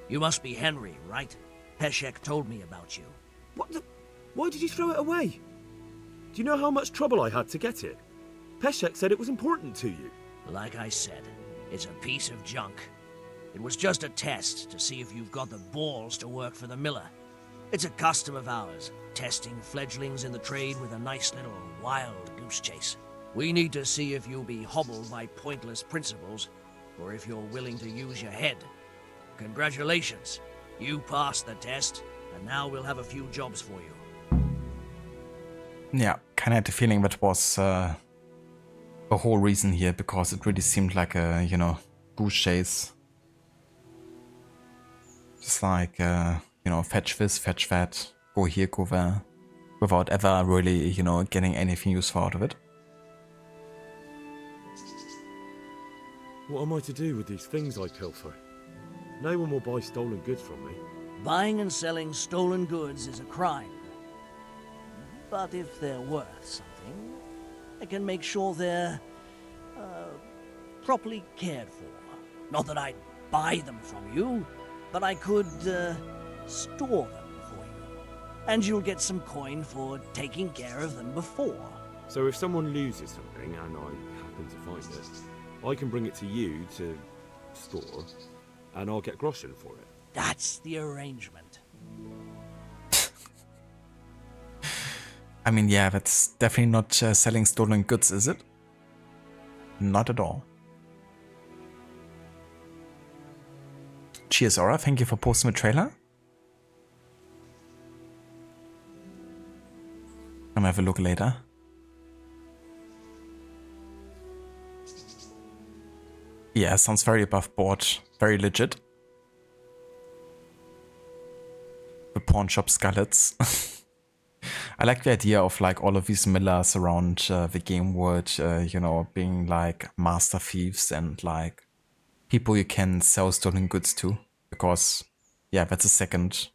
You must be Henry, right? Peshek told me about you. What the? Why did you throw it away? Do you know how much trouble I had to get it? Peshek said it was important to you. Like I said, it's a piece of junk. It was just a test to see if you've got the balls to work for the miller. It's a custom of ours, testing fledglings in the trade with a nice little wild goose chase. We need to see if you'll be hobbled by pointless principles, or if you're willing to use your head. Congratulations, you passed the test, and now we'll have a few jobs for you. Yeah, kinda had the feeling that was the whole reason here, because it really seemed like a, you know, goose chase. Just like, you know, fetch this, fetch that, go here, go there, without ever really, you know, getting anything useful out of it. What am I to do with these things I pilfer? No one will buy stolen goods from me. Buying and selling stolen goods is a crime. But if they're worth something, I can make sure they're properly cared for. Not that I'd buy them from you, but I could store them for you. And you'll get some coin for taking care of them before. So if someone loses something and I happen to find it, I can bring it to you to store, and I'll get groschen for it. That's the arrangement. I mean, yeah, that's definitely not selling stolen goods, is it? Not at all. Cheers, Aura. Thank you for posting the trailer. I'm gonna have a look later. Yeah, sounds very above board. Very legit. The pawn shop Skalitz. I like the idea of like all of these millers around the game world, you know, being like master thieves and like people you can sell stolen goods to. Because, yeah, that's a second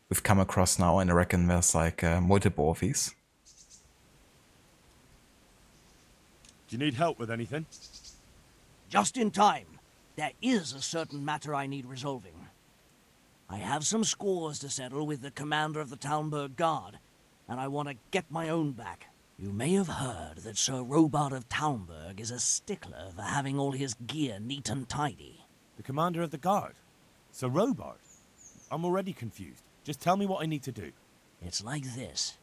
we've come across now, and I reckon there's like multiple of these. Do you need help with anything? Just in time. There is a certain matter I need resolving. I have some scores to settle with the commander of the Talmberg Guard, and I want to get my own back. You may have heard that Sir Robard of Talmberg is a stickler for having all his gear neat and tidy. The commander of the guard? Sir Robard? I'm already confused. Just tell me what I need to do. It's like this.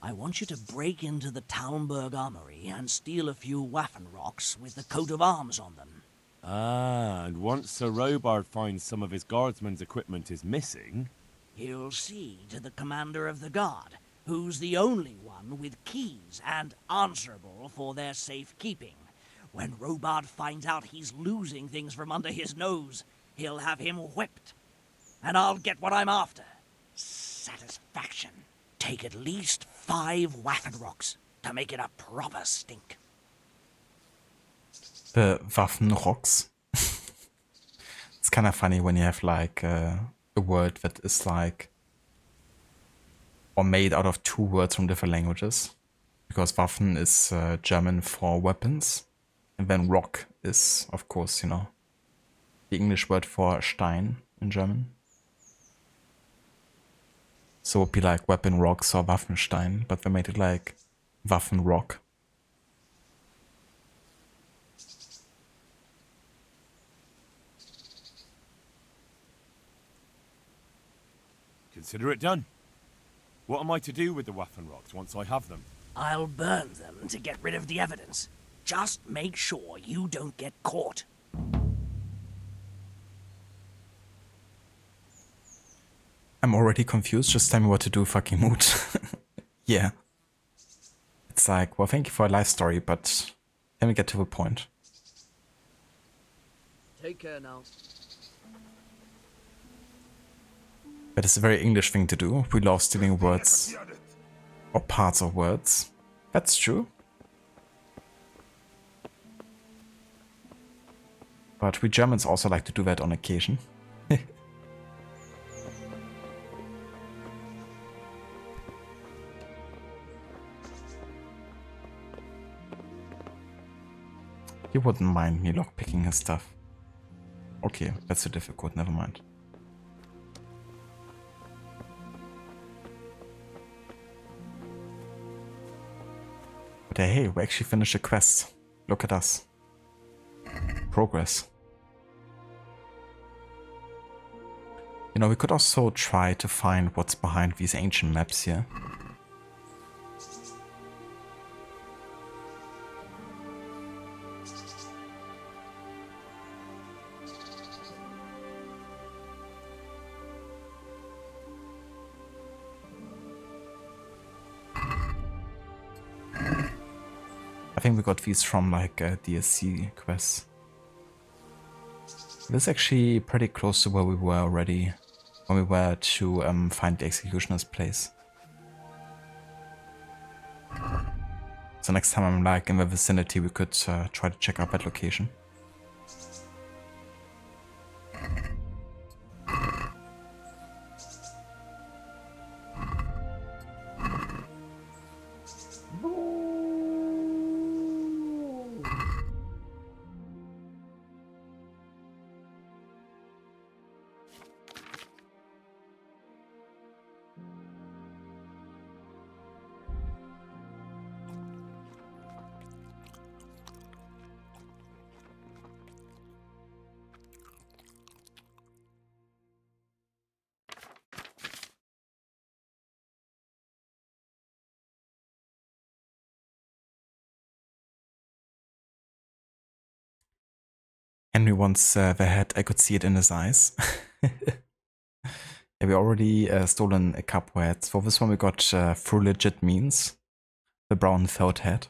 I want you to break into the Talmberg armory and steal a few Waffen rocks with the coat of arms on them. Ah, and once Sir Robard finds some of his guardsmen's equipment is missing... He'll see to the commander of the guard, who's the only one with keys and answerable for their safekeeping. When Robard finds out he's losing things from under his nose, he'll have him whipped. And I'll get what I'm after. Satisfaction. Take at least 5 Waffen rocks to make it a proper stink. The Waffen rocks. It's kind of funny when you have like a word that is like or made out of 2 words from different languages, because Waffen is German for weapons, and then rock is, of course, you know, the English word for Stein in German. So it would be like weapon rocks or Waffenstein, but they made it like Waffen rock. Consider it done. What am I to do with the Waffen rocks once I have them? I'll burn them to get rid of the evidence. Just make sure you don't get caught. I'm already confused. Just tell me what to do, fucking mood. Yeah. It's like, well, thank you for a life story, but let me get to the point. Take care now. But it's a very English thing to do. We love stealing words. Or parts of words. That's true. But we Germans also like to do that on occasion. You wouldn't mind me lockpicking his stuff. Okay, that's too difficult, never mind. But hey, we actually finished a quest. Look at us. Progress. You know, we could also try to find what's behind these ancient maps here. I think we got these from like DSC quests. This is actually pretty close to where we were already when we were to find the executioner's place. So next time I'm like in the vicinity, we could try to check out that location. Henry wants the head. I could see it in his eyes. Yeah, we already stolen a couple heads. For this one we got through legit means. The brown felt head.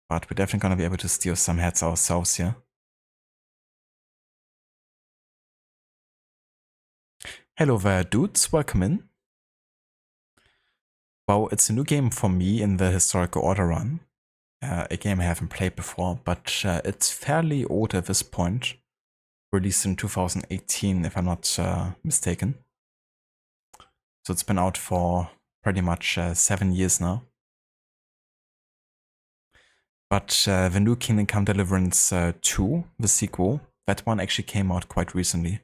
But we're definitely gonna be able to steal some heads ourselves here. Hello there dudes, welcome in. Well, it's a new game for me in the Historical Order run. A game I haven't played before, but it's fairly old at this point. Released in 2018, if I'm not mistaken. So it's been out for pretty much 7 years now. But the new Kingdom Come Deliverance 2, the sequel, that one actually came out quite recently.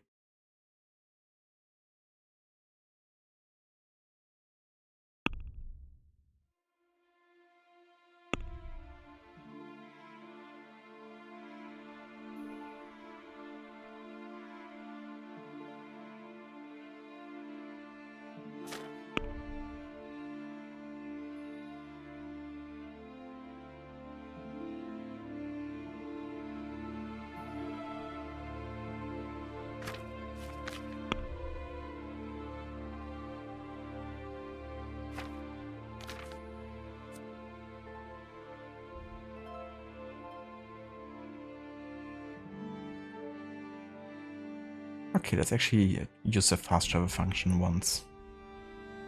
Okay, let's actually use the fast travel function once.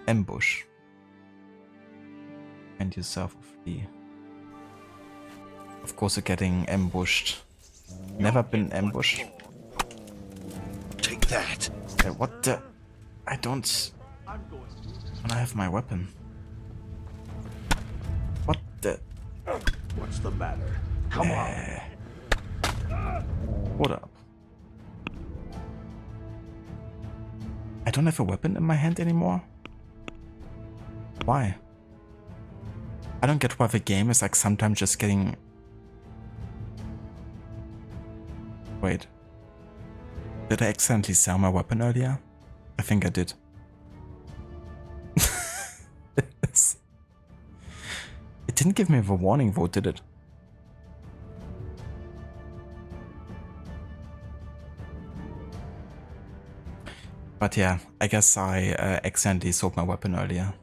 Ambush. And yourself a flea. Of course you're getting ambushed. Never been ambushed. Take that. What the? I don't... When I have my weapon. What the? What's the matter? Come on. What up? I don't have a weapon in my hand anymore? Why? I don't get why the game is like sometimes just getting... Wait. Did I accidentally sell my weapon earlier? I think I did. It didn't give me the warning though, did it? But yeah, I guess I accidentally sold my weapon earlier.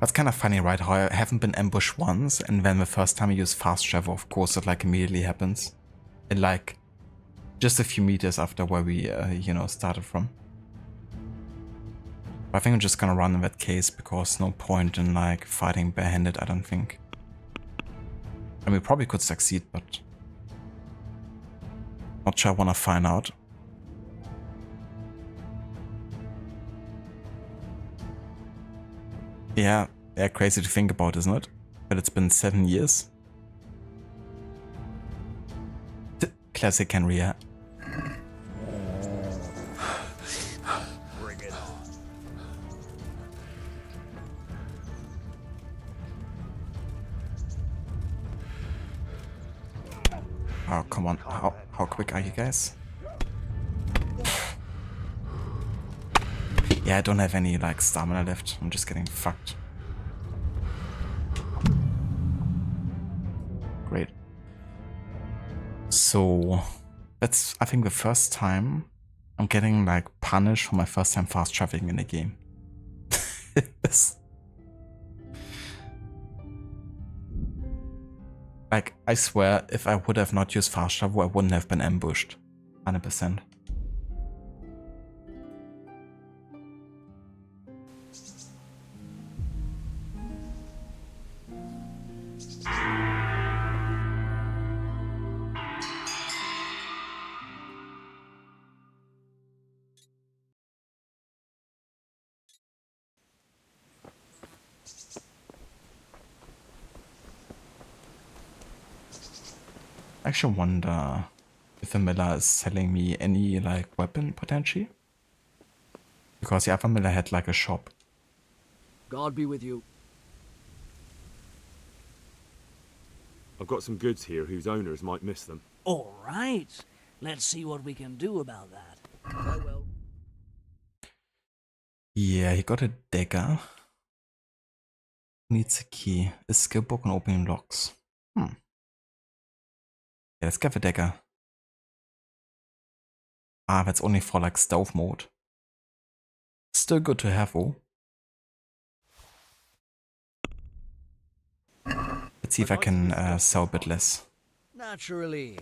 That's kind of funny, right? How I haven't been ambushed once, and then the first time I use fast travel, of course, it like immediately happens. In like just a few meters after where we, you know, started from. But I think I'm just gonna run in that case because no point in like fighting barehanded, I don't think. And we probably could succeed, but not sure I wanna find out. Yeah, crazy to think about, isn't it? But it's been 7 years. Classic Henry, yeah. Bring it on. Oh, come on. How quick are you guys? Yeah, I don't have any like stamina left. I'm just getting fucked. Great. So that's, I think, the first time I'm getting like punished for my first time fast traveling in a game. Like, I swear, if I would have not used fast travel, I wouldn't have been ambushed. 100%. I actually wonder if the miller is selling me any like weapon potentially. Because the other miller had like a shop. God be with you. I've got some goods here whose owners might miss them. All right. Let's see what we can do about that. Farewell. Yeah, he got a dagger. Needs a key. A skill book and opening locks. Yeah, let's get the dagger. Ah, that's only for like stealth mode. Still good to have though. Let's see if I can sell a bit less. Naturally.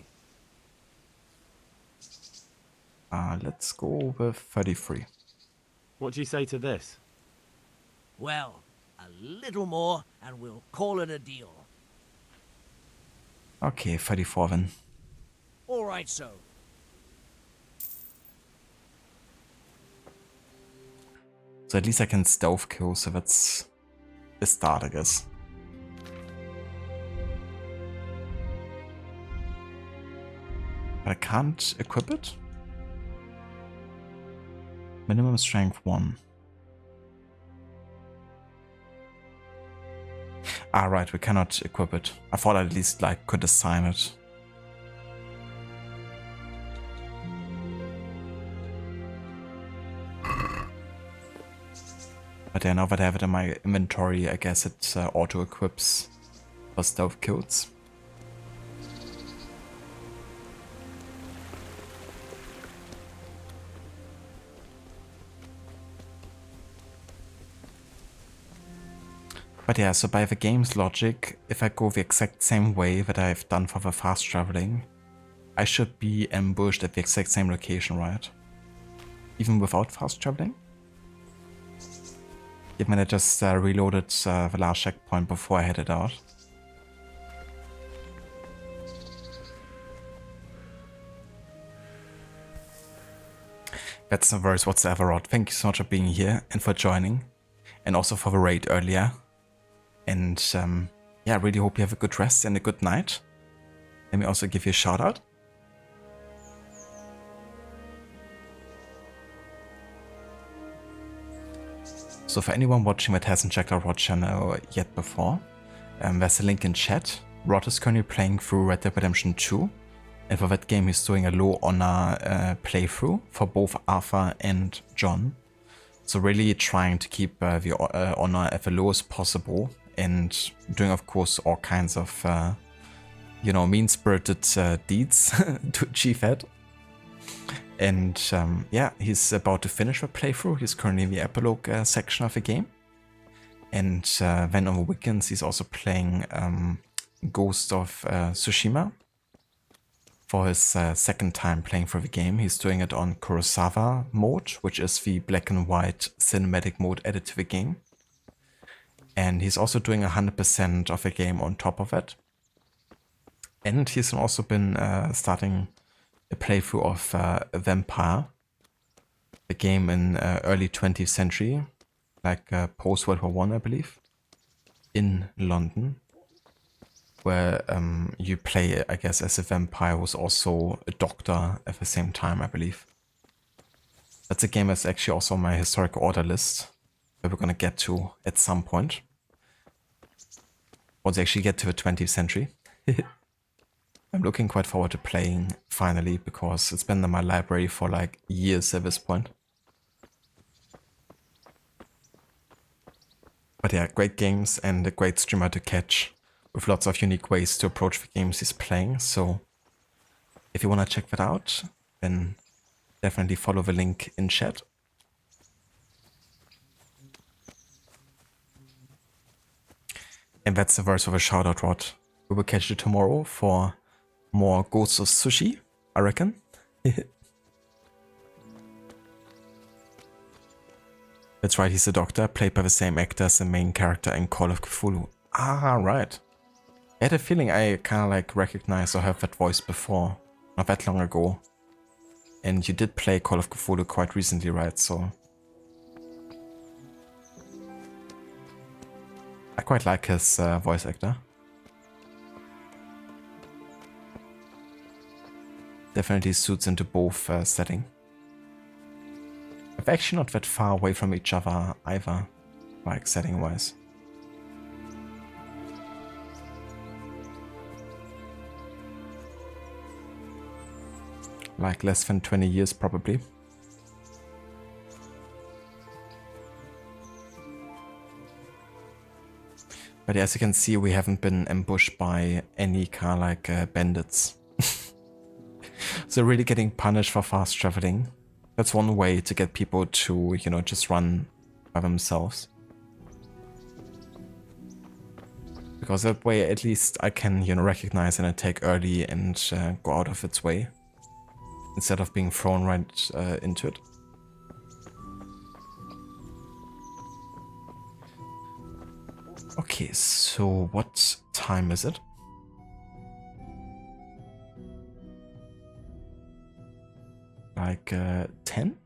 Let's go with 33. What do you say to this? Well, a little more and we'll call it a deal. Okay, 34 then. All right, so. So at least I can stealth kill, so that's the start, I guess. But I can't equip it? Minimum strength 1. Ah, right, we cannot equip it. I thought I at least like could assign it. But yeah, now that I have it in my inventory, I guess it auto-equips for stealth kills. But yeah, so by the game's logic, if I go the exact same way that I've done for the fast traveling, I should be ambushed at the exact same location, right? Even without fast traveling? Given I just reloaded the last checkpoint before I headed out. That's no worries whatsoever, Rod. Thank you so much for being here and for joining. And also for the raid earlier. And yeah, I really hope you have a good rest and a good night. Let me also give you a shout out. So for anyone watching that hasn't checked out Rod's channel yet before, there's a link in chat. Rod is currently playing through Red Dead Redemption 2. And for that game he's doing a low honor playthrough for both Arthur and John. So really trying to keep the honor at the lowest possible. And doing, of course, all kinds of, you know, mean-spirited deeds to achieve that. And yeah, he's about to finish the playthrough. He's currently in the epilogue section of the game. And then on the weekends, he's also playing Ghost of Tsushima. For his second time playing for the game. He's doing it on Kurosawa mode, which is the black and white cinematic mode added to the game. And he's also doing 100% of the game on top of it. And he's also been starting a playthrough of Vampire, the game in early 20th century, like post World War I, I believe, in London, where you play, I guess, as a vampire who's also a doctor at the same time, I believe. That's a game that's actually also on my historical order list, that we're gonna get to at some point. Once I actually get to the 20th century. I'm looking quite forward to playing finally, because it's been in my library for like years at this point. But yeah, great games and a great streamer to catch, with lots of unique ways to approach the games he's playing. So if you want to check that out, then definitely follow the link in chat. And that's the verse of a shout out, Rod. We will catch you tomorrow for more Ghosts of Sushi, I reckon. That's right, he's a doctor, played by the same actor as the main character in Call of Cthulhu. Ah, right. I had a feeling I kind of like recognized or heard that voice before, not that long ago. And you did play Call of Cthulhu quite recently, right? So I quite like his voice actor. Definitely suits into both setting. We're actually not that far away from each other either, like setting-wise. Like less than 20 years probably. But as you can see, we haven't been ambushed by any kind of like bandits. So really getting punished for fast traveling. That's one way to get people to, you know, just run by themselves. Because that way at least I can, you know, recognize an attack early and go out of its way. Instead of being thrown right into it. Okay, so what time is it? Like 10?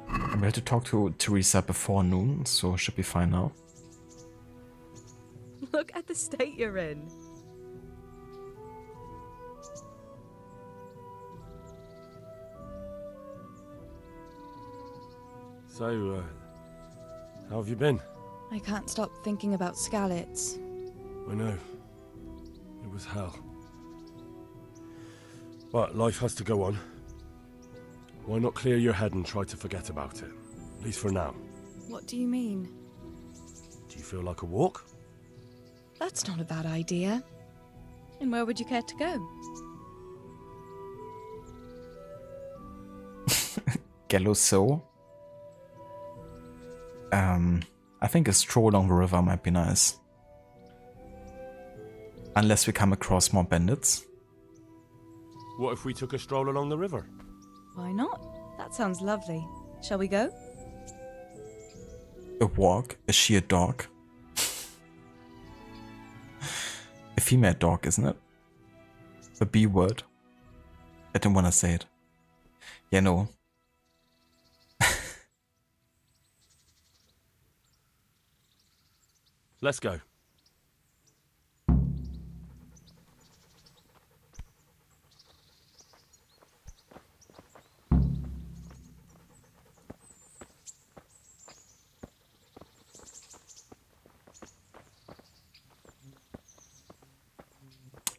We had to talk to Teresa before noon, so should be fine now. Look at the state you're in. So, how have you been? I can't stop thinking about Skalitz. I know. It was hell. But life has to go on. Why not clear your head and try to forget about it? At least for now. What do you mean? Do you feel like a walk? That's not a bad idea. And where would you care to go? Gallo. I think a stroll along the river might be nice. Unless we come across more bandits. What if we took a stroll along the river? Why not? That sounds lovely. Shall we go? A walk? A sheer dog? A female dog, isn't it? A B word. I didn't want to say it. Yeah, no. Let's go.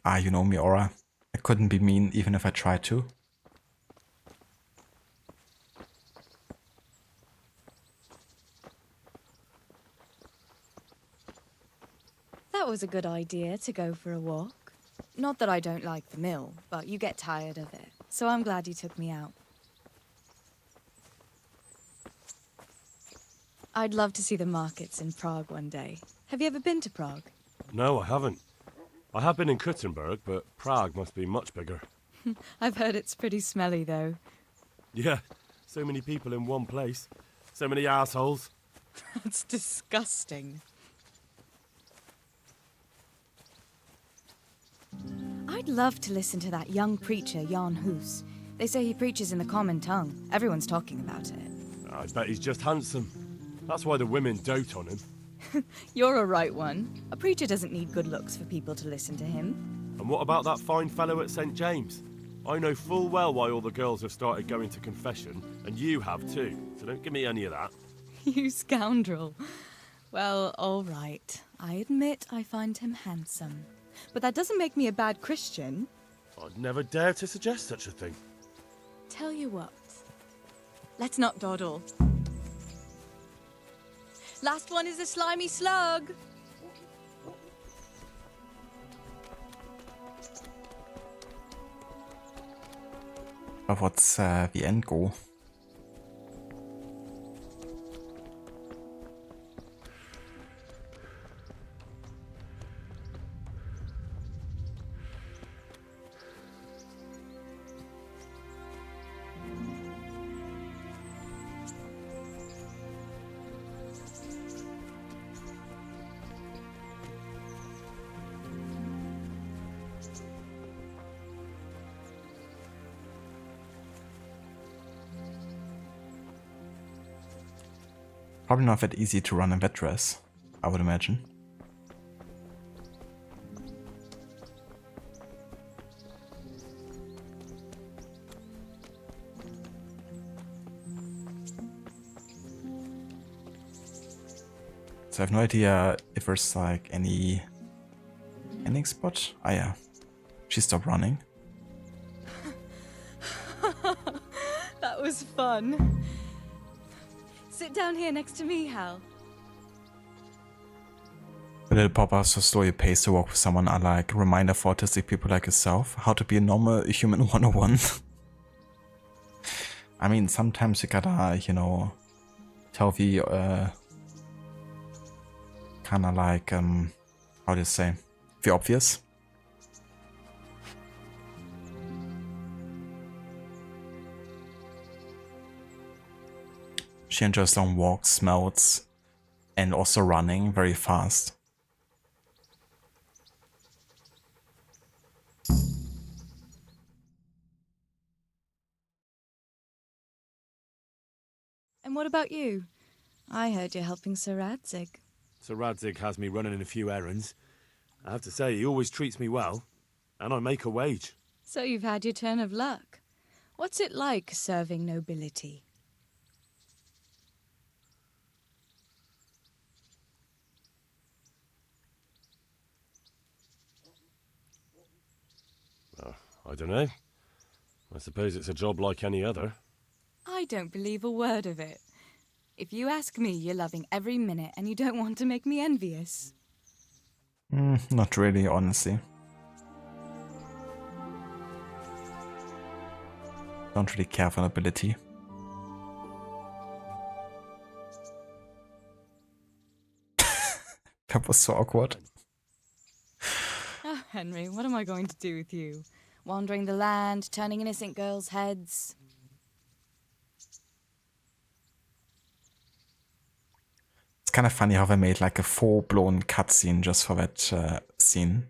Ah, you know me, Aura. I couldn't be mean even if I tried to. That was a good idea to go for a walk. Not that I don't like the mill, but you get tired of it. So I'm glad you took me out. I'd love to see the markets in Prague one day. Have you ever been to Prague? No, I haven't. I have been in Kuttenberg, but Prague must be much bigger. I've heard it's pretty smelly, though. Yeah, so many people in one place. So many assholes. That's disgusting. I'd love to listen to that young preacher, Jan Hus. They say he preaches in the common tongue. Everyone's talking about it. I bet he's just handsome. That's why the women dote on him. You're a right one. A preacher doesn't need good looks for people to listen to him. And what about that fine fellow at St. James? I know full well why all the girls have started going to confession, and you have too, so don't give me any of that. You scoundrel. Well, all right. I admit I find him handsome. But that doesn't make me a bad Christian. I'd never dare to suggest such a thing. Tell you what. Let's not dawdle. Last one is a slimy slug. But what's the end goal? Probably not that easy to run in that dress, I would imagine. So I have no idea if there's like any ending spot. Ah yeah, she stopped running. That was fun. Sit down here next to me, Hal. The little pop-ups so slow your pace to walk with someone are like a reminder for autistic people like yourself how to be a normal human 101. I mean, sometimes you gotta, you know, tell the kinda like, how do you say, the obvious. She enjoys long walks, smells, and also running very fast. And what about you? I heard you're helping Sir Radzig. Sir Radzig has me running in a few errands. I have to say, he always treats me well, and I make a wage. So you've had your turn of luck. What's it like serving nobility? I don't know. I suppose it's a job like any other. I don't believe a word of it. If you ask me, you're loving every minute and you don't want to make me envious. Not really, honestly. Don't really care for nobility. That was so awkward. Oh, Henry, what am I going to do with you? Wandering the land, turning innocent girls' heads. It's kind of funny how they made like a full-blown cutscene just for that scene.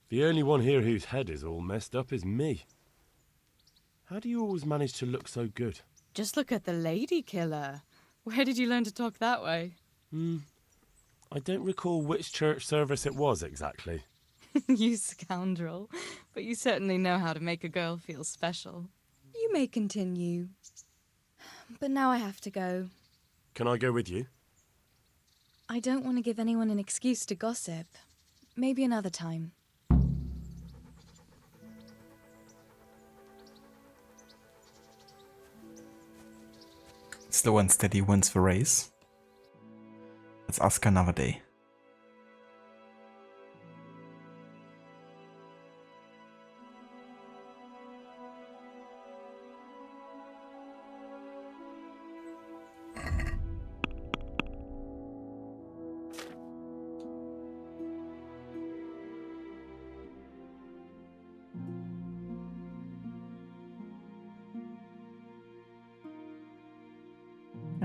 The only one here whose head is all messed up is me. How do you always manage to look so good? Just look at the lady killer. Where did you learn to talk that way? I don't recall which church service it was exactly. You scoundrel. But you certainly know how to make a girl feel special. You may continue. But now I have to go. Can I go with you? I don't want to give anyone an excuse to gossip. Maybe another time. Slow and steady wins the race. Let's ask another day.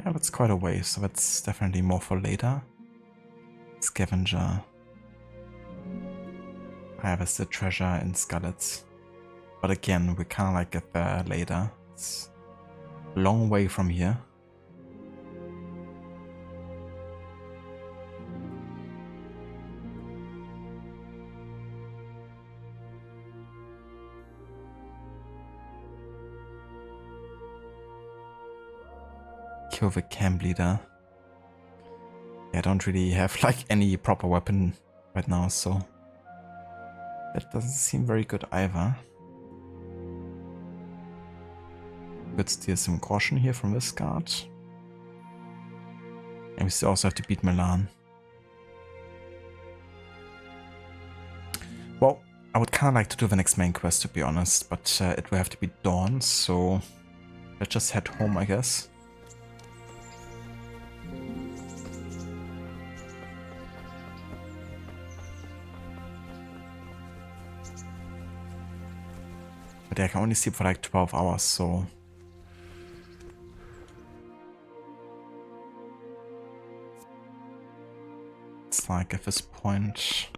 Yeah, that's quite a way, so that's definitely more for later. Scavenger. Harvested treasure in Skalitz. But again, we kinda like get there later. It's a long way from here. Kill the camp leader. Yeah, I don't really have like any proper weapon right now, so that doesn't seem very good either. Could steal some caution here from this guard. And we still also have to beat Milan. Well, I would kind of like to do the next main quest, to be honest, but it will have to be dawn, so let's just head home, I guess. But I can only sleep for like 12 hours, so... It's like at this point,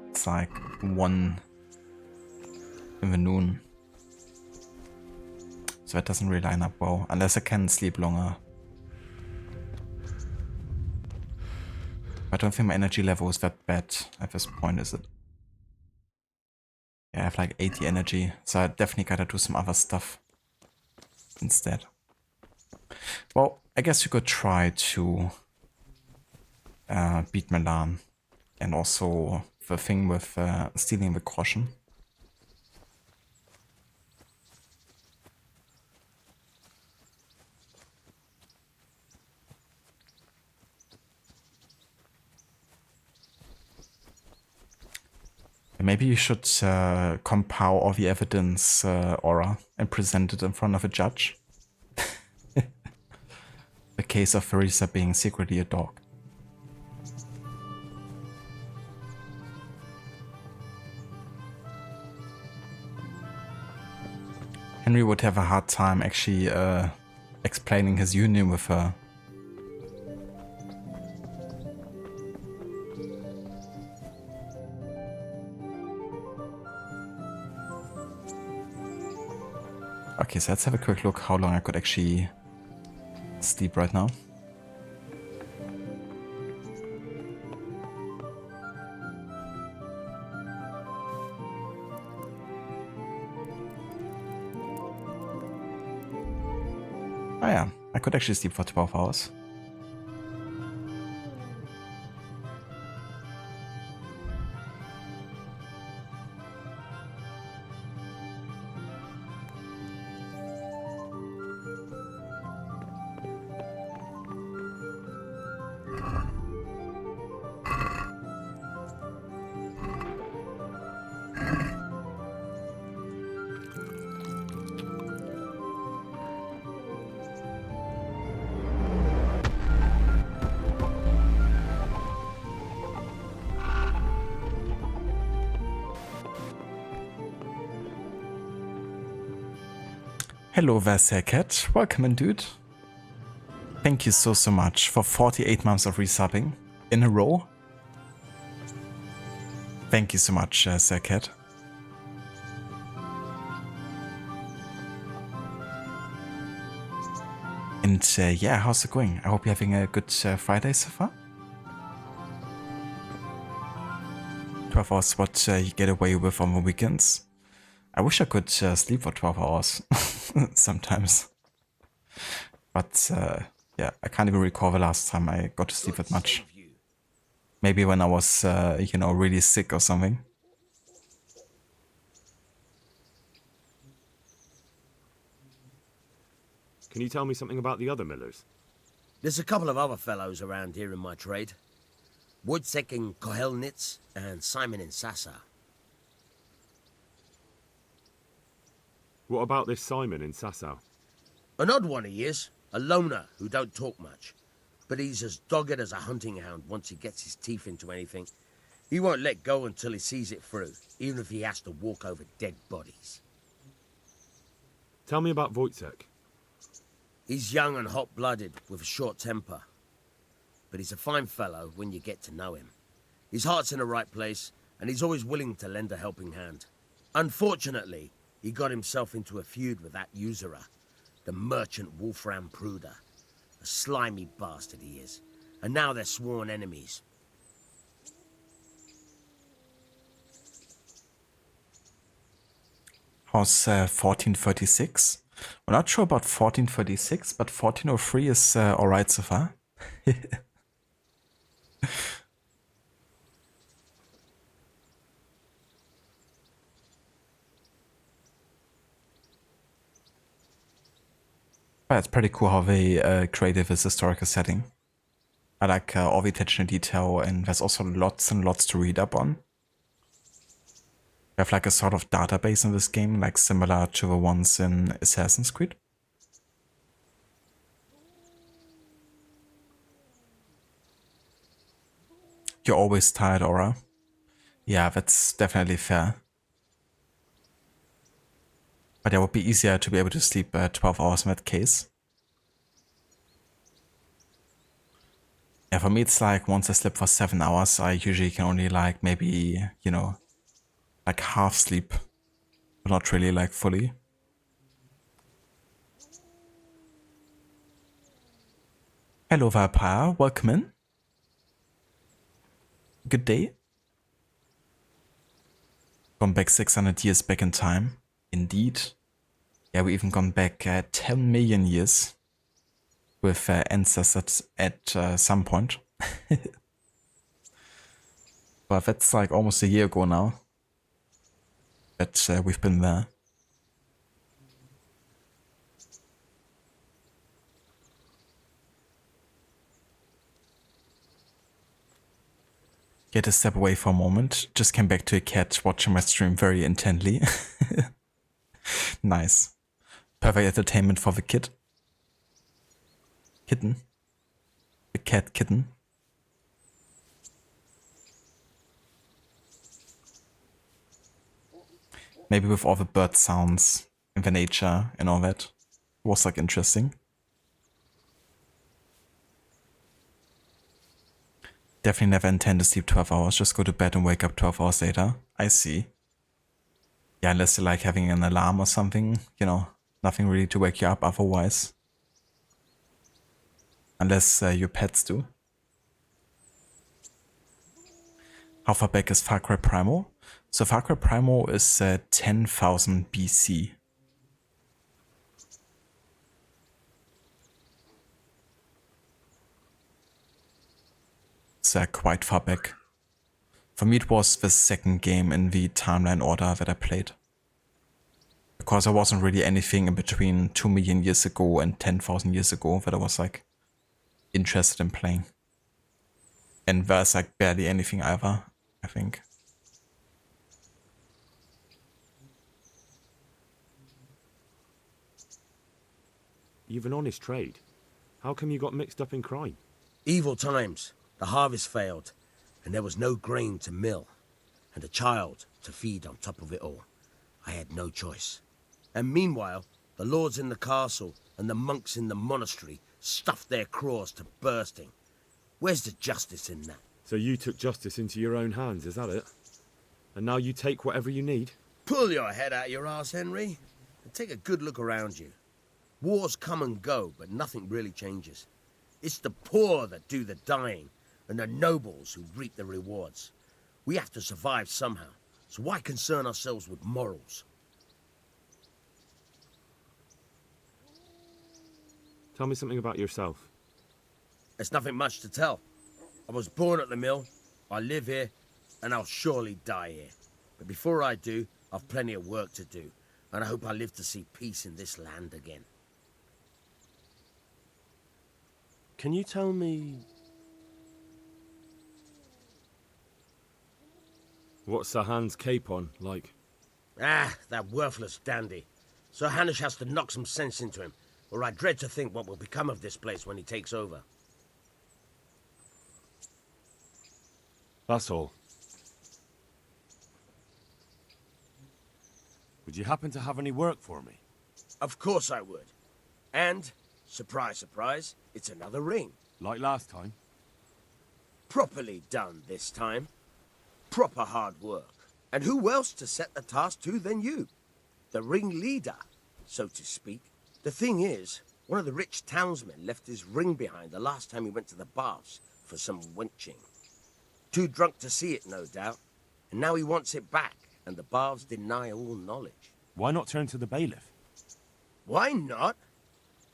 it's like 1 in the noon. So that doesn't really line up well, unless I can sleep longer. I don't think my energy level is that bad at this point, is it? Yeah, I have like 80 energy, so I definitely gotta do some other stuff instead. Well, I guess you could try to beat Milan, and also the thing with stealing the groschen. Maybe you should compile all the evidence, Aura, and present it in front of a judge. The case of Theresa being secretly a dog. Henry would have a hard time actually explaining his union with her. Okay, so let's have a quick look how long I could actually sleep right now. Oh yeah, I could actually sleep for 12 hours. Hello there, Cat. Welcome in, dude. Thank you so much for 48 months of resubbing in a row. Thank you so much, Cat. And yeah, how's it going? I hope you're having a good Friday so far. 12 hours what you get away with on the weekends. I wish I could sleep for 12 hours sometimes. But yeah, I can't even recall the last time I got to sleep that much. Maybe when I was, you know, really sick or something. Can you tell me something about the other millers? There's a couple of other fellows around here in my trade. Wojciech in Kohelnitz and Simon in Sassa. What about this Simon in Sasau? An odd one he is. A loner who don't talk much. But he's as dogged as a hunting hound once he gets his teeth into anything. He won't let go until he sees it through, even if he has to walk over dead bodies. Tell me about Wojciech. He's young and hot-blooded, with a short temper. But he's a fine fellow when you get to know him. His heart's in the right place, and he's always willing to lend a helping hand. Unfortunately, he got himself into a feud with that usurer, the merchant Wolfram Pruder. A slimy bastard he is, and now they're sworn enemies. How's 1436? We're not sure about 1436, but 1403 is alright so far. But it's pretty cool how they created this historical setting. I like all the attention to detail, and there's also lots and lots to read up on. We have like a sort of database in this game, like similar to the ones in Assassin's Creed. You're always tired, Aura. Yeah, that's definitely fair. But it would be easier to be able to sleep 12 hours in that case. Yeah, for me it's like once I sleep for 7 hours, I usually can only like maybe, you know, like half sleep, but not really like fully. Hello Vampire, welcome in. Good day. Gone back 600 years back in time. Indeed. Yeah, we even gone back 10 million years with ancestors at some point. But that's like almost a year ago now that we've been there. Get a step away for a moment. Just came back to a cat watching my stream very intently. Nice. Perfect entertainment for the kid. Kitten. The cat kitten. Maybe with all the bird sounds and the nature and all that. It was like interesting. Definitely never intend to sleep 12 hours, just go to bed and wake up 12 hours later. I see. Yeah, unless you're like having an alarm or something, you know, nothing really to wake you up otherwise. Unless your pets do. How far back is Far Cry Primal? So Far Cry Primal is 10,000 BC. It's quite far back. For me it was the second game in the timeline order that I played. Because there wasn't really anything in between 2 million years ago and 10,000 years ago that I was like interested in playing. And there's like barely anything either, I think. You've an honest trade. How come you got mixed up in crime? Evil times. The harvest failed, and there was no grain to mill, and a child to feed on top of it all. I had no choice. And meanwhile, the lords in the castle and the monks in the monastery stuffed their craws to bursting. Where's the justice in that? So you took justice into your own hands, is that it? And now you take whatever you need? Pull your head out your arse, Henry, and take a good look around you. Wars come and go, but nothing really changes. It's the poor that do the dying, and the nobles who reap the rewards. We have to survive somehow, so why concern ourselves with morals? Tell me something about yourself. There's nothing much to tell. I was born at the mill, I live here, and I'll surely die here. But before I do, I've plenty of work to do, and I hope I live to see peace in this land again. Can you tell me... What's Sir Hans' capon like? Ah, that worthless dandy. Sir Hanish has to knock some sense into him, or I dread to think what will become of this place when he takes over. That's all. Would you happen to have any work for me? Of course I would. And, surprise, surprise, it's another ring. Like last time? Properly done this time. Proper hard work. And who else to set the task to than you? The ringleader, so to speak. The thing is, one of the rich townsmen left his ring behind the last time he went to the baths for some wenching. Too drunk to see it, no doubt. And now he wants it back, and the baths deny all knowledge. Why not turn to the bailiff? Why not?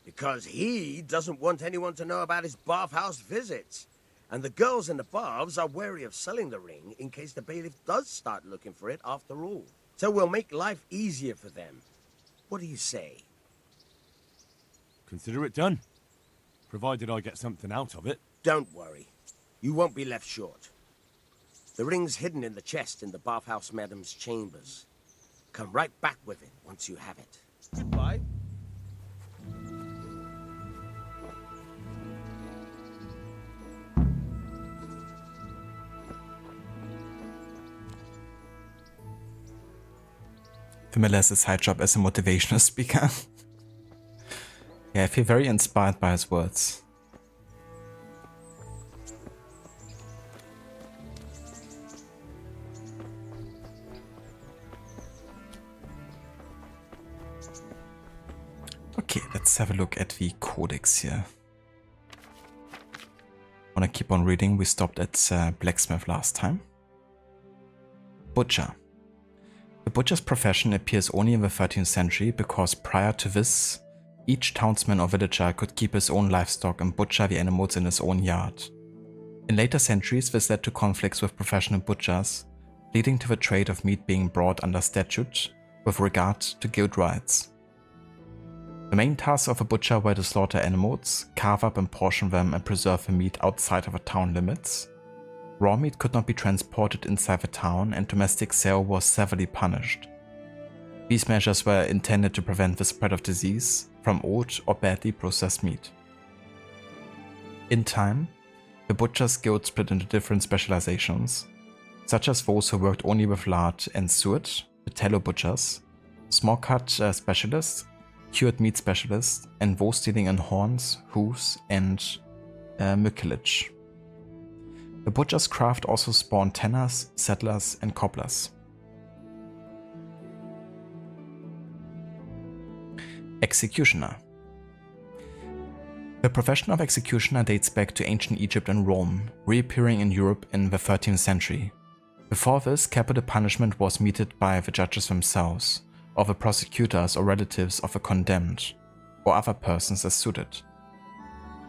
Because he doesn't want anyone to know about his bathhouse visits. And the girls in the baths are wary of selling the ring in case the bailiff does start looking for it after all. So we'll make life easier for them. What do you say? Consider it done. Provided I get something out of it. Don't worry. You won't be left short. The ring's hidden in the chest in the bathhouse madam's chambers. Come right back with it once you have it. Goodbye. Familiar as his side job as a motivational speaker. Yeah, I feel very inspired by his words. Okay, let's have a look at the codex here. Wanna keep on reading. We stopped at blacksmith last time. Butcher. The butcher's profession appears only in the 13th century because prior to this, each townsman or villager could keep his own livestock and butcher the animals in his own yard. In later centuries, this led to conflicts with professional butchers, leading to the trade of meat being brought under statute with regard to guild rights. The main tasks of a butcher were to slaughter animals, carve up and portion them and preserve the meat outside of the town limits. Raw meat could not be transported inside the town and domestic sale was severely punished. These measures were intended to prevent the spread of disease from old or badly processed meat. In time, the butchers' guild split into different specializations, such as those who worked only with lard and suet, the tallow butchers, small cut specialists, cured meat specialists, and those dealing in horns, hooves, and mucilage. The butcher's craft also spawned tanners, settlers, and cobblers. Executioner. The profession of executioner dates back to ancient Egypt and Rome, reappearing in Europe in the 13th century. Before this, capital punishment was meted by the judges themselves, or the prosecutors or relatives of the condemned, or other persons as suited.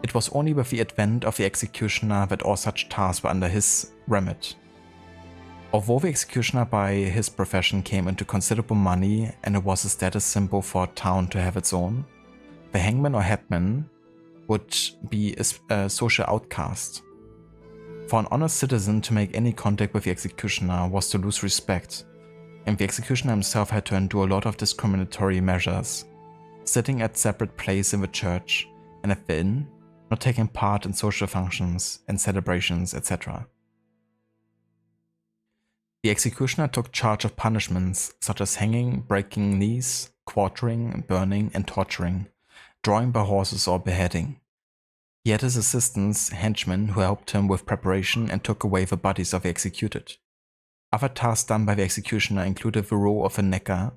It was only with the advent of the executioner that all such tasks were under his remit. Although the executioner by his profession came into considerable money and it was a status symbol for a town to have its own, the hangman or headman would be a social outcast. For an honest citizen to make any contact with the executioner was to lose respect, and the executioner himself had to endure a lot of discriminatory measures, sitting at separate places in the church and at the inn, not taking part in social functions and celebrations, etc. The executioner took charge of punishments such as hanging, breaking knees, quartering, burning, and torturing, drawing by horses or beheading. He had his assistants, henchmen, who helped him with preparation and took away the bodies of the executed. Other tasks done by the executioner included the role of a necker,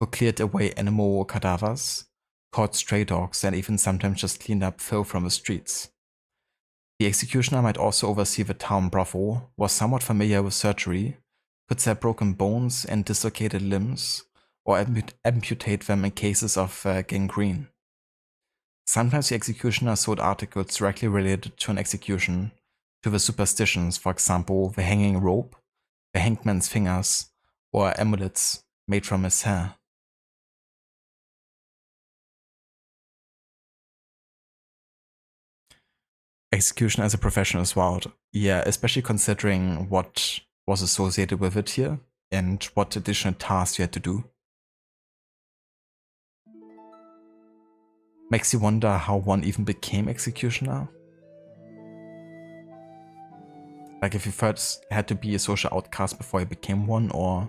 who cleared away animal cadavers, caught stray dogs, and even sometimes just cleaned up filth from the streets. The executioner might also oversee the town brothel, was somewhat familiar with surgery, could set broken bones and dislocated limbs, or amputate them in cases of gangrene. Sometimes the executioner sold articles directly related to an execution, to the superstitions, for example, the hanging rope, the hangman's fingers, or amulets made from his hair. Execution as a profession is wild. Yeah, especially considering what was associated with it here and what additional tasks you had to do. Makes you wonder how one even became executioner. Like if you first had to be a social outcast before you became one, or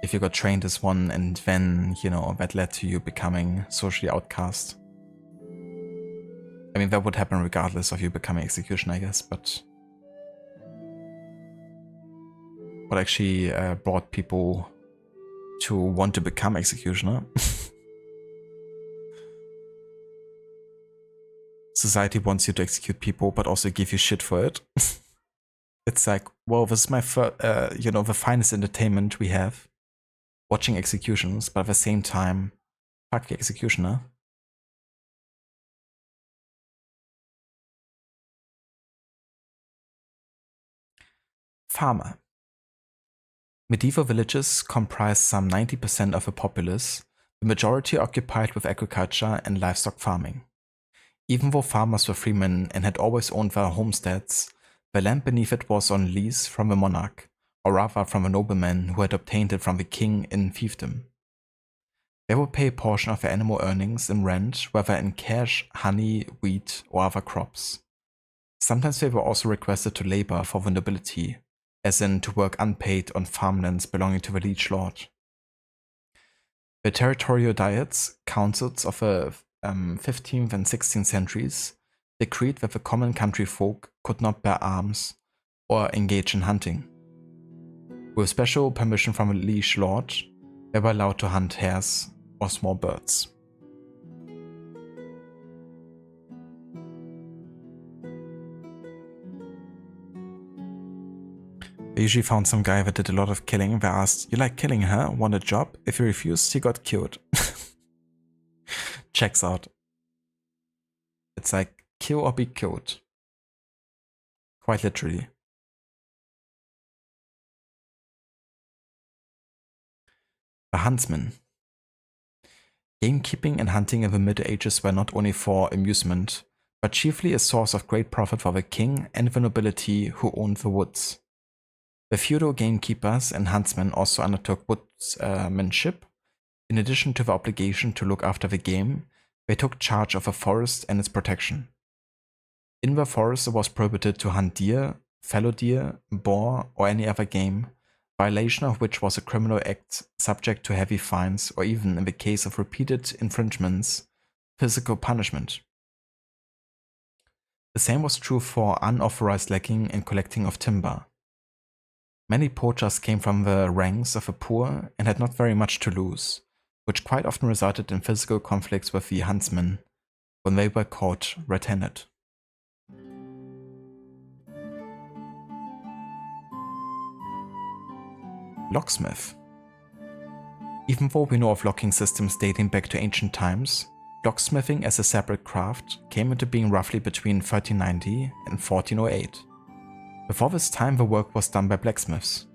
if you got trained as one and then, you know, that led to you becoming socially outcast. I mean, that would happen regardless of you becoming executioner, I guess, but what actually brought people to want to become executioner? Society wants you to execute people, but also give you shit for it. It's like, well, this is my you know, the finest entertainment we have, watching executions, but at the same time, fuck the executioner. Farmer. Medieval villages comprised some 90% of the populace, the majority occupied with agriculture and livestock farming. Even though farmers were freemen and had always owned their homesteads, the land beneath it was on lease from the monarch, or rather from a nobleman who had obtained it from the king in fiefdom. They would pay a portion of their animal earnings in rent, whether in cash, honey, wheat, or other crops. Sometimes they were also requested to labor for the nobility, as in to work unpaid on farmlands belonging to the liege lord. The territorial diets, councils of the 15th and 16th centuries, decreed that the common country folk could not bear arms or engage in hunting. With special permission from a liege lord, they were allowed to hunt hares or small birds. I usually found some guy that did a lot of killing. They asked, "You like killing, huh? Want a job?" If he refused, he got killed. Checks out. It's like, kill or be killed. Quite literally. The huntsman. Gamekeeping and hunting in the Middle Ages were not only for amusement, but chiefly a source of great profit for the king and the nobility who owned the woods. The feudal gamekeepers and huntsmen also undertook woodsmanship. In addition to the obligation to look after the game, they took charge of the forest and its protection. In the forest, it was prohibited to hunt deer, fallow deer, boar, or any other game, violation of which was a criminal act subject to heavy fines or even, in the case of repeated infringements, physical punishment. The same was true for unauthorized logging and collecting of timber. Many poachers came from the ranks of the poor and had not very much to lose, which quite often resulted in physical conflicts with the huntsmen when they were caught red-handed. Locksmith. Even though we know of locking systems dating back to ancient times, locksmithing as a separate craft came into being roughly between 1390 and 1408. Before this time, the work was done by blacksmiths.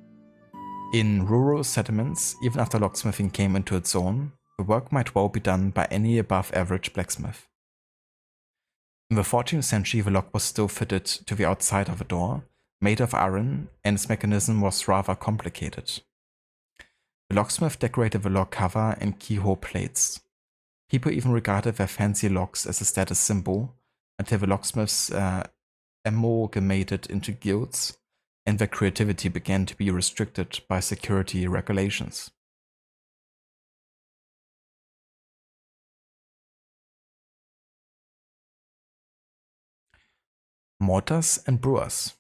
In rural settlements, even after locksmithing came into its own, the work might well be done by any above average blacksmith. In the 14th century, the lock was still fitted to the outside of a door, made of iron, and its mechanism was rather complicated. The locksmith decorated the lock cover and keyhole plates. People even regarded their fancy locks as a status symbol until the locksmiths amalgamated into guilds and their creativity began to be restricted by security regulations. Mortars and brewers.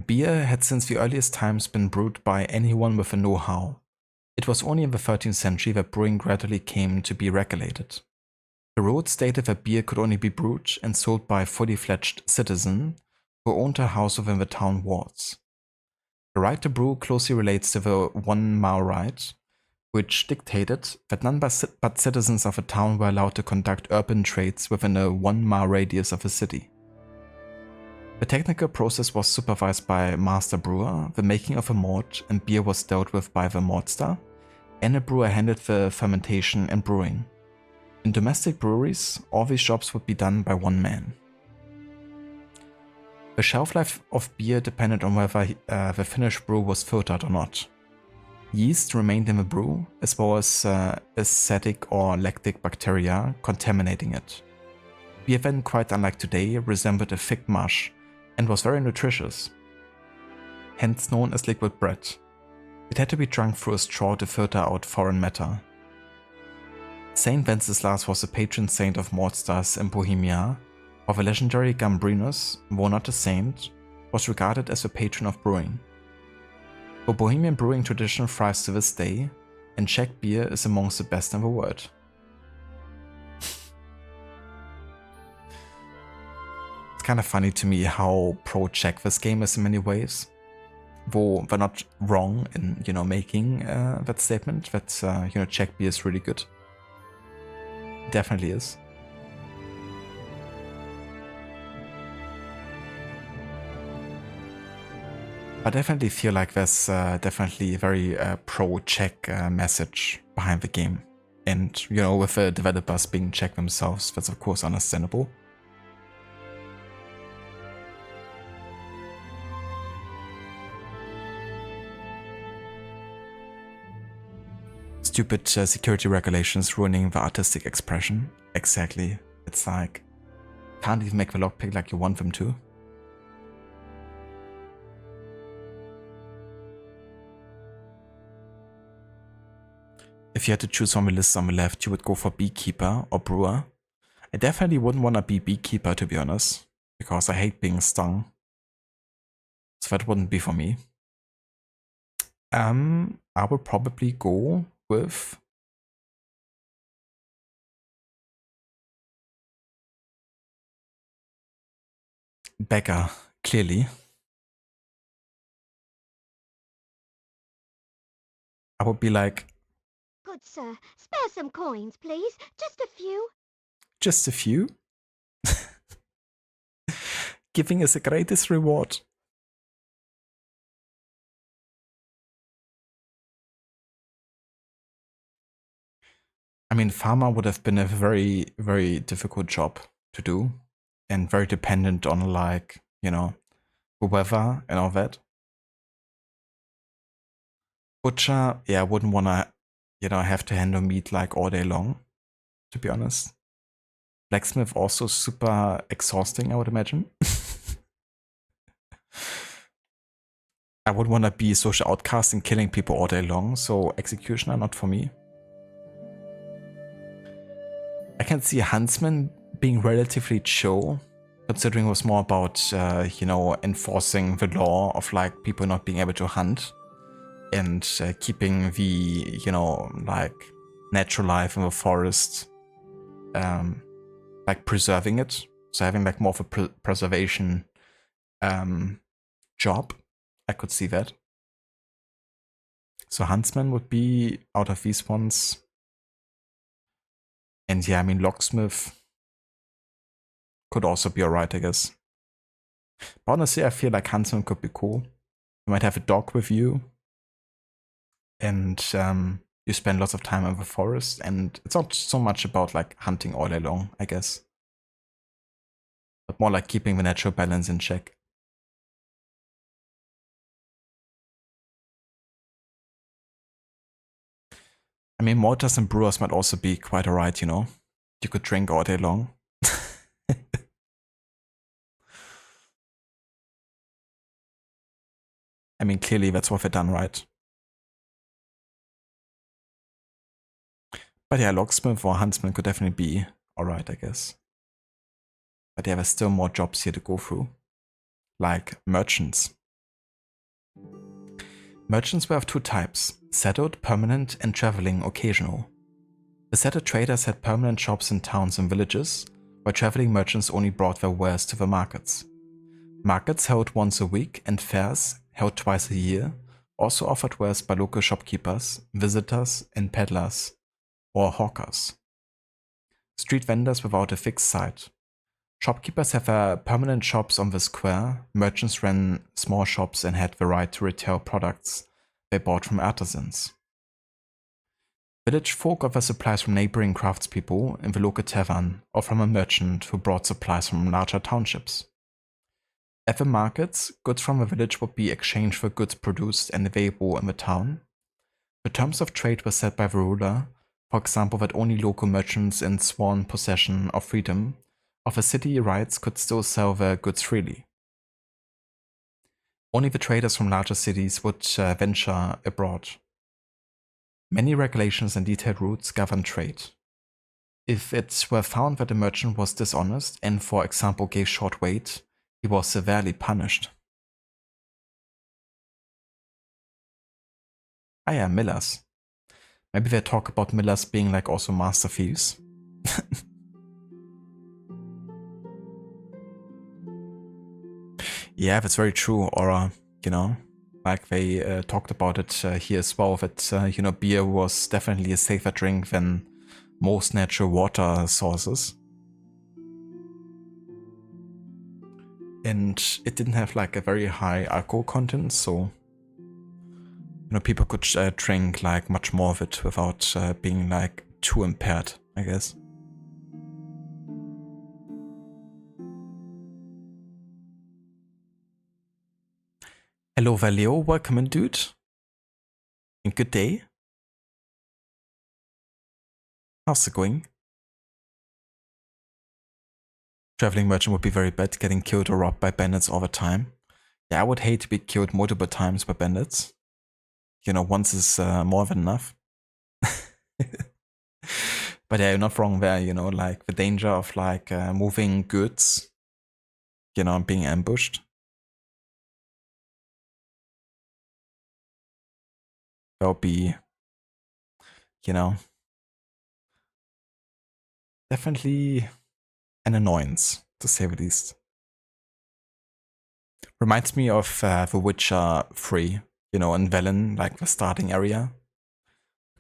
Beer had since the earliest times been brewed by anyone with a know-how. It was only in the 13th century that brewing gradually came to be regulated. The rules stated that beer could only be brewed and sold by a fully fledged citizen who owned a house within the town walls. The right to brew closely relates to the 1 mile right, which dictated that none but citizens of a town were allowed to conduct urban trades within a 1 mile radius of a city. The technical process was supervised by a master brewer, the making of a malt and beer was dealt with by the maltster, and a brewer handled the fermentation and brewing. In domestic breweries, all these jobs would be done by one man. The shelf life of beer depended on whether the finished brew was filtered or not. Yeast remained in the brew, as well as acetic or lactic bacteria contaminating it. Beer then, quite unlike today, resembled a thick mush and was very nutritious, hence known as liquid bread. It had to be drunk through a straw to filter out foreign matter. Saint Wenceslas was the patron saint of maltsters in Bohemia, while the legendary Gambrinus, though not a saint, was regarded as the patron of brewing. The Bohemian brewing tradition thrives to this day, and Czech beer is amongst the best in the world. It's kind of funny to me how pro-Czech this game is in many ways. Though they're not wrong in, making that statement, that, Czech beer is really good. It definitely is. I definitely feel like there's definitely a very pro-Czech message behind the game. And, with the developers being Czech themselves, that's of course understandable. Stupid security regulations ruining the artistic expression. Exactly. It's like, can't even make the lockpick like you want them to. If you had to choose from the list on the left, you would go for beekeeper or brewer. I definitely wouldn't want to be beekeeper, to be honest, because I hate being stung. So that wouldn't be for me. I would probably go with beggar, clearly. I would be like, Good sir, spare some coins, please. Just a few. just a few? Giving is the greatest reward. I mean, farmer would have been a very, very difficult job to do and very dependent on, like, you know, the weather and all that. Butcher, yeah, I wouldn't want to, you know, have to handle meat like all day long, to be honest. Blacksmith also super exhausting, I would imagine. I would want to be a social outcast and killing people all day long, so executioner not for me. I can see Huntsman being relatively chill, considering it was more about, you know, enforcing the law of like people not being able to hunt and keeping the, you know, like natural life in the forest, like preserving it. So having like more of a preservation job. I could see that. So Huntsman would be out of these ones. And yeah, I mean, Locksmith could also be alright, I guess. But honestly, I feel like Huntsman could be cool. You might have a dog with you. And you spend lots of time in the forest. And it's not so much about like hunting all day long, I guess. But more like keeping the natural balance in check. I mean, mortars and brewers might also be quite alright, you know? You could drink all day long. I mean, clearly that's what they've done right. But yeah, Locksmith or Huntsman could definitely be alright, I guess. But yeah, there's still more jobs here to go through. Like merchants. Merchants were of two types, settled, permanent, and traveling, occasional. The settled traders had permanent shops in towns and villages, while traveling merchants only brought their wares to the markets. Markets held once a week and fairs, held twice a year, also offered wares by local shopkeepers, visitors, and peddlers, or hawkers. Street vendors without a fixed site. Shopkeepers have permanent shops on the square, merchants ran small shops and had the right to retail products they bought from artisans. Village folk got their supplies from neighboring craftspeople in the local tavern or from a merchant who brought supplies from larger townships. At the markets, goods from the village would be exchanged for goods produced and available in the town. The terms of trade were set by the ruler, for example that only local merchants in sworn possession of freedom of a city rights could still sell their goods freely. Only the traders from larger cities would venture abroad. Many regulations and detailed rules govern trade. If it were found that a merchant was dishonest and, for example, gave short weight, he was severely punished. Ah yeah, millers. Maybe they talk about millers being like also master thieves. Yeah, that's very true, or, you know, like they talked about it here as well, that, you know, beer was definitely a safer drink than most natural water sources. And it didn't have like a very high alcohol content, so, you know, people could drink like much more of it without being like too impaired, I guess. Hello Valeo, welcome in dude. And good day. How's it going? Traveling merchant would be very bad, getting killed or robbed by bandits all the time. Yeah, I would hate to be killed multiple times by bandits. You know, once is more than enough. But yeah, you're not wrong there, you know, like the danger of like moving goods, you know, being ambushed. That would be, you know, definitely an annoyance, to say the least. Reminds me of The Witcher 3, you know, in Velen, like the starting area.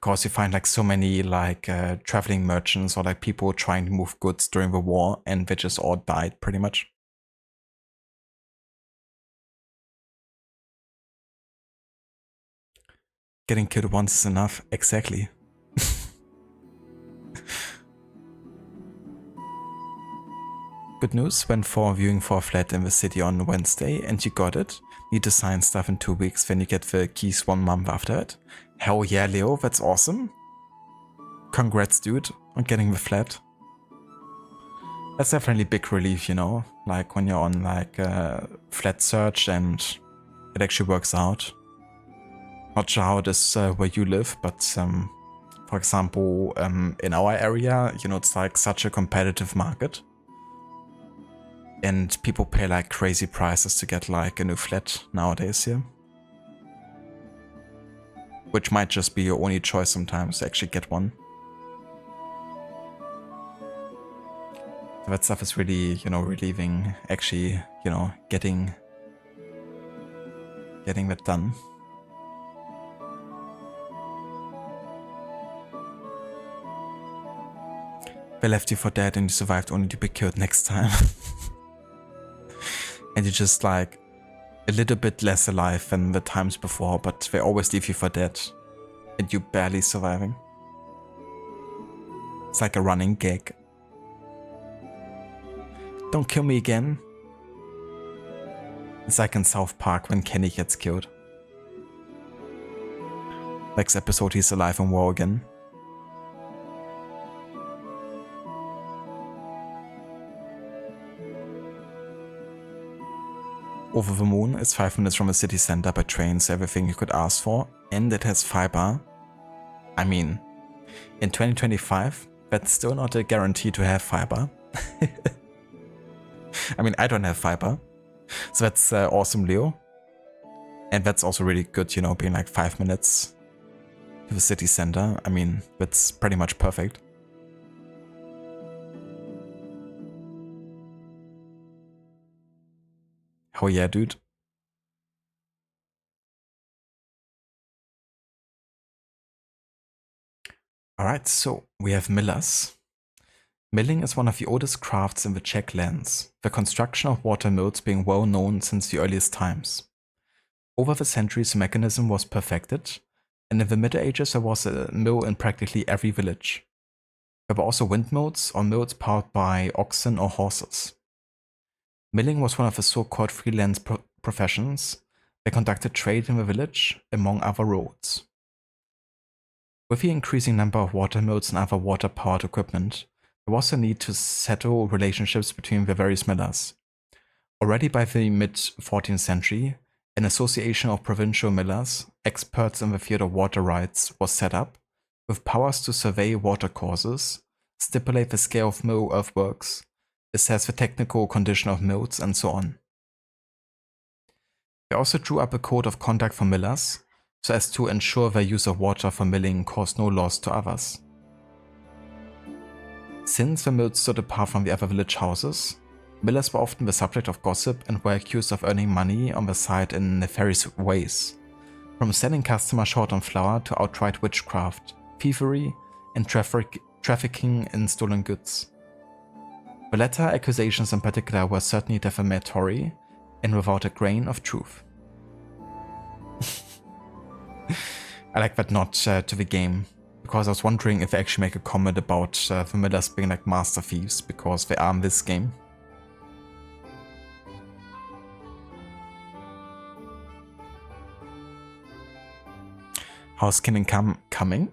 Because you find like so many like traveling merchants or like people trying to move goods during the war, and they just all died pretty much. Getting killed once is enough, exactly. Good news, went for viewing for a flat in the city on Wednesday and you got it. Need to sign stuff in 2 weeks, then you get the keys 1 month after it. Hell yeah, Leo, that's awesome. Congrats, dude, on getting the flat. That's definitely big relief, you know, like when you're on like a flat search and it actually works out. Not sure how it is where you live, but for example, in our area, you know, it's like such a competitive market. And people pay like crazy prices to get like a new flat nowadays here. Which might just be your only choice sometimes to actually get one. So that stuff is really, you know, relieving, actually, you know, getting that done. They left you for dead and you survived only to be killed next time. And you're just like a little bit less alive than the times before, but they always leave you for dead and you barely surviving. It's like a running gag. Don't kill me again. It's like in South Park when Kenny gets killed. Next episode he's alive in war again. Over the Moon is 5 minutes from the city center by train, so everything you could ask for, and it has fiber. I mean, in 2025, that's still not a guarantee to have fiber. I mean, I don't have fiber, so that's awesome, Leo. And that's also really good, you know, being like 5 minutes to the city center. I mean, that's pretty much perfect. Oh yeah, dude. Alright, so we have millers. Milling is one of the oldest crafts in the Czech lands, the construction of water mills being well known since the earliest times. Over the centuries the mechanism was perfected, and in the Middle Ages there was a mill in practically every village. There were also windmills or mills powered by oxen or horses. Milling was one of the so-called freelance professions. They conducted trade in the village, among other roles. With the increasing number of water mills and other water-powered equipment, there was a need to settle relationships between the various millers. Already by the mid-14th century, an association of provincial millers, experts in the field of water rights, was set up, with powers to survey watercourses, stipulate the scale of mill earthworks, assess the technical condition of mills, and so on. They also drew up a code of conduct for millers, so as to ensure their use of water for milling caused no loss to others. Since the mills stood apart from the other village houses, millers were often the subject of gossip and were accused of earning money on the side in nefarious ways, from selling customers short on flour to outright witchcraft, thievery, and trafficking in stolen goods. The latter accusations in particular were certainly defamatory and without a grain of truth. I like that nod to the game, because I was wondering if they actually make a comment about the millers being like master thieves, because they are in this game. How's Kingdom Come coming?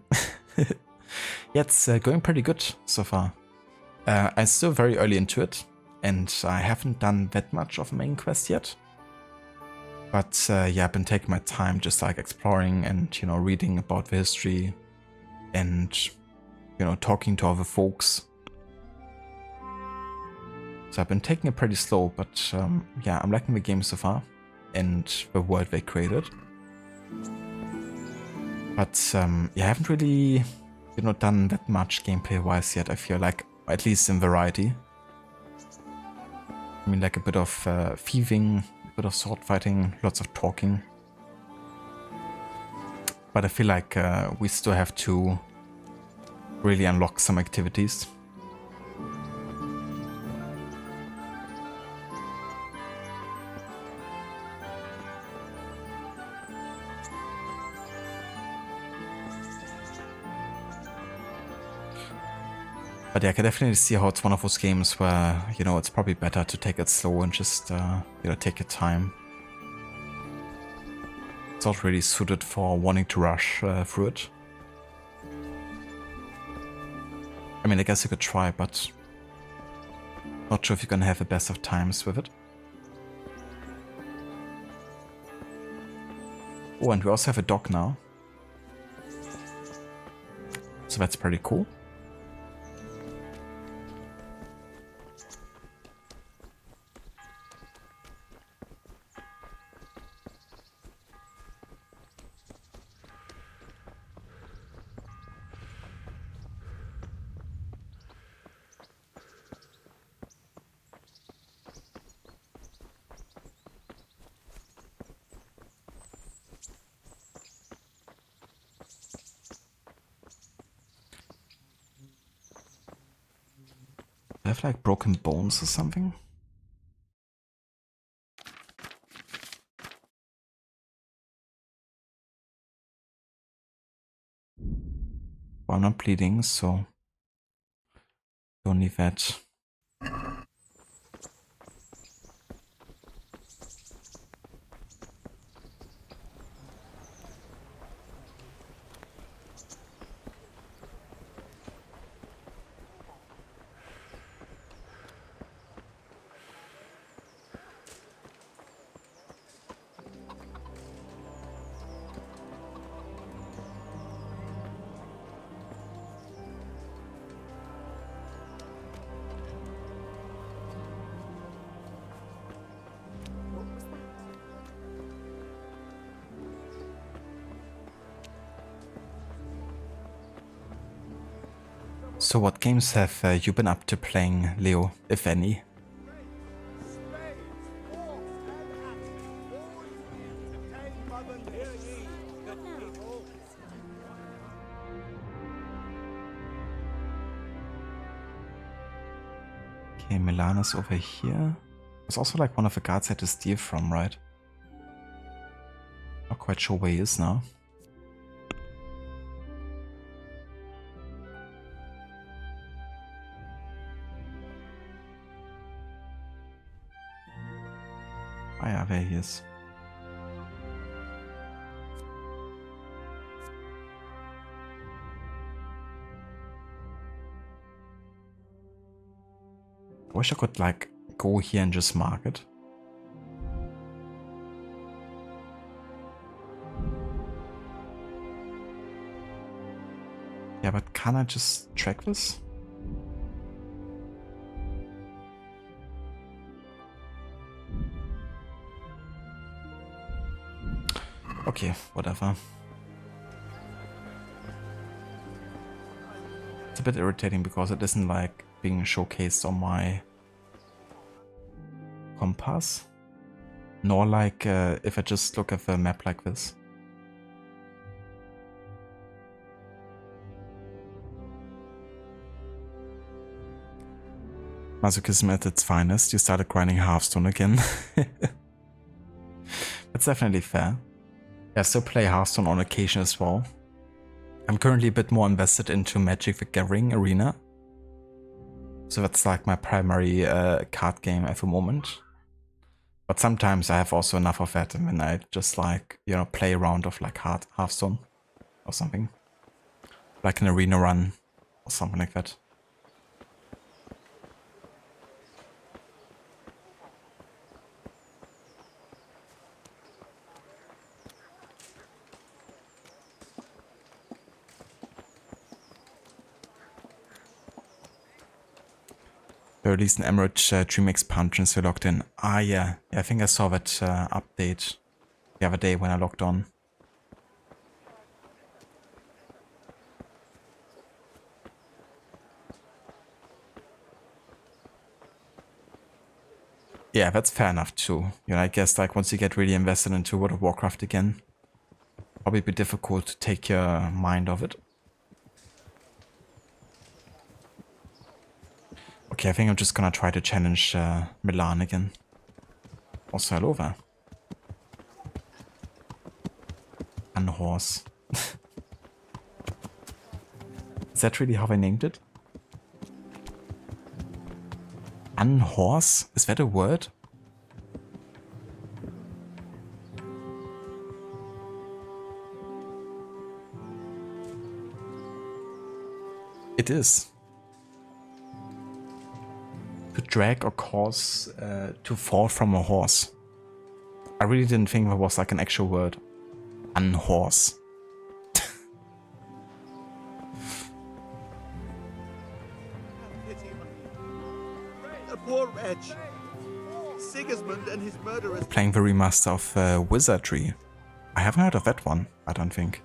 Yeah, it's going pretty good so far. I'm still very early into it, and I haven't done that much of a main quest yet. But yeah, I've been taking my time just like exploring and, you know, reading about the history and, you know, talking to other folks. So I've been taking it pretty slow, but yeah, I'm liking the game so far and the world they created. But yeah, I haven't really, you know, done that much gameplay-wise yet, I feel like, at least in variety. I mean, like a bit of thieving, a bit of sword fighting, lots of talking. But I feel like we still have to really unlock some activities. But yeah, I can definitely see how it's one of those games where, you know, it's probably better to take it slow and just, you know, take your time. It's not really suited for wanting to rush through it. I mean, I guess you could try, but not sure if you're gonna have the best of times with it. Oh, and we also have a dog now. So that's pretty cool. I have like broken bones or something. Well, I'm not bleeding, so don't need that. So what games have you been up to playing, Leo, if any? Okay, Milana's over here. It's also like one of the guards I had to steal from, right? Not quite sure where he is now. Ah ja, there he is. I wish I could like go here and just mark it. Yeah, but can I just track this? Okay, whatever. It's a bit irritating because it isn't like being showcased on my compass, nor like if I just look at the map like this. Masochism at its finest, you started grinding Hearthstone again. That's definitely fair. I still play Hearthstone on occasion as well. I'm currently a bit more invested into Magic the Gathering Arena. So that's like my primary card game at the moment. But sometimes I have also enough of that and then I just like, you know, play a round of like Hearthstone or something. Like an arena run or something like that. They released an Emerald Dream expansion, so logged in. Ah, yeah. I think I saw that update the other day when I logged on. Yeah, that's fair enough too. You know, I guess like once you get really invested into World of Warcraft again, probably be difficult to take your mind off it. Okay, I think I'm just gonna try to challenge Milan again. Also, hello there. Unhorse. Is that really how I named it? Unhorse? Is that a word? It is. To drag or cause to fall from a horse. I really didn't think that was like an actual word. Unhorse. The poor wretch. Sigismund and his murderers. Playing the remaster of Wizardry. I haven't heard of that one, I don't think.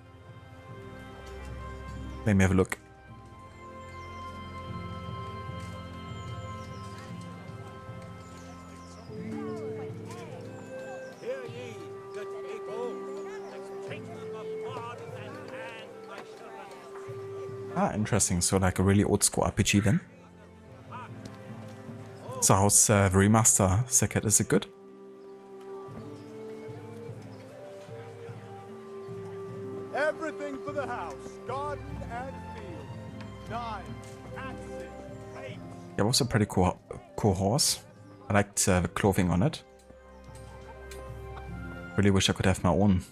Let me have a look. Ah, interesting. So like a really old school RPG then. So how's the remaster, Sekhet? Is it good? Everything for the house. Garden and field. Knives, axes, rakes. Yeah, it was a pretty cool horse. I liked the clothing on it. Really wish I could have my own.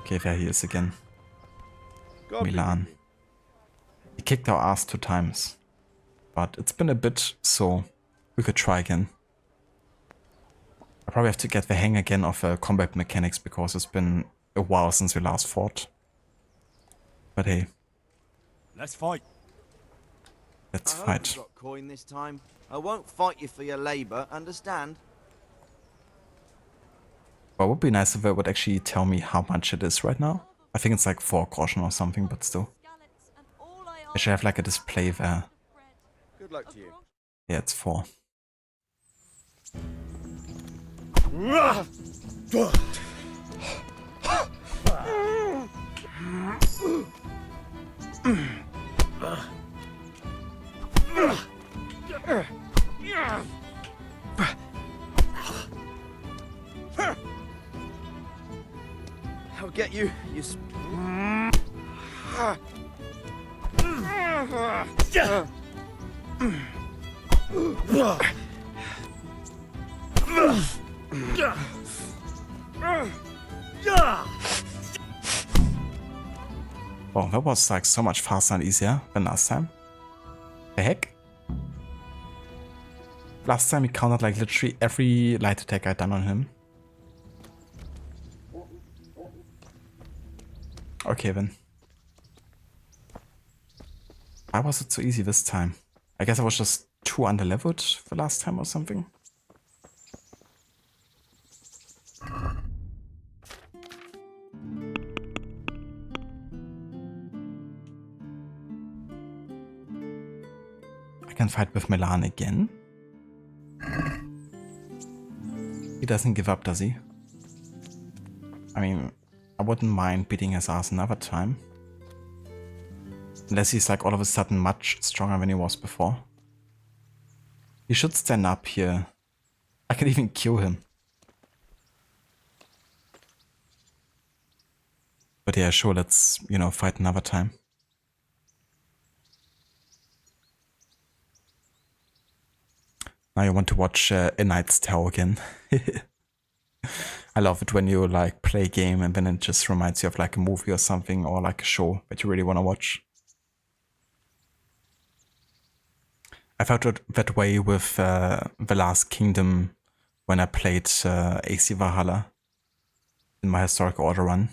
Okay, there he is again. Milan. He kicked our ass 2 times. But it's been a bit, so we could try again. I probably have to get the hang again of combat mechanics because it's been a while since we last fought. But hey. Let's fight. Let's I hope fight. you got coin this time. I won't fight you for your labor, understand? Well, it would be nice if it would actually tell me how much it is right now. I think it's like 4 groschen or something, but still. I should have like a display there. Good luck to you. Yeah, it's 4. I'll get you, you Oh, that was like so much faster and easier than last time. The heck? Last time he countered like literally every light attack I'd done on him. Okay then. Why was it so easy this time? I guess I was just too underleveled the last time or something. I can fight with Milan again. He doesn't give up, does he? I mean, I wouldn't mind beating his ass another time. Unless he's like all of a sudden much stronger than he was before. He should stand up here. I can even kill him. But yeah, sure, let's, you know, fight another time. Now you want to watch A Knight's Tale again. I love it when you like play a game and then it just reminds you of like a movie or something or like a show that you really want to watch. I felt that way with The Last Kingdom when I played AC Valhalla in my Historic Order run.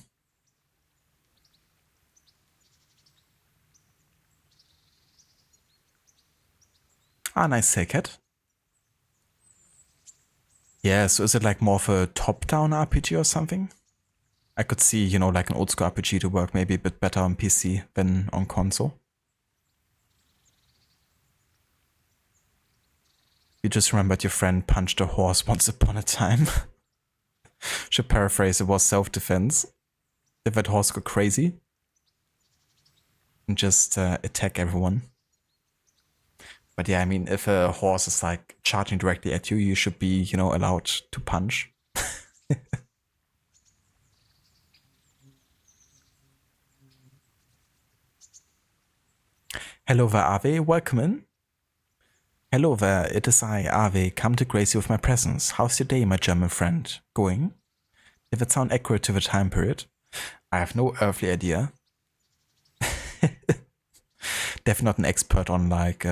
Ah, nice Sekhet. Yeah, so is it like more of a top-down RPG or something? I could see, you know, like an old school RPG to work maybe a bit better on PC than on console. You just remembered your friend punched a horse once upon a time. Should paraphrase, it was self-defense. If that horse got crazy. And just attack everyone. But yeah, I mean, if a horse is like charging directly at you, you should be, you know, allowed to punch. Hello there, Ave. Welcome in. Hello there, it is I, Ave, come to grace you with my presence. How's your day, my German friend? Going? If it sound accurate to the time period, I have no earthly idea. Definitely not an expert on like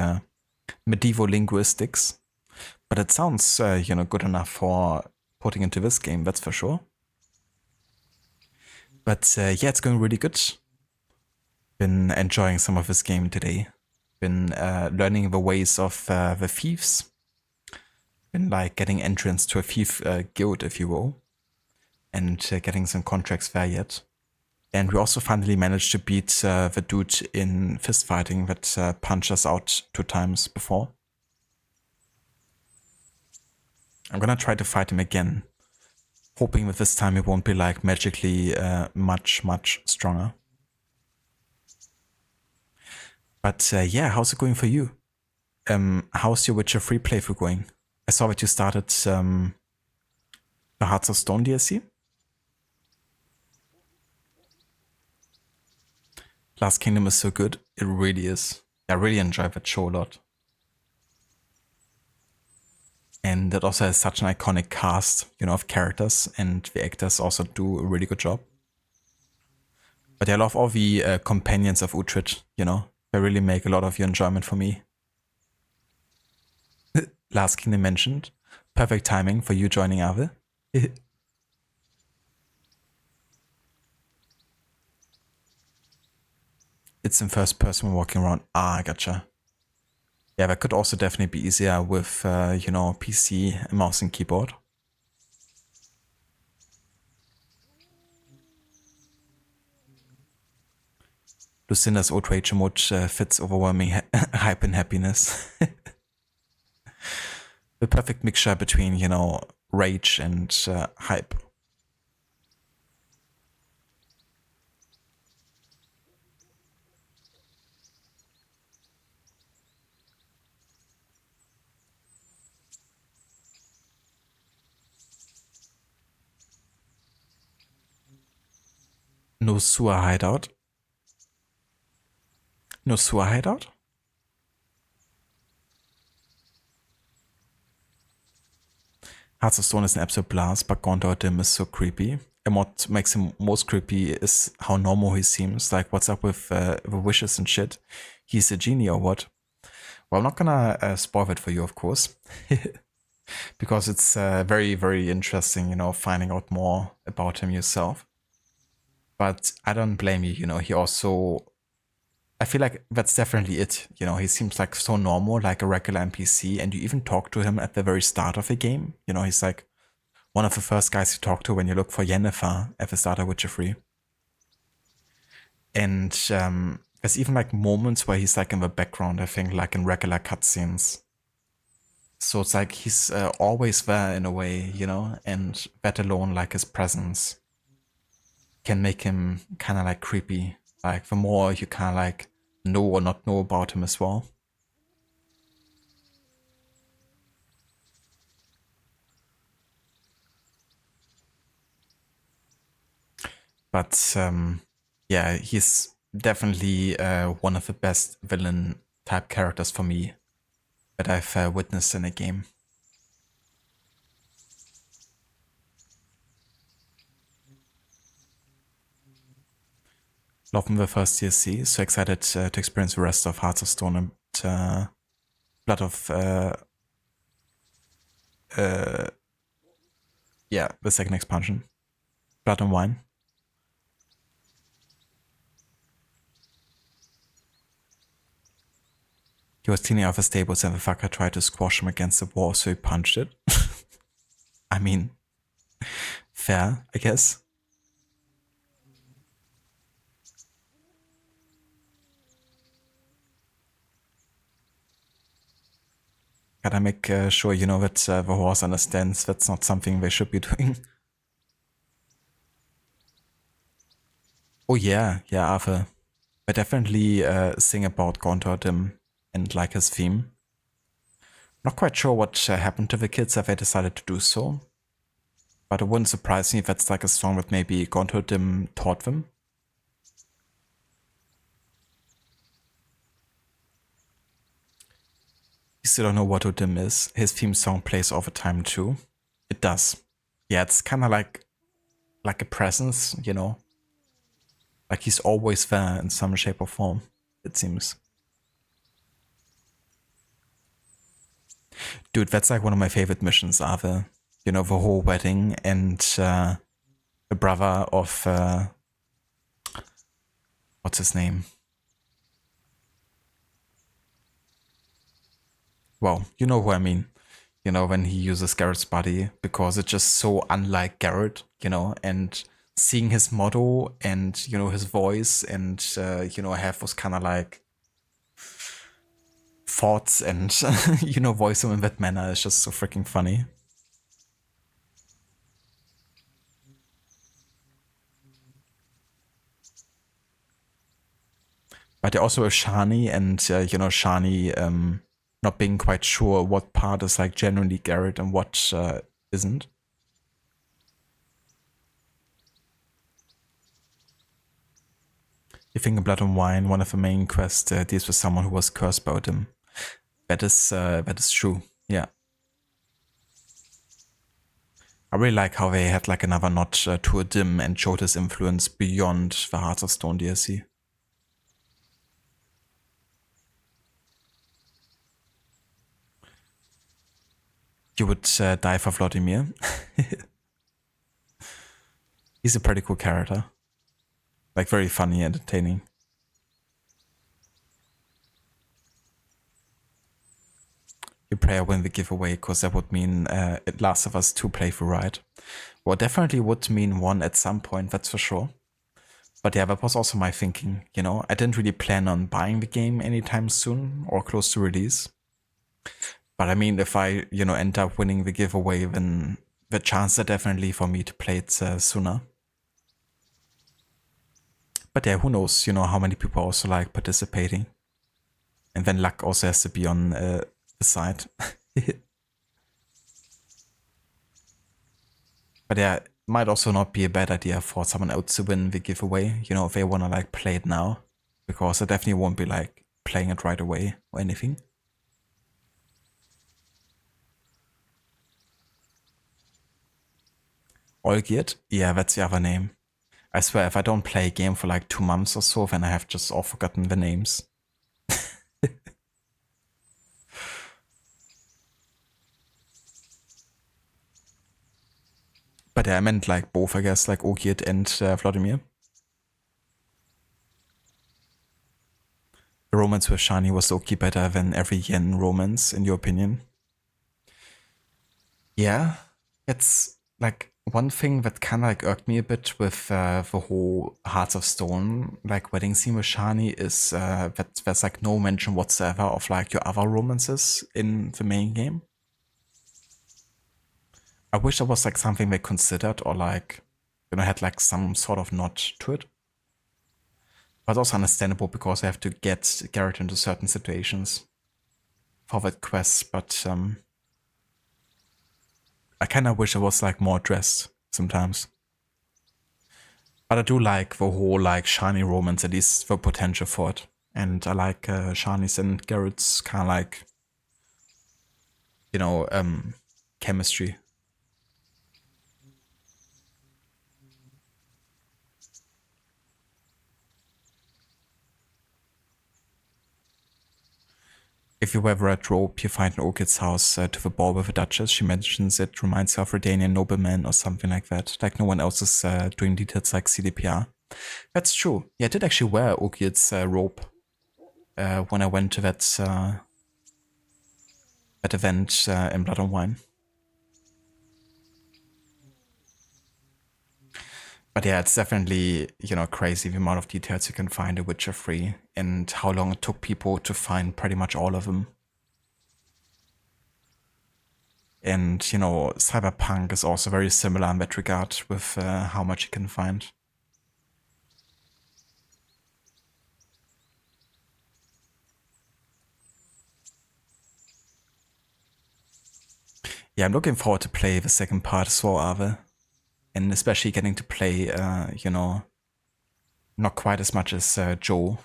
medieval linguistics, but it sounds you know, good enough for putting into this game, that's for sure. But yeah, it's going really good. Been enjoying some of this game today. Been learning the ways of the thieves. Been like getting entrance to a thief guild, if you will, and getting some contracts there yet. And we also finally managed to beat the dude in fist fighting that punched us out 2 times before. I'm gonna try to fight him again, hoping that this time he won't be like magically much stronger. But yeah, how's it going for you? How's your Witcher 3 playthrough going? I saw that you started the Hearts of Stone DLC. Last Kingdom is so good. It really is. I really enjoy that show a lot. And it also has such an iconic cast, you know, of characters, and the actors also do a really good job. But I love all the companions of Uhtred, you know. They really make a lot of your enjoyment for me. Last Kingdom mentioned. Perfect timing for you joining Ave. It's in first person walking around. Ah, gotcha. Yeah, that could also definitely be easier with, you know, PC, mouse and keyboard. Lucinda's outrage emote fits overwhelming hype and happiness. The perfect mixture between, you know, rage and hype. No sewer hideout. No sewer hideout? Hearts of Stone is an absolute blast, but Gondor Dim is so creepy. And what makes him most creepy is how normal he seems. Like, what's up with the wishes and shit? He's a genie or what? Well, I'm not gonna spoil it for you, of course. Because it's very, very interesting, you know, finding out more about him yourself. But I don't blame you, you know, he also... I feel like that's definitely it, you know, he seems like so normal, like a regular NPC, and you even talk to him at the very start of the game. You know, he's like one of the first guys you talk to when you look for Yennefer at the start of Witcher 3. And there's even like moments where he's like in the background, I think, like in regular cutscenes. So it's like he's always there in a way, you know, and that alone, like his presence, can make him kind of like creepy. Like the more you kind of like know or not know about him as well. But yeah, he's definitely one of the best villain type characters for me that I've witnessed in a game. Loving the first DLC, so excited to experience the rest of Hearts of Stone and Blood of... yeah, the second expansion. Blood and Wine. He was cleaning out the stables and the fucker tried to squash him against the wall, so he punched it. I mean, fair, I guess. Gotta make sure, you know, that the horse understands that's not something they should be doing. Oh yeah, yeah, Arthur. I definitely sing about Gondordim and like his theme. Not quite sure what happened to the kids if they decided to do so. But it wouldn't surprise me if that's like a song that maybe Gondordim taught them. You still don't know what Odim is. His theme song plays all the time too. It does. Yeah, it's kind of like a presence, you know? Like he's always there in some shape or form, it seems. Dude, that's like one of my favorite missions, Ave. You know, the whole wedding and the brother of... what's his name? Well, you know who I mean. You know, when he uses Garrett's body, because it's just so unlike Garrett, you know, and seeing his motto and, you know, his voice and, you know, have those kind of like thoughts and, you know, voice him in that manner is just so freaking funny. But they also have Shani and, you know, Shani not being quite sure what part is like genuinely Garrett and what isn't. You think in Blood and Wine, one of the main quests deals with someone who was cursed by him. That is true, yeah. I really like how they had like another nod to Odim and showed his influence beyond the Hearts of Stone DLC. You would die for Vladimir. He's a pretty cool character. Like very funny, entertaining. You pray I win the giveaway, because that would mean Last of Us 2 playthrough, right? Well, definitely would mean one at some point, that's for sure. But yeah, that was also my thinking, you know? I didn't really plan on buying the game anytime soon or close to release. But I mean, if I, you know, end up winning the giveaway, then the chances are definitely for me to play it sooner. But yeah, who knows, you know, how many people also like participating. And then luck also has to be on the side. But yeah, it might also not be a bad idea for someone else to win the giveaway, you know, if they want to like play it now. Because I definitely won't be like playing it right away or anything. All Geared? Yeah, that's the other name. I swear, if I don't play a game for like 2 months or so, then I have just all forgotten the names. But yeah, I meant like both, I guess, like Ogiet and Vladimir. The romance with Shani was okay better than every Yen romance, in your opinion? Yeah, it's like one thing that kind of like irked me a bit with the whole Hearts of Stone like wedding scene with Shani is that there's like no mention whatsoever of like your other romances in the main game. I wish there was like something they considered or like, you know, had like some sort of nod to it. But also understandable because I have to get Garrett into certain situations for that quest, but I kind of wish it was like more addressed sometimes. But I do like the whole like Shani romance, at least the potential for it. And I like Shani's and Garrett's kind of like, you know, chemistry. If you wear red robe, you find an Orchid's house to the ball with the Duchess. She mentions it reminds her of Redanian nobleman or something like that. Like no one else is doing details like CDPR. That's true. Yeah, I did actually wear Orchid's robe when I went to that event in Blood and Wine. But yeah, it's definitely, you know, crazy the amount of details you can find in Witcher 3 and how long it took people to find pretty much all of them. And, you know, Cyberpunk is also very similar in that regard with how much you can find. Yeah, I'm looking forward to play the second part as well, Ave. And especially getting to play, you know, not quite as much as Joe.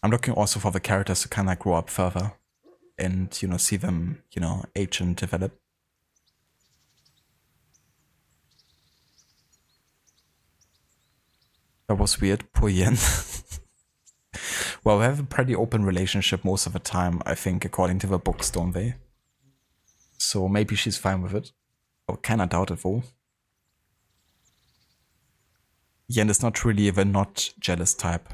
I'm looking also for the characters to kind of grow up further and, you know, see them, you know, age and develop. That was weird, poor Yen. Well, we have a pretty open relationship most of the time, I think, according to the books, don't they? So maybe she's fine with it. I kinda doubt it though. Yen is not really the not jealous type.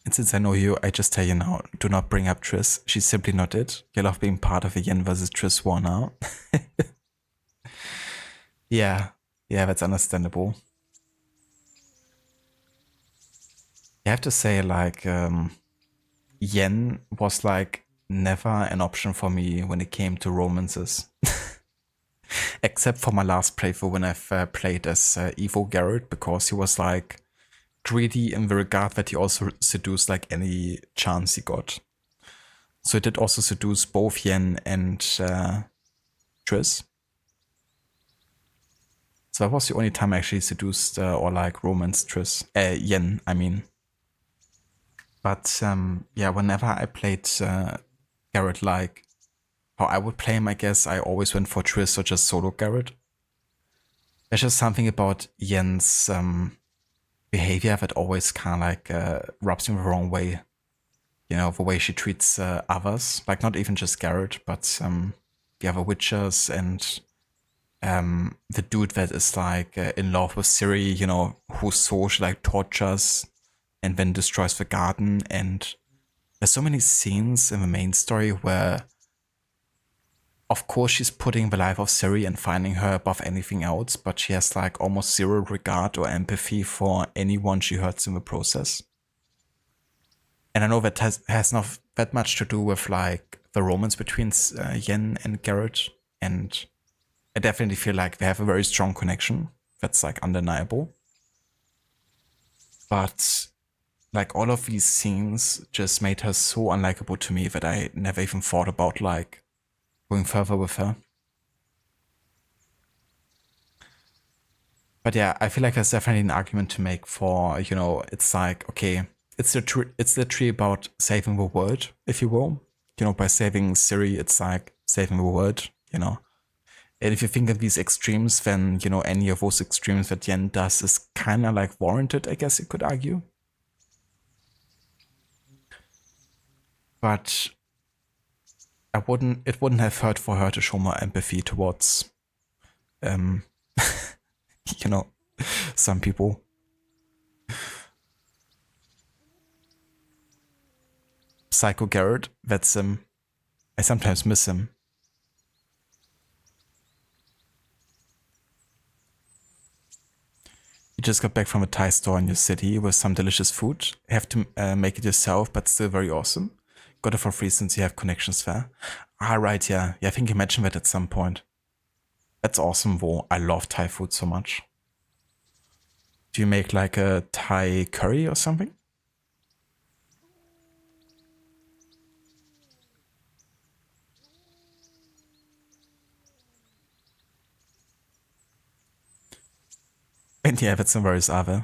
And since I know you, I just tell you now, do not bring up Triss. She's simply not it. You love being part of the Yen versus Triss war now. Yeah, that's understandable. I have to say, like, Yen was like never an option for me when it came to romances. Except for my last playthrough when I've played as Evo Garrett, because he was like greedy in the regard that he also seduced like any chance he got. So he did also seduce both Yen and Triss. So that was the only time I actually seduced or like romanced Triss. Yen, I mean. But yeah, whenever I played Garrett, like how I would play him, I guess I always went for Triss or just solo Garrett. There's just something about Yen's behavior that always kind of like rubs me the wrong way. You know, the way she treats others, like not even just Garrett, but the other Witchers and the dude that is like in love with Ciri, you know, who so she like tortures and then destroys the garden. And there's so many scenes in the main story where, of course, she's putting the life of Ciri and finding her above anything else, but she has like almost zero regard or empathy for anyone she hurts in the process. And I know that has not that much to do with like the romance between Yen and Garrett, and I definitely feel like they have a very strong connection. That's like undeniable. But like all of these scenes just made her so unlikable to me that I never even thought about like going further with her. But yeah, I feel like there's definitely an argument to make for, you know, it's like, okay, it's literally about saving the world, if you will. You know, by saving Ciri, it's like saving the world, you know. And if you think of these extremes, then, you know, any of those extremes that Yen does is kind of like warranted, I guess you could argue. But it wouldn't have hurt for her to show more empathy towards, you know, some people. Psycho Garrett, that's him. I sometimes miss him. You just got back from a Thai store in your city with some delicious food. You have to make it yourself, but still very awesome. Got it for free since you have connections there. Ah, right, yeah. Yeah, I think you mentioned that at some point. That's awesome, though. I love Thai food so much. Do you make like a Thai curry or something? And yeah, that's no worries, Ave.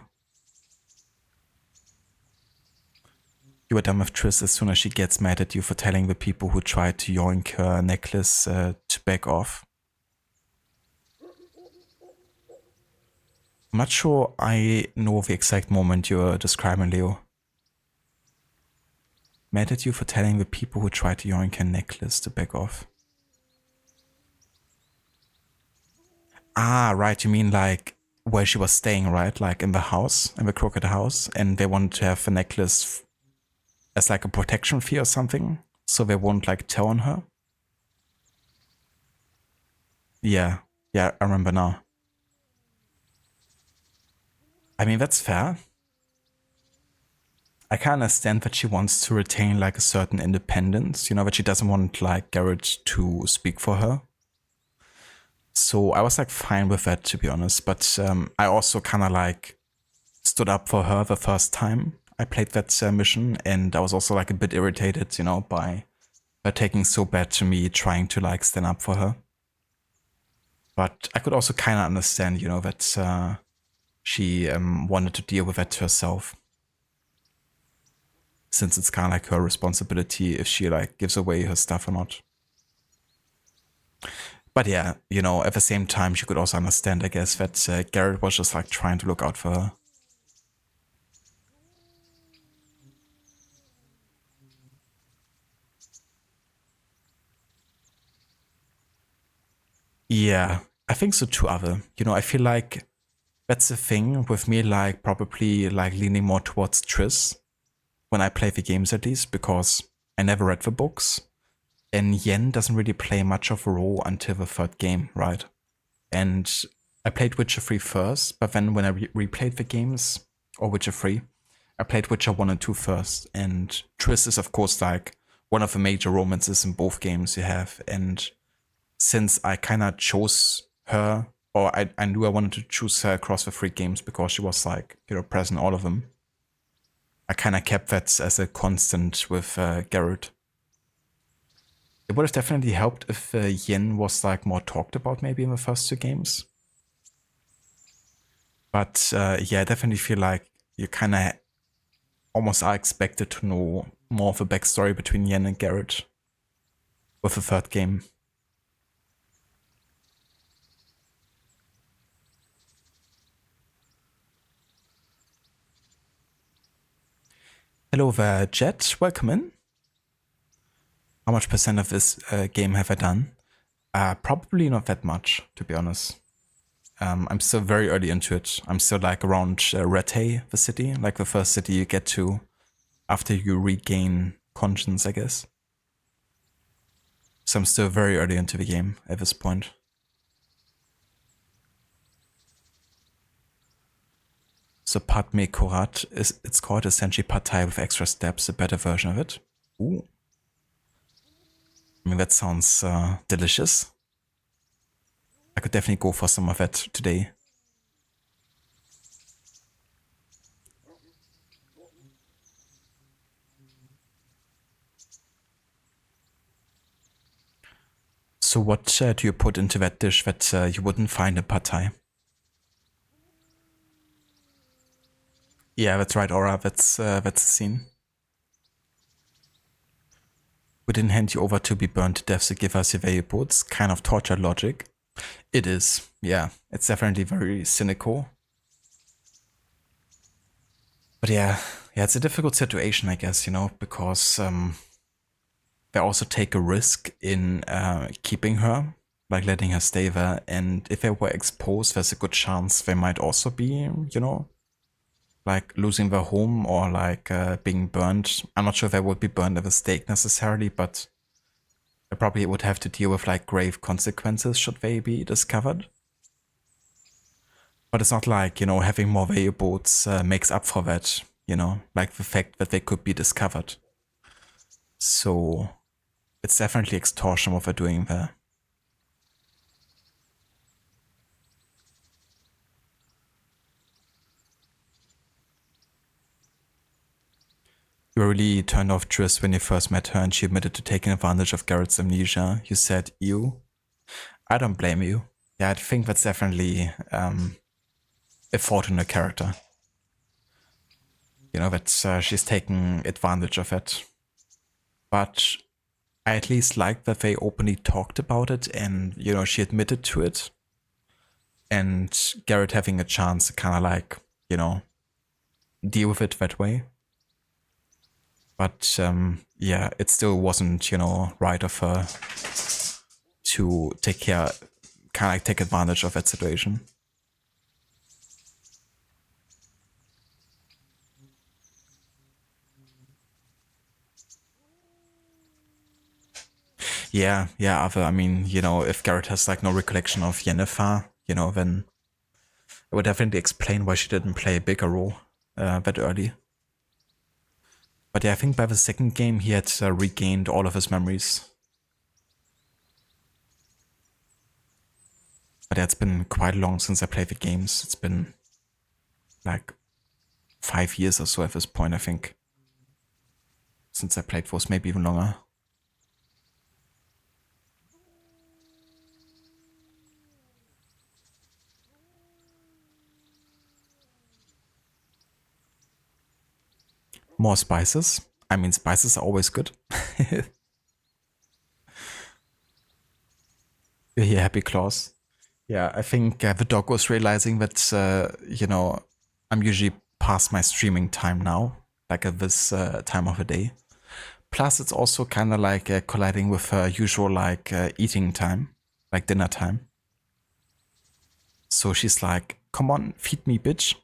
You were done with Triss as soon as she gets mad at you for telling the people who tried to yoink her necklace to back off. I'm not sure I know the exact moment you're describing, Leo. Mad at you for telling the people who tried to yoink her necklace to back off. Ah, right, you mean like where she was staying, right? Like in the house, in the crooked house, and they wanted to have the necklace as like a protection fee or something, so they won't like tell on her. Yeah, I remember now. I mean, that's fair. I can understand that she wants to retain like a certain independence, you know, that she doesn't want like Garrett to speak for her. So I was like fine with that, to be honest, but I also kind of like stood up for her the first time I played that mission, and I was also like a bit irritated, you know, by her taking so bad to me trying to like stand up for her. But I could also kind of understand, you know, that she wanted to deal with that herself, since it's kind of like her responsibility if she like gives away her stuff or not. But yeah, you know, at the same time, she could also understand, I guess, that Garrett was just like trying to look out for her. Yeah, I think so too, Other. You know, I feel like that's the thing with me, like probably like leaning more towards Triss when I play the games at least, because I never read the books. And Yen doesn't really play much of a role until the third game, right? And I played Witcher 3 first, but then when I replayed the games, or Witcher 3, I played Witcher 1 and 2 first. And Triss is of course like one of the major romances in both games you have. And since I kind of chose her, or I knew I wanted to choose her across the 3 games because she was like, you know, present in all of them, I kind of kept that as a constant with Garrett. It would have definitely helped if Yen was like more talked about maybe in the first 2 games. But yeah, I definitely feel like you kind of almost are expected to know more of the backstory between Yen and Garrett with the 3rd game. Hello there, Jet. Welcome in. How much percent of this game have I done? Probably not that much, to be honest. I'm still very early into it. I'm still like around Rete, the city, like the first city you get to after you regain conscience, I guess. So I'm still very early into the game at this point. So Padme Korat, it's called essentially Pad Thai with extra steps, a better version of it. Ooh. I mean, that sounds delicious. I could definitely go for some of that today. So what do you put into that dish that you wouldn't find in Pad Thai? Yeah, that's right, Aura. That's the scene. We didn't hand you over to be burned to death to give us your valuables. Kind of torture logic. It is, yeah. It's definitely very cynical. But yeah, it's a difficult situation, I guess, you know, because they also take a risk in keeping her, like letting her stay there. And if they were exposed, there's a good chance they might also be, you know, like losing their home or like being burned. I'm not sure if they would be burned at the stake necessarily, but they probably would have to deal with like grave consequences should they be discovered. But it's not like, you know, having more valuables makes up for that, you know, like the fact that they could be discovered. So it's definitely extortion what they're doing there. You were really turned off Triss when you first met her and she admitted to taking advantage of Garrett's amnesia. You said, ew. I don't blame you. Yeah, I think that's definitely a fault in her character. You know, that she's taking advantage of it. But I at least like that they openly talked about it and, you know, she admitted to it. And Garrett having a chance to kind of like, you know, deal with it that way. But yeah, it still wasn't, you know, right of her to take advantage of that situation. Yeah, I mean, you know, if Garrett has like no recollection of Yennefer, you know, then it would definitely explain why she didn't play a bigger role that early. But yeah, I think by the second game he had regained all of his memories. But yeah, it's been quite long since I played the games. It's been like 5 years or so at this point, I think. Since I played those, maybe even longer. More spices. I mean, spices are always good. You hear happy claws. Yeah, I think the dog was realizing that, you know, I'm usually past my streaming time now, like at this time of the day. Plus, it's also kind of like colliding with her usual like eating time, like dinner time. So she's like, come on, feed me, bitch.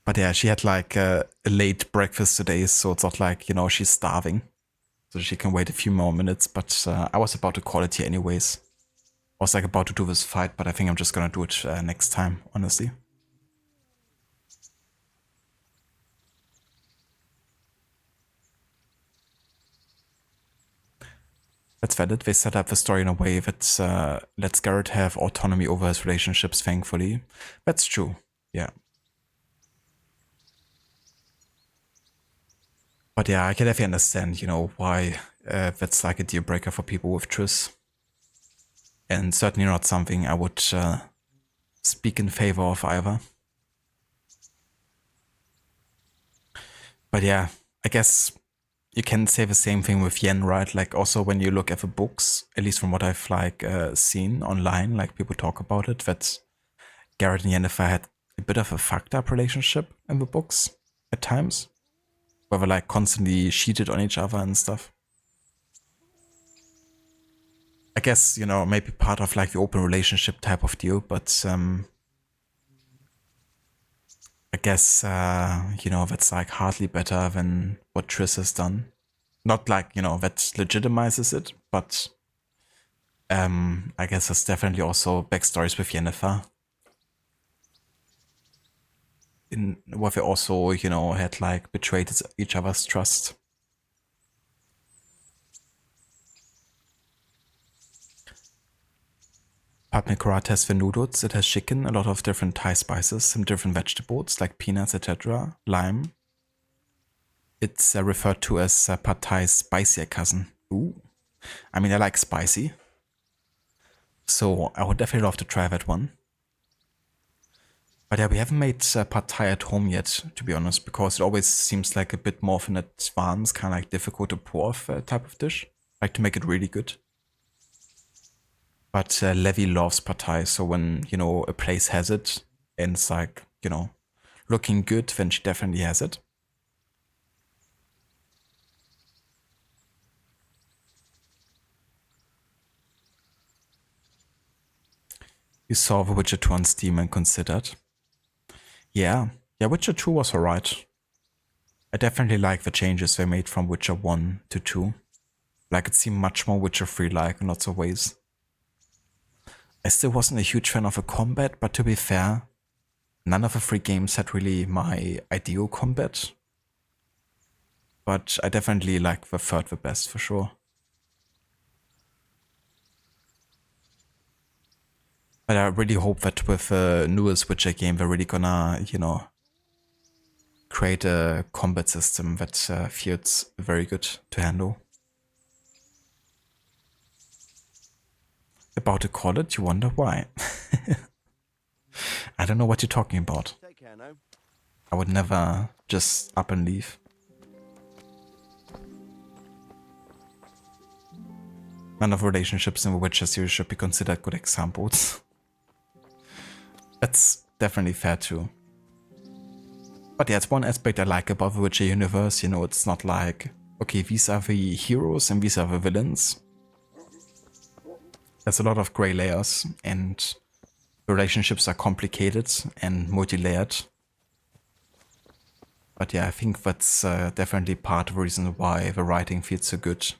But yeah, she had like a late breakfast today, so it's not like, you know, she's starving. So she can wait a few more minutes, but I was about to call it here anyways. I was like about to do this fight, but I think I'm just gonna do it next time, honestly. That's valid. They set up the story in a way that lets Garrett have autonomy over his relationships, thankfully. That's true, yeah. But yeah, I can definitely understand, you know, why that's like a deal breaker for people with Triss. And certainly not something I would speak in favor of either. But yeah, I guess you can say the same thing with Yen, right? Like also when you look at the books, at least from what I've like seen online, like people talk about it, that Garrett and Yennefer had a bit of a fucked up relationship in the books at times. Where they like constantly cheated on each other and stuff. I guess, you know, maybe part of like the open relationship type of deal, but I guess, you know, that's like hardly better than what Triss has done. Not like, you know, that legitimizes it, but I guess there's definitely also backstories with Yennefer. In where they also, you know, had like betrayed each other's trust. Papnikorat has venudos, it has chicken, a lot of different Thai spices, some different vegetables like peanuts, etc., lime. It's referred to as Pad Thai's spicier cousin. Ooh. I mean, I like spicy. So I would definitely love to try that one. But yeah, we haven't made Pad Thai at home yet, to be honest, because it always seems like a bit more of an advanced, kind of like difficult to pour off type of dish. Like to make it really good. But Levi loves Pad Thai, so when, you know, a place has it, and it's like, you know, looking good, then she definitely has it. You saw The Witcher 2 on Steam and considered. Yeah, Witcher 2 was alright. I definitely like the changes they made from Witcher 1 to 2. Like it seemed much more Witcher 3-like in lots of ways. I still wasn't a huge fan of the combat, but to be fair, none of the 3 games had really my ideal combat. But I definitely like the third the best for sure. But I really hope that with the newest Witcher game, they're really gonna, you know, create a combat system that feels very good to handle. About to call it, you wonder why. I don't know what you're talking about. Take care now. I would never just up and leave. None of relationships in the Witcher series should be considered good examples. That's definitely fair too. But yeah, it's one aspect I like about the Witcher universe, you know, it's not like, okay, these are the heroes and these are the villains. There's a lot of grey layers and relationships are complicated and multi-layered. But yeah, I think that's definitely part of the reason why the writing feels so good.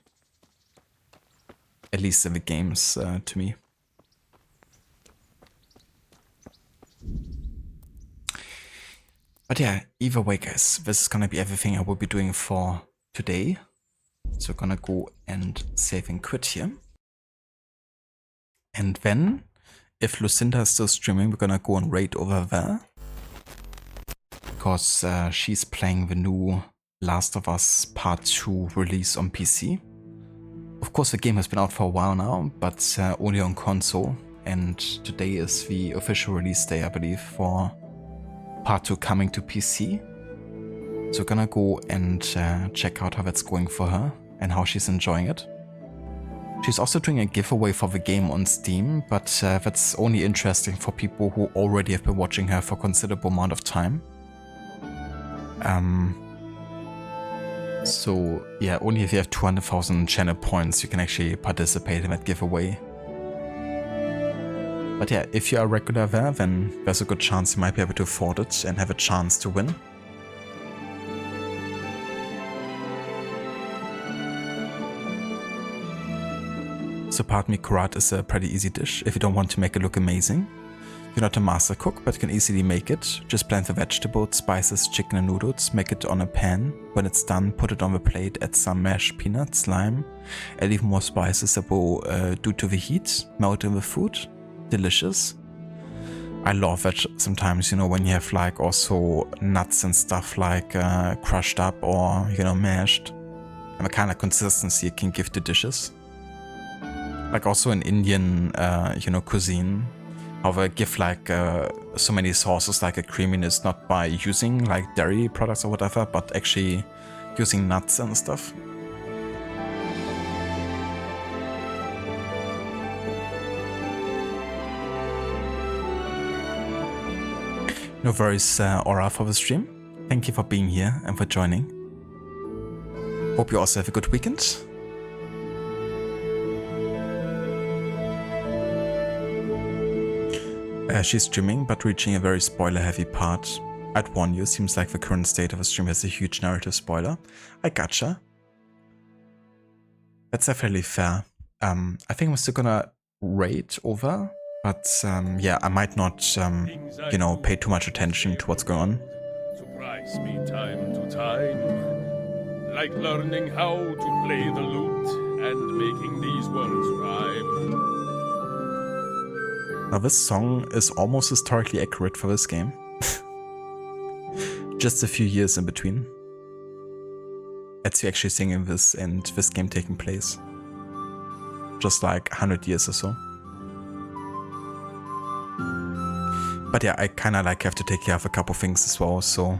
At least in the games, to me. But yeah, either way guys, this is gonna be everything I will be doing for today. So we're gonna go and save and quit here. And then, if Lucinda is still streaming, we're gonna go and raid over there. Because she's playing the new Last of Us Part 2 release on PC. Of course the game has been out for a while now, but only on console. And today is the official release day, I believe, for Part 2 coming to PC. So we're gonna go and check out how that's going for her and how she's enjoying it. She's also doing a giveaway for the game on Steam, but that's only interesting for people who already have been watching her for a considerable amount of time. So yeah, only if you have 200,000 channel points you can actually participate in that giveaway. But yeah, if you are regular there, then there's a good chance you might be able to afford it and have a chance to win. So pardon me, karat is a pretty easy dish if you don't want to make it look amazing. You're not a master cook, but you can easily make it. Just blend the vegetables, spices, chicken and noodles, make it on a pan. When it's done, put it on the plate, add some mashed peanuts, lime, add even more spices that will due to the heat, melt in the food. Delicious. I love that sometimes, you know, when you have like also nuts and stuff like crushed up or, you know, mashed. And the kind of consistency it can give to dishes. Like also in Indian, you know, cuisine. How they give like so many sauces like a creaminess not by using like dairy products or whatever, but actually using nuts and stuff. No worries, Aura, for the stream. Thank you for being here and for joining. Hope you also have a good weekend. She's streaming, but reaching a very spoiler-heavy part. I'd warn you, seems like the current state of the stream has a huge narrative spoiler. I gotcha. That's definitely fair. I think we're still gonna raid over, but yeah, I might not, you know, pay too much attention to what's going on. Surprise me time to time, like learning how to play the lute and making these words rhyme. Now this song is almost historically accurate for this game. Just a few years in between. It's actually singing this and this game taking place. Just like 100 years or so. But yeah, I kinda like have to take care of a couple things as well, so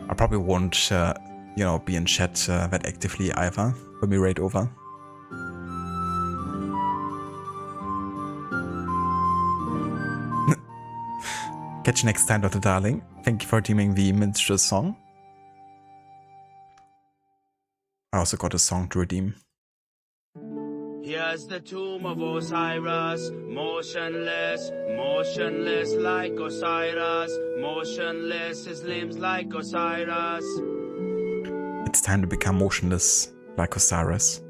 I probably won't, you know, be in chat that actively either when we raid over. Catch you next time, Dr. Darling. Thank you for redeeming the minstrel song. I also got a song to redeem. Here's the tomb of Osiris, motionless, motionless like Osiris, motionless, his limbs like Osiris. It's time to become motionless like Osiris.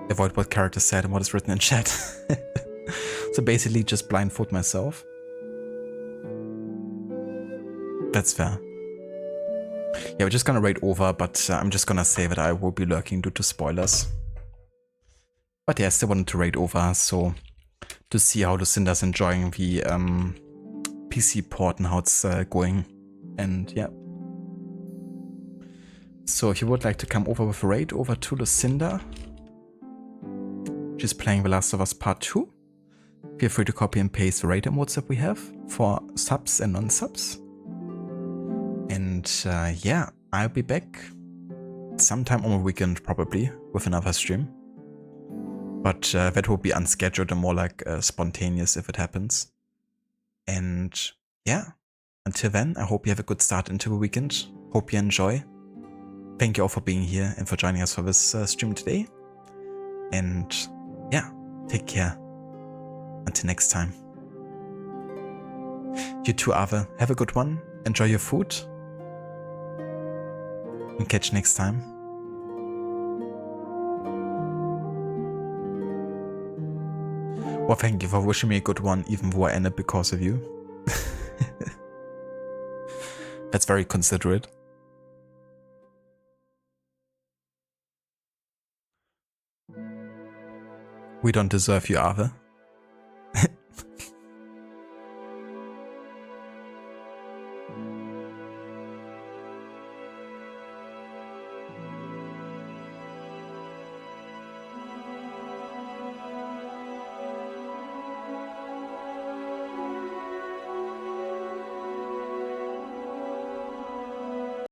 Avoid what character said and what is written in chat. So basically just blindfold myself. That's fair. Yeah, we're just gonna raid over, but I'm just gonna say that I will be lurking due to spoilers. But yeah, I still wanted to raid over, so to see how Lucinda's enjoying the PC port and how it's going. And yeah. So if you would like to come over with a raid over to Lucinda, she's playing The Last of Us Part 2. Feel free to copy and paste the raid emotes that we have for subs and non-subs. And yeah, I'll be back sometime on the weekend probably with another stream. But that will be unscheduled and more like spontaneous if it happens. And yeah, until then, I hope you have a good start into the weekend. Hope you enjoy. Thank you all for being here and for joining us for this stream today. And yeah, take care. Until next time. You too, Ave. Have a good one. Enjoy your food. And catch you next time. Well, thank you for wishing me a good one, even though I ended because of you. That's very considerate. We don't deserve you, Arthur.